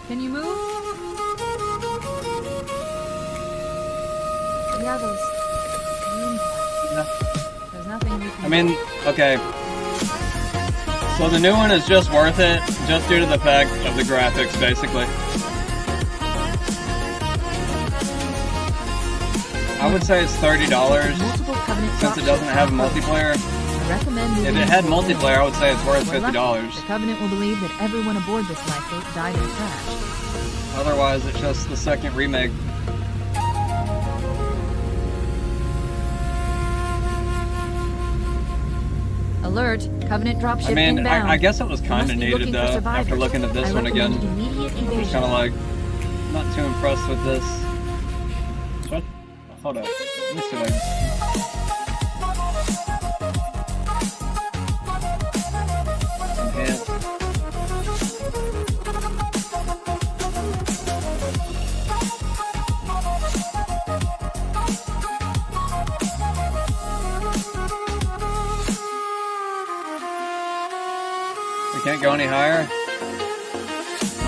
Can you move? The others. There's nothing we can I mean, okay. So the new one is just worth it, just due to the fact of the graphics, basically. I would say it's $30 since it doesn't have multiplayer. If it had multiplayer, I would say it's worth $50. The Covenant will believe that everyone aboard this lifeboat died in the crash. Otherwise, it's just the second remake. Alert! Covenant dropship I mean, inbound. I guess it was kind of needed though. After looking at this one again, I was kind of like not too impressed with this. What? Hold up. Let me see what I can... Enhance. We can't go any higher?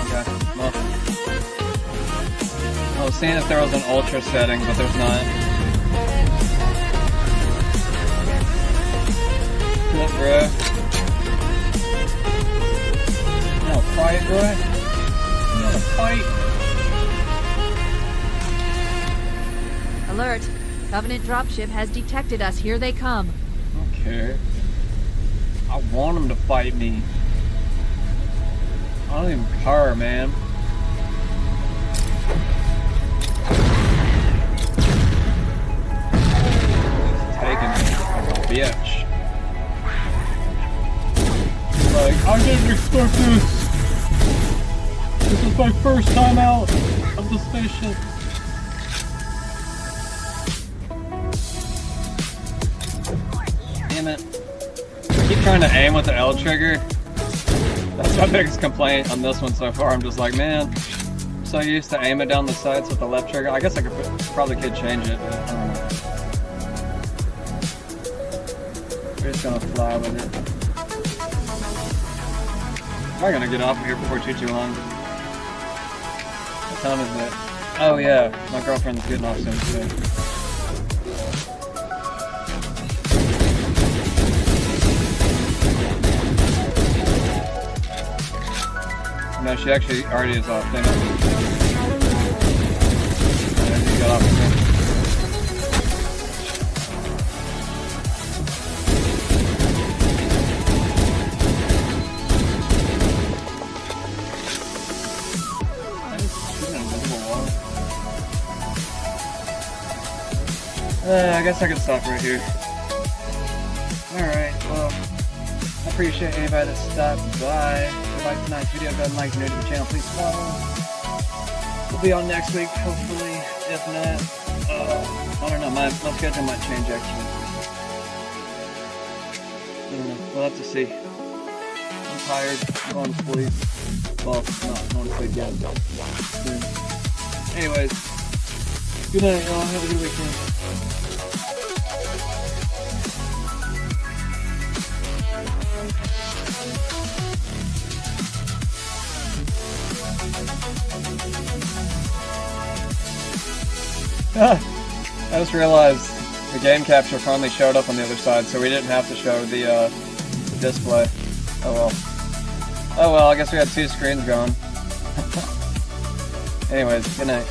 Okay, well. I was seeing if there was an ultra setting, but there's not. Flip, bro. No, fight, bro. You gotta fight. Alert! Covenant dropship has detected us. Here they come. Okay. I want them to fight me. I don't even care, man. Taking me like a bitch. Like, I didn't expect this. This is my first time out of the spaceship. Damn it. I keep trying to aim with the L trigger. That's my biggest complaint on this one so far. I'm just like, man, I'm so used to aiming down the sights with the left trigger. I guess I probably could change it, but I don't know. We're just gonna fly with it. I'm gonna get off of here before too long. What time is it? Oh yeah, my girlfriend's getting off soon too. No, she actually already is off. Damn it. Yeah, she got off of me. I guess I can stop right here. Alright, well, I appreciate anybody that stopped by. If you liked tonight's video, go ahead and like and new to the channel, please follow. We'll be on next week, hopefully. If not, I don't know, my schedule might change actually. I don't know, we'll have to see. I'm tired, I'm going to sleep. Well, not going to sleep yet. Soon. Anyways, good night y'all, have a good weekend. I just realized the game capture finally showed up on the other side, so we didn't have to show the display. Oh well. Oh well, I guess we had two screens going. Anyways, good night.